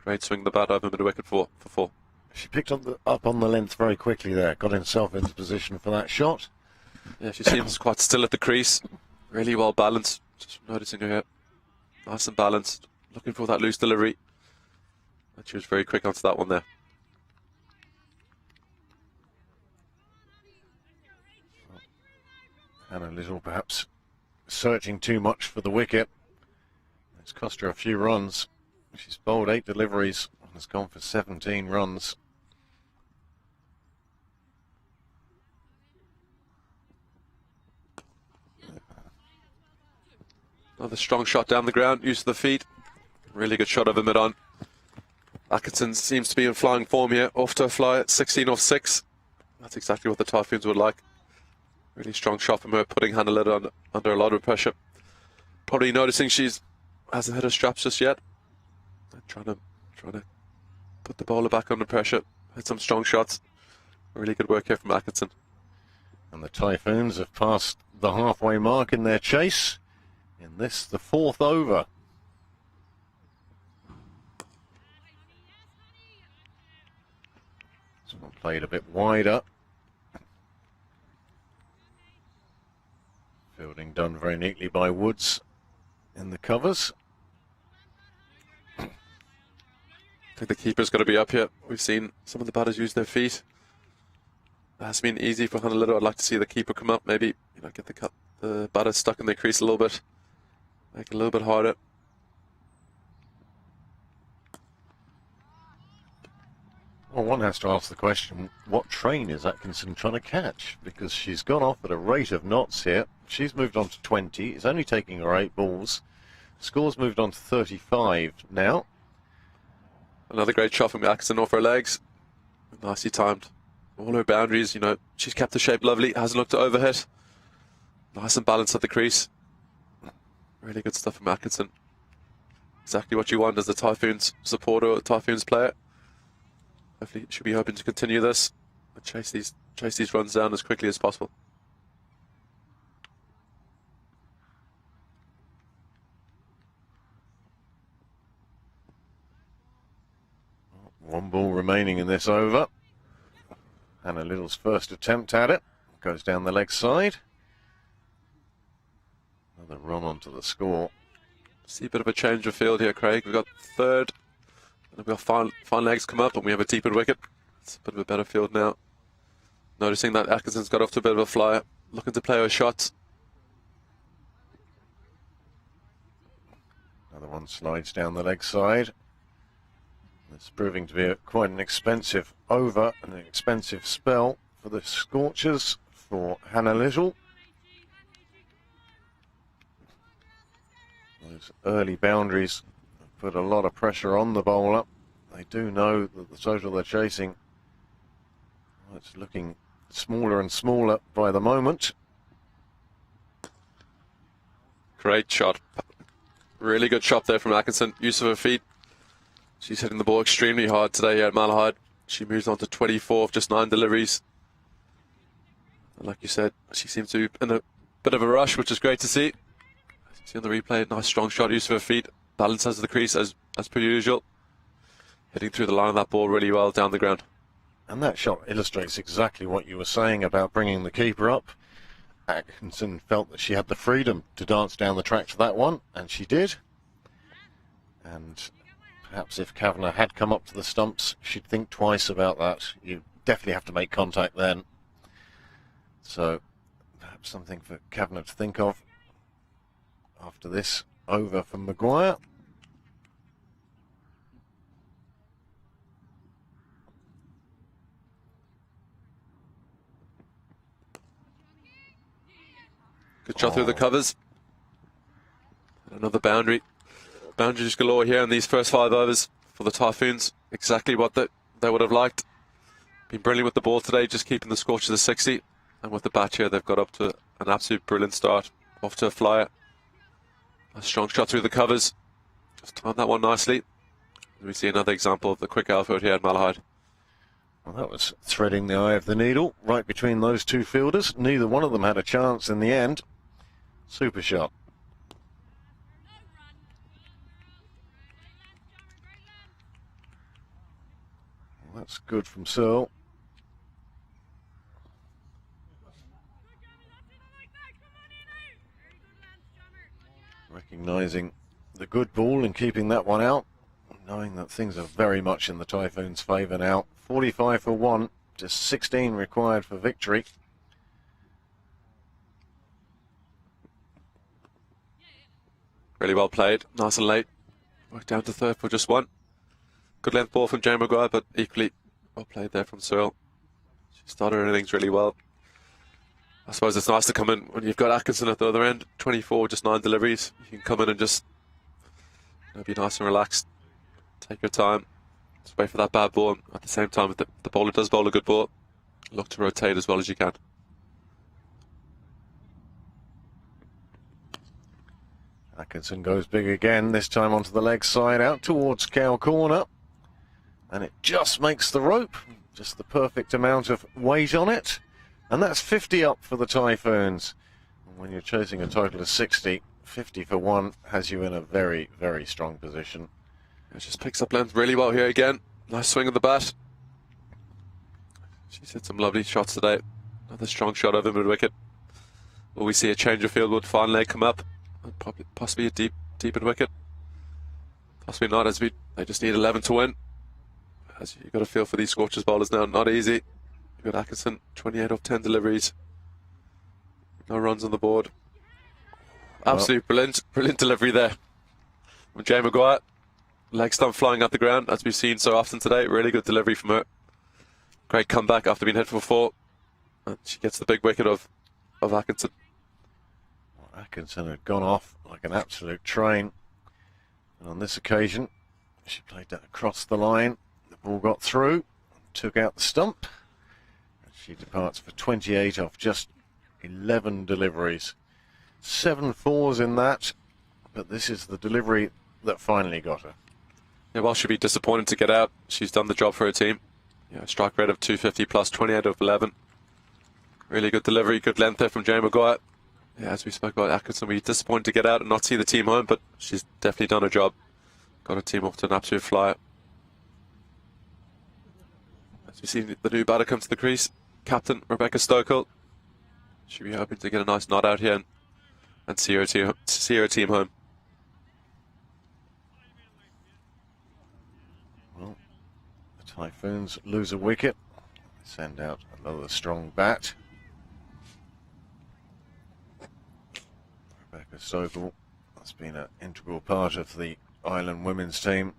S1: Great swing the bat over mid-wicket for 4.
S2: She picked up on the length very quickly there, got herself into position for that shot.
S1: Yeah, she seems quite still at the crease. Really well balanced. Just noticing her here. Nice and balanced. Looking for that loose delivery. And she was very quick onto that one there.
S2: Hannah Little perhaps searching too much for the wicket. It's cost her a few runs. She's bowled 8 deliveries and has gone for 17 runs.
S1: Another strong shot down the ground, use of the feet. Really good shot over mid-on. Atkinson seems to be in flying form here. Off to a fly at 16 off 6. That's exactly what the Typhoons would like. Really strong shot from her, putting Hannah Little under a lot of pressure. Probably noticing she's hasn't hit her straps just yet. Trying to put the bowler back under pressure. Hit some strong shots. Really good work here from Atkinson.
S2: And the Typhoons have passed the halfway mark in their chase. In this, the 4th over. Someone played a bit wider. Fielding done very neatly by Woods in the covers.
S1: I think the keeper's got to be up here. We've seen some of the batters use their feet. It has been easy for Hannah Little. I'd like to see the keeper come up, maybe get the batter stuck in their crease a little bit. Make it a little bit harder.
S2: Well, one has to ask the question, what train is Atkinson trying to catch? Because she's gone off at a rate of knots here. She's moved on to 20. It's only taking her 8 balls. Score's moved on to 35 now.
S1: Another great shot from Atkinson off her legs. Nicely timed. All her boundaries, she's kept the shape lovely. Hasn't looked to overhit. Nice and balanced at the crease. Really good stuff from Atkinson. Exactly what you want as a Typhoons supporter or a Typhoons player. Hopefully, should be hoping to continue this and chase these runs down as quickly as possible.
S2: One ball remaining in this over. Hannah Little's first attempt at it. Goes down the leg side. Another run onto the score.
S1: See a bit of a change of field here, Craig. We've got third, and we've got fine legs come up, and we have a deeper wicket. It's a bit of a better field now. Noticing that Atkinson's got off to a bit of a flyer, looking to play her shots.
S2: Another one slides down the leg side. It's proving to be quite an expensive over and an expensive spell for the Scorchers, for Hannah Little. Those early boundaries have put a lot of pressure on the bowler. They do know that the total they're chasing, well, it's looking smaller and smaller by the moment.
S1: Great shot. Really good shot there from Atkinson. Use of her feet. She's hitting the ball extremely hard today here at Malahide. She moves on to 24 of just 9 deliveries. And like you said, she seems to be in a bit of a rush, which is great to see. See on the replay, nice strong shot, use of her feet. Balance as the crease as per usual. Hitting through the line of that ball really well down the ground.
S2: And that shot illustrates exactly what you were saying about bringing the keeper up. Atkinson felt that she had the freedom to dance down the track to that one, and she did. And perhaps if Kavanagh had come up to the stumps, she'd think twice about that. You definitely have to make contact then. So perhaps something for Kavanagh to think of after this over from Maguire.
S1: Good shot through the covers. And another boundary. Boundaries galore here in these first 5 overs for the Typhoons. Exactly what they would have liked. Been brilliant with the ball today, just keeping the Scorchers at 60. And with the bat here, they've got up to an absolute brilliant start. Off to a flyer. A strong shot through the covers. Just timed that one nicely. We see another example of the quick outfield here at Malahide.
S2: Well, that was threading the eye of the needle right between those two fielders. Neither one of them had a chance in the end. Super shot. Well, that's good from Searle. Recognising the good ball and keeping that one out, knowing that things are very much in the Typhoons' favour now. 45 for 1, just 16 required for victory.
S1: Really well played, nice and late. Worked down to third for just 1. Good length ball from Jane Maguire, but equally well played there from Searle. She started her innings really well. I suppose it's nice to come in when you've got Atkinson at the other end. 24, just 9 deliveries. You can come in and just be nice and relaxed. Take your time. Just wait for that bad ball. And at the same time, if the bowler does bowl a good ball, look to rotate as well as you can.
S2: Atkinson goes big again, this time onto the leg side, out towards cow corner. And it just makes the rope. Just the perfect amount of weight on it. And that's 50 up for the Typhoons. And when you're chasing a total of 60, 50 for 1 has you in a very, very strong position.
S1: It just picks up length really well here again. Nice swing of the bat. She's hit some lovely shots today. Another strong shot over mid-wicket. Will we see a change of field? Would fine leg come up? Possibly a deep at wicket. Possibly not, as they just need 11 to win. As you've got to feel for these Scorchers bowlers now, not easy. You've got Atkinson, 28 of 10 deliveries. No runs on the board. Absolute brilliant delivery there from Jane Maguire. Leg stump flying up the ground, as we've seen so often today. Really good delivery from her. Great comeback after being hit for 4. And she gets the big wicket of Atkinson.
S2: Atkinson had gone off like an absolute train. And on this occasion, she played that across the line. The ball got through, took out the stump. And she departs for 28 off just 11 deliveries. 7 fours in that, but this is the delivery that finally got her.
S1: Yeah, while she'll be disappointed to get out, she's done the job for her team. Yeah, strike rate of 250 plus, 28 of 11. Really good delivery, good length there from Jane Maguire. Yeah, as we spoke about Atkinson, we're disappointed to get out and not see the team home, but she's definitely done her job. Got her team off to an absolute flyer. As we see the new batter come to the crease, captain Rebecca Stokel. She'll be hoping to get a nice nod out here and and see her team home.
S2: Well, the Typhoons lose a wicket. Send out another strong bat. Rebecca Sokol has been an integral part of the Ireland women's team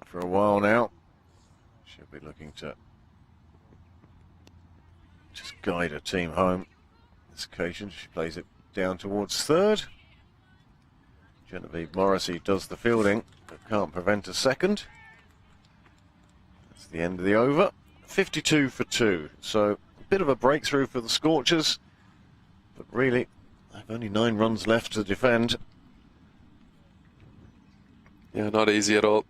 S2: for a while now. She'll be looking to just guide her team home. This occasion she plays it down towards third. Genevieve Morrissey does the fielding but can't prevent a second. That's the end of the over. 52 for 2, so a bit of a breakthrough for the Scorchers, but really they've only 9 runs left to defend.
S1: Yeah, not easy at all.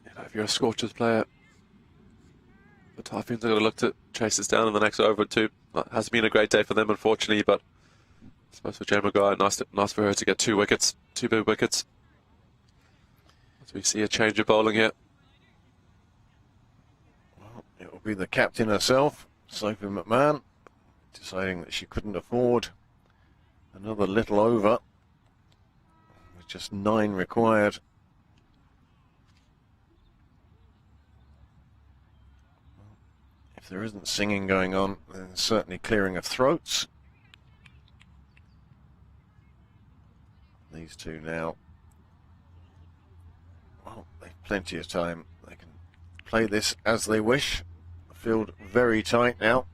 S1: You know, if you're a Scorchers player, the Typhoons are going to look to chase this down in the next over too. It hasn't been a great day for them, unfortunately, but I suppose for Jane Maguire, nice for her to get 2 wickets, 2 big wickets. As we see a change of bowling here.
S2: Well, it will be the captain herself, Sophie McMahon, deciding that she couldn't afford another little over with just 9 required. If there isn't singing going on, then certainly clearing of throats. These two now, well, they've plenty of time. They can play this as they wish. The field very tight now.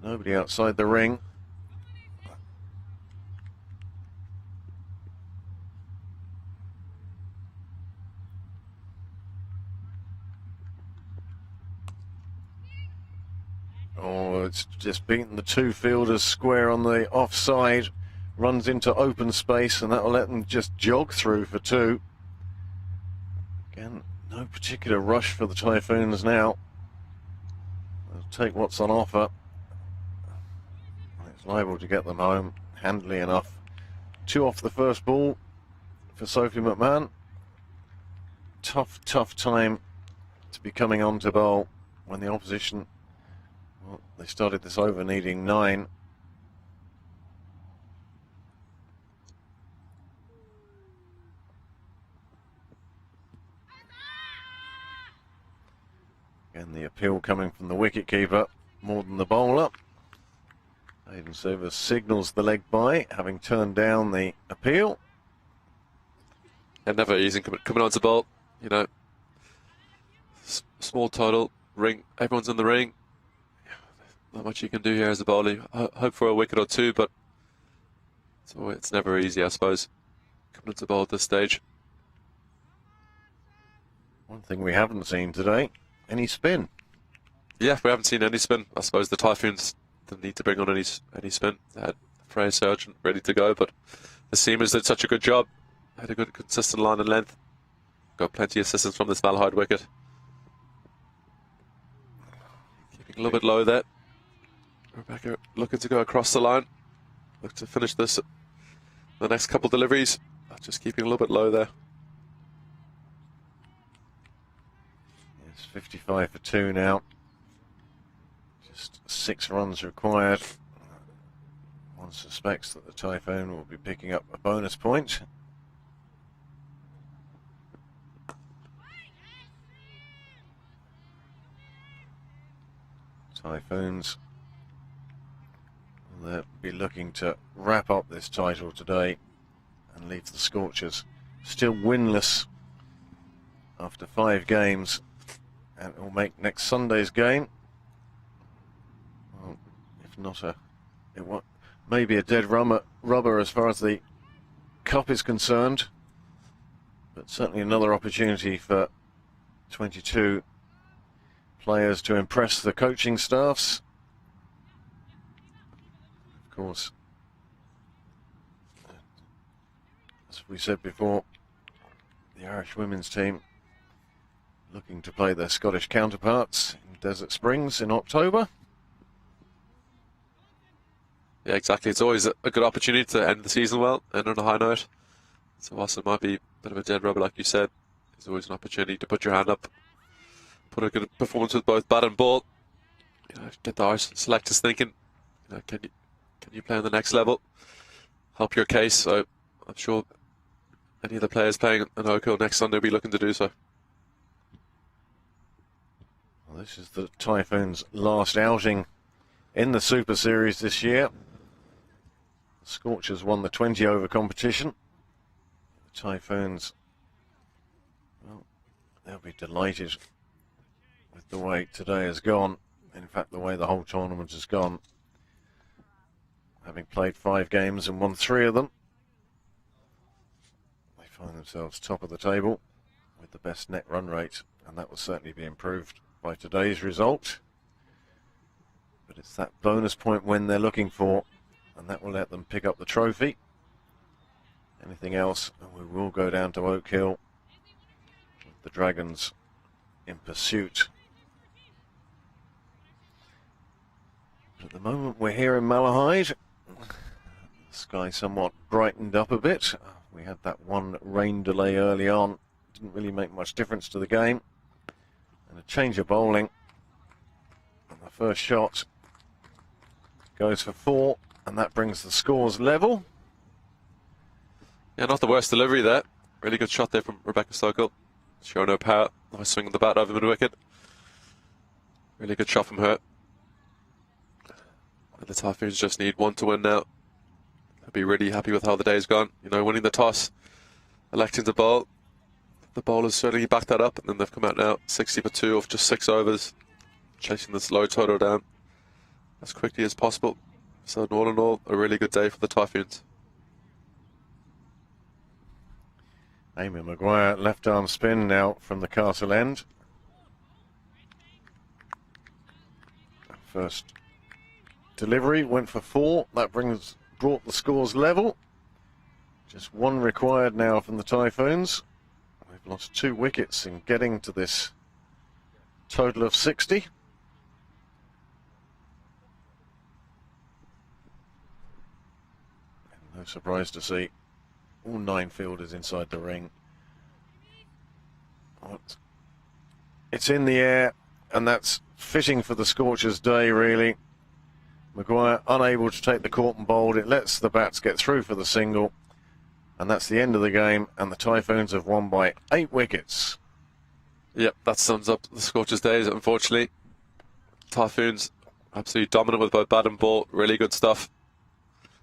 S2: Nobody outside the ring. Oh, it's just beaten the 2 fielders square on the offside. Runs into open space, and that will let them just jog through for 2. Again, no particular rush for the Typhoons now. They'll take what's on offer. It's liable to get them home handily enough. 2 off the first ball for Sophie McMahon. Tough time to be coming on to bowl when the opposition, well, they started this over needing 9. And the appeal coming from the wicketkeeper more than the bowler. Hayden Silver signals the leg by, having turned down the appeal.
S1: And never easy coming on to bowl. You know, small total, ring, everyone's in the ring. Not much you can do here as a bowler. Hope for a wicket or 2, but it's never easy, I suppose, coming into bowl at this stage.
S2: One thing we haven't seen today, any spin.
S1: Yeah, we haven't seen any spin. I suppose the Typhoons didn't need to bring on any spin. They had Freya Sargent ready to go, but the seamers did such a good job. Had a good consistent line and length. Got plenty of assistance from this Malahide wicket. Keeping a little bit low there. Rebecca looking to go across the line. Look to finish this the next couple deliveries. Just keeping a little bit low there.
S2: It's 55 for 2 now. Just 6 runs required. One suspects that the Typhoon will be picking up a bonus point. Typhoons, they'll be looking to wrap up this title today and leave the Scorchers still winless after 5 games, and it will make next Sunday's game, well, if not maybe a dead rubber as far as the cup is concerned, but certainly another opportunity for 22 players to impress the coaching staffs. Of course, as we said before, the Irish women's team looking to play their Scottish counterparts in Desert Springs in October.
S1: Yeah, exactly. It's always a good opportunity to end the season well, end on a high note. So whilst it might be a bit of a dead rubber, like you said, there's always an opportunity to put your hand up, put a good performance with both bat and ball. You know, get the Irish selectors thinking, you know, Can you play on the next level? Help your case. So I'm sure any of the players playing an Oak Hill next Sunday will be looking to do so.
S2: Well, this is the Typhoons' last outing in the Super Series this year. The Scorchers won the 20-over competition. The Typhoons, well, they'll be delighted with the way today has gone. In fact, the way the whole tournament has gone. Having played 5 games and won 3 of them, they find themselves top of the table with the best net run rate, and that will certainly be improved by today's result. But it's that bonus point win they're looking for, and that will let them pick up the trophy. Anything else, and we will go down to Oak Hill with the Dragons in pursuit. But at the moment we're here in Malahide. The sky somewhat brightened up a bit. We had that one rain delay early on. Didn't really make much difference to the game. And a change of bowling. And the first shot goes for 4, and that brings the scores level.
S1: Yeah, not the worst delivery there. Really good shot there from Rebecca Sokol. Showing her power. Nice swing of the bat over mid-wicket. Really good shot from her. And the Typhoons just need 1 to win now. They'll be really happy with how the day's gone. You know, winning the toss, electing to bowl. The bowlers certainly backed that up, and then they've come out now 60 for 2 off just 6 overs, chasing this low total down as quickly as possible. So all in all, a really good day for the Typhoons.
S2: Amy Maguire, left arm spin now from the castle end. First delivery went for 4. That brought the scores level. Just 1 required now from the Typhoons. They've lost 2 wickets in getting to this total of 60. No surprise to see all 9 fielders inside the ring. It's in the air, and that's fitting for the Scorchers' day, really. Maguire unable to take the court and bowled. It lets the bats get through for the single, and that's the end of the game, and the Typhoons have won by 8 wickets.
S1: Yep, that sums up the Scorchers' days, unfortunately. Typhoons absolutely dominant with both bat and ball. Really good stuff.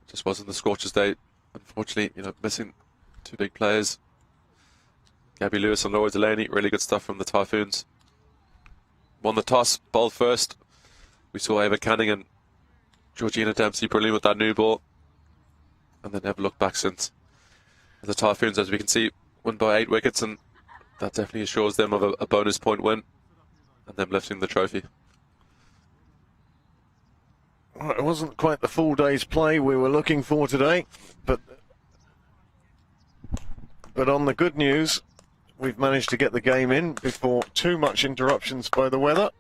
S1: Just wasn't the Scorchers' day. Unfortunately, you know, missing 2 big players. Gabby Lewis and Laura Delaney. Really good stuff from the Typhoons. Won the toss, bowled first. We saw Ava Canning and Georgina Dempsey brilliant with that new ball, and they never looked back since. The Typhoons, as we can see, won by 8 wickets, and that definitely assures them of a bonus point win and them lifting the trophy.
S2: Well, it wasn't quite the full day's play we were looking for today, but on the good news, we've managed to get the game in before too much interruptions by the weather.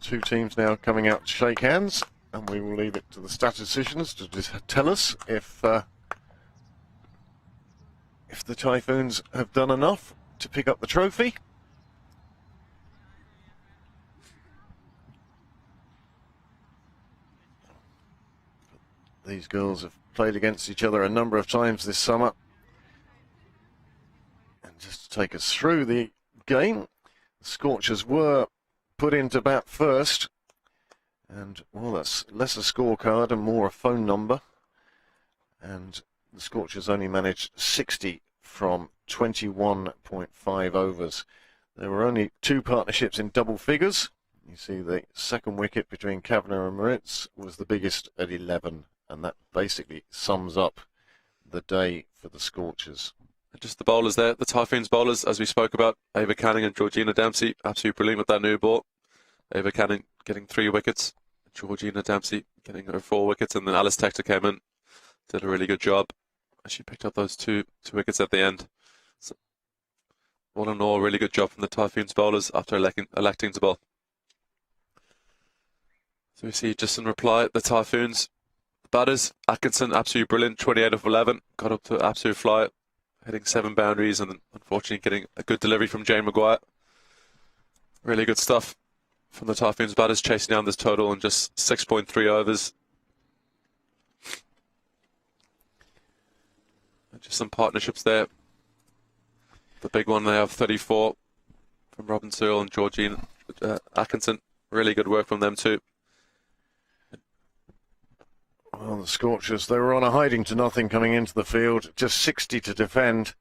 S2: 2 teams now coming out to shake hands, and we will leave it to the statisticians to just tell us if the Typhoons have done enough to pick up the trophy. These girls have played against each other a number of times this summer. And just to take us through the game, the Scorchers were put into bat first. And, well, that's less a scorecard and more a phone number. And the Scorchers only managed 60 from 21.5 overs. There were only 2 partnerships in double figures. You see the second wicket between Kavanagh and Moritz was the biggest at 11. And that basically sums up the day for the Scorchers.
S1: Just the bowlers there, the Typhoons bowlers, as we spoke about, Ava Canning and Georgina Dempsey, absolutely brilliant with that new ball. Ava Canning getting 3 wickets, Georgina Dempsey getting her 4 wickets, and then Alice Tector came in, did a really good job. She picked up those two wickets at the end. So, all in all, really good job from the Typhoons bowlers after electing to bowl. So we see just in reply, the Typhoons batters, Atkinson, absolutely brilliant, 28 of 11, got up to absolute fly, hitting 7 boundaries, and unfortunately getting a good delivery from Jane Maguire. Really good stuff from the Typhoons batters, chasing down this total in just 6.3 overs. Just some partnerships there. The big one, they have 34 from Robin Searle and Georgine Atkinson. Really good work from them too.
S2: Well, the Scorchers, they were on a hiding to nothing coming into the field, just 60 to defend.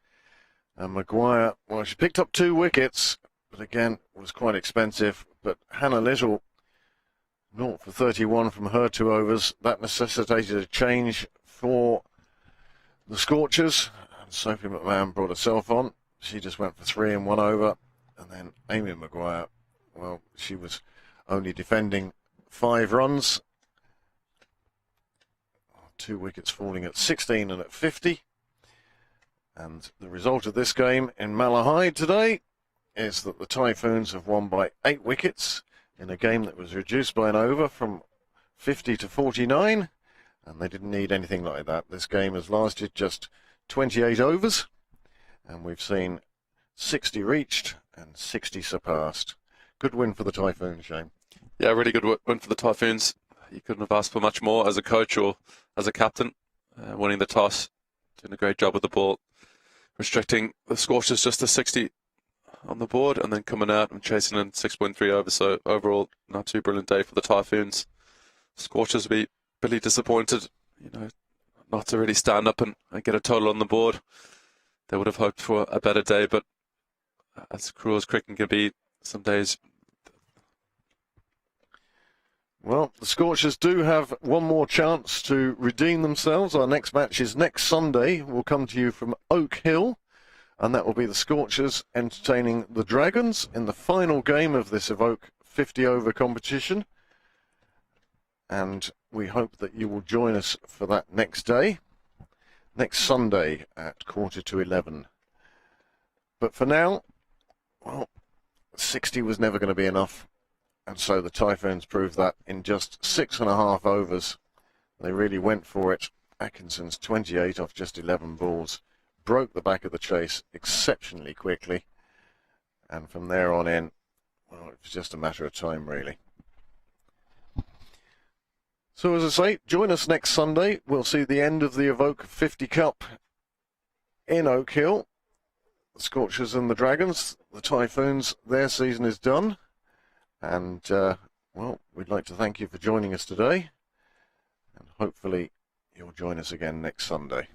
S2: And Maguire, well, she picked up 2 wickets, but again, was quite expensive. But Hannah Little, 0 for 31 from her 2 overs. That necessitated a change for the Scorchers. And Sophie McMahon brought herself on. She just went for 3 and 1 over. And then Amy Maguire, well, she was only defending 5 runs. 2 wickets falling at 16 and at 50. And the result of this game in Malahide today is that the Typhoons have won by 8 wickets in a game that was reduced by an over from 50 to 49. And they didn't need anything like that. This game has lasted just 28 overs. And we've seen 60 reached and 60 surpassed. Good win for the Typhoons, Shane.
S1: Yeah, really good win for the Typhoons. You couldn't have asked for much more as a coach or as a captain. Winning the toss, doing a great job with the ball, restricting the Scorchers just to 60 on the board, and then coming out and chasing in 6.3 overs. So overall, not too brilliant day for the Typhoons. Scorchers will be really disappointed, not to really stand up and get a total on the board. They would have hoped for a better day, but as cruel as cricket can be, some days.
S2: Well, the Scorchers do have one more chance to redeem themselves. Our next match is next Sunday. We'll come to you from Oak Hill, and that will be the Scorchers entertaining the Dragons in the final game of this Evoke 50 over competition. And we hope that you will join us for that next day, next Sunday at 11:15. But for now, well, 60 was never going to be enough. And so the Typhoons proved that in just 6.5 overs. They really went for it. Atkinson's 28 off just 11 balls broke the back of the chase exceptionally quickly. And from there on in, well, it was just a matter of time, really. So as I say, join us next Sunday. We'll see the end of the Evoke 50 Cup in Oak Hill. The Scorchers and the Dragons, the Typhoons, their season is done. And, well, we'd like to thank you for joining us today. And hopefully you'll join us again next Sunday.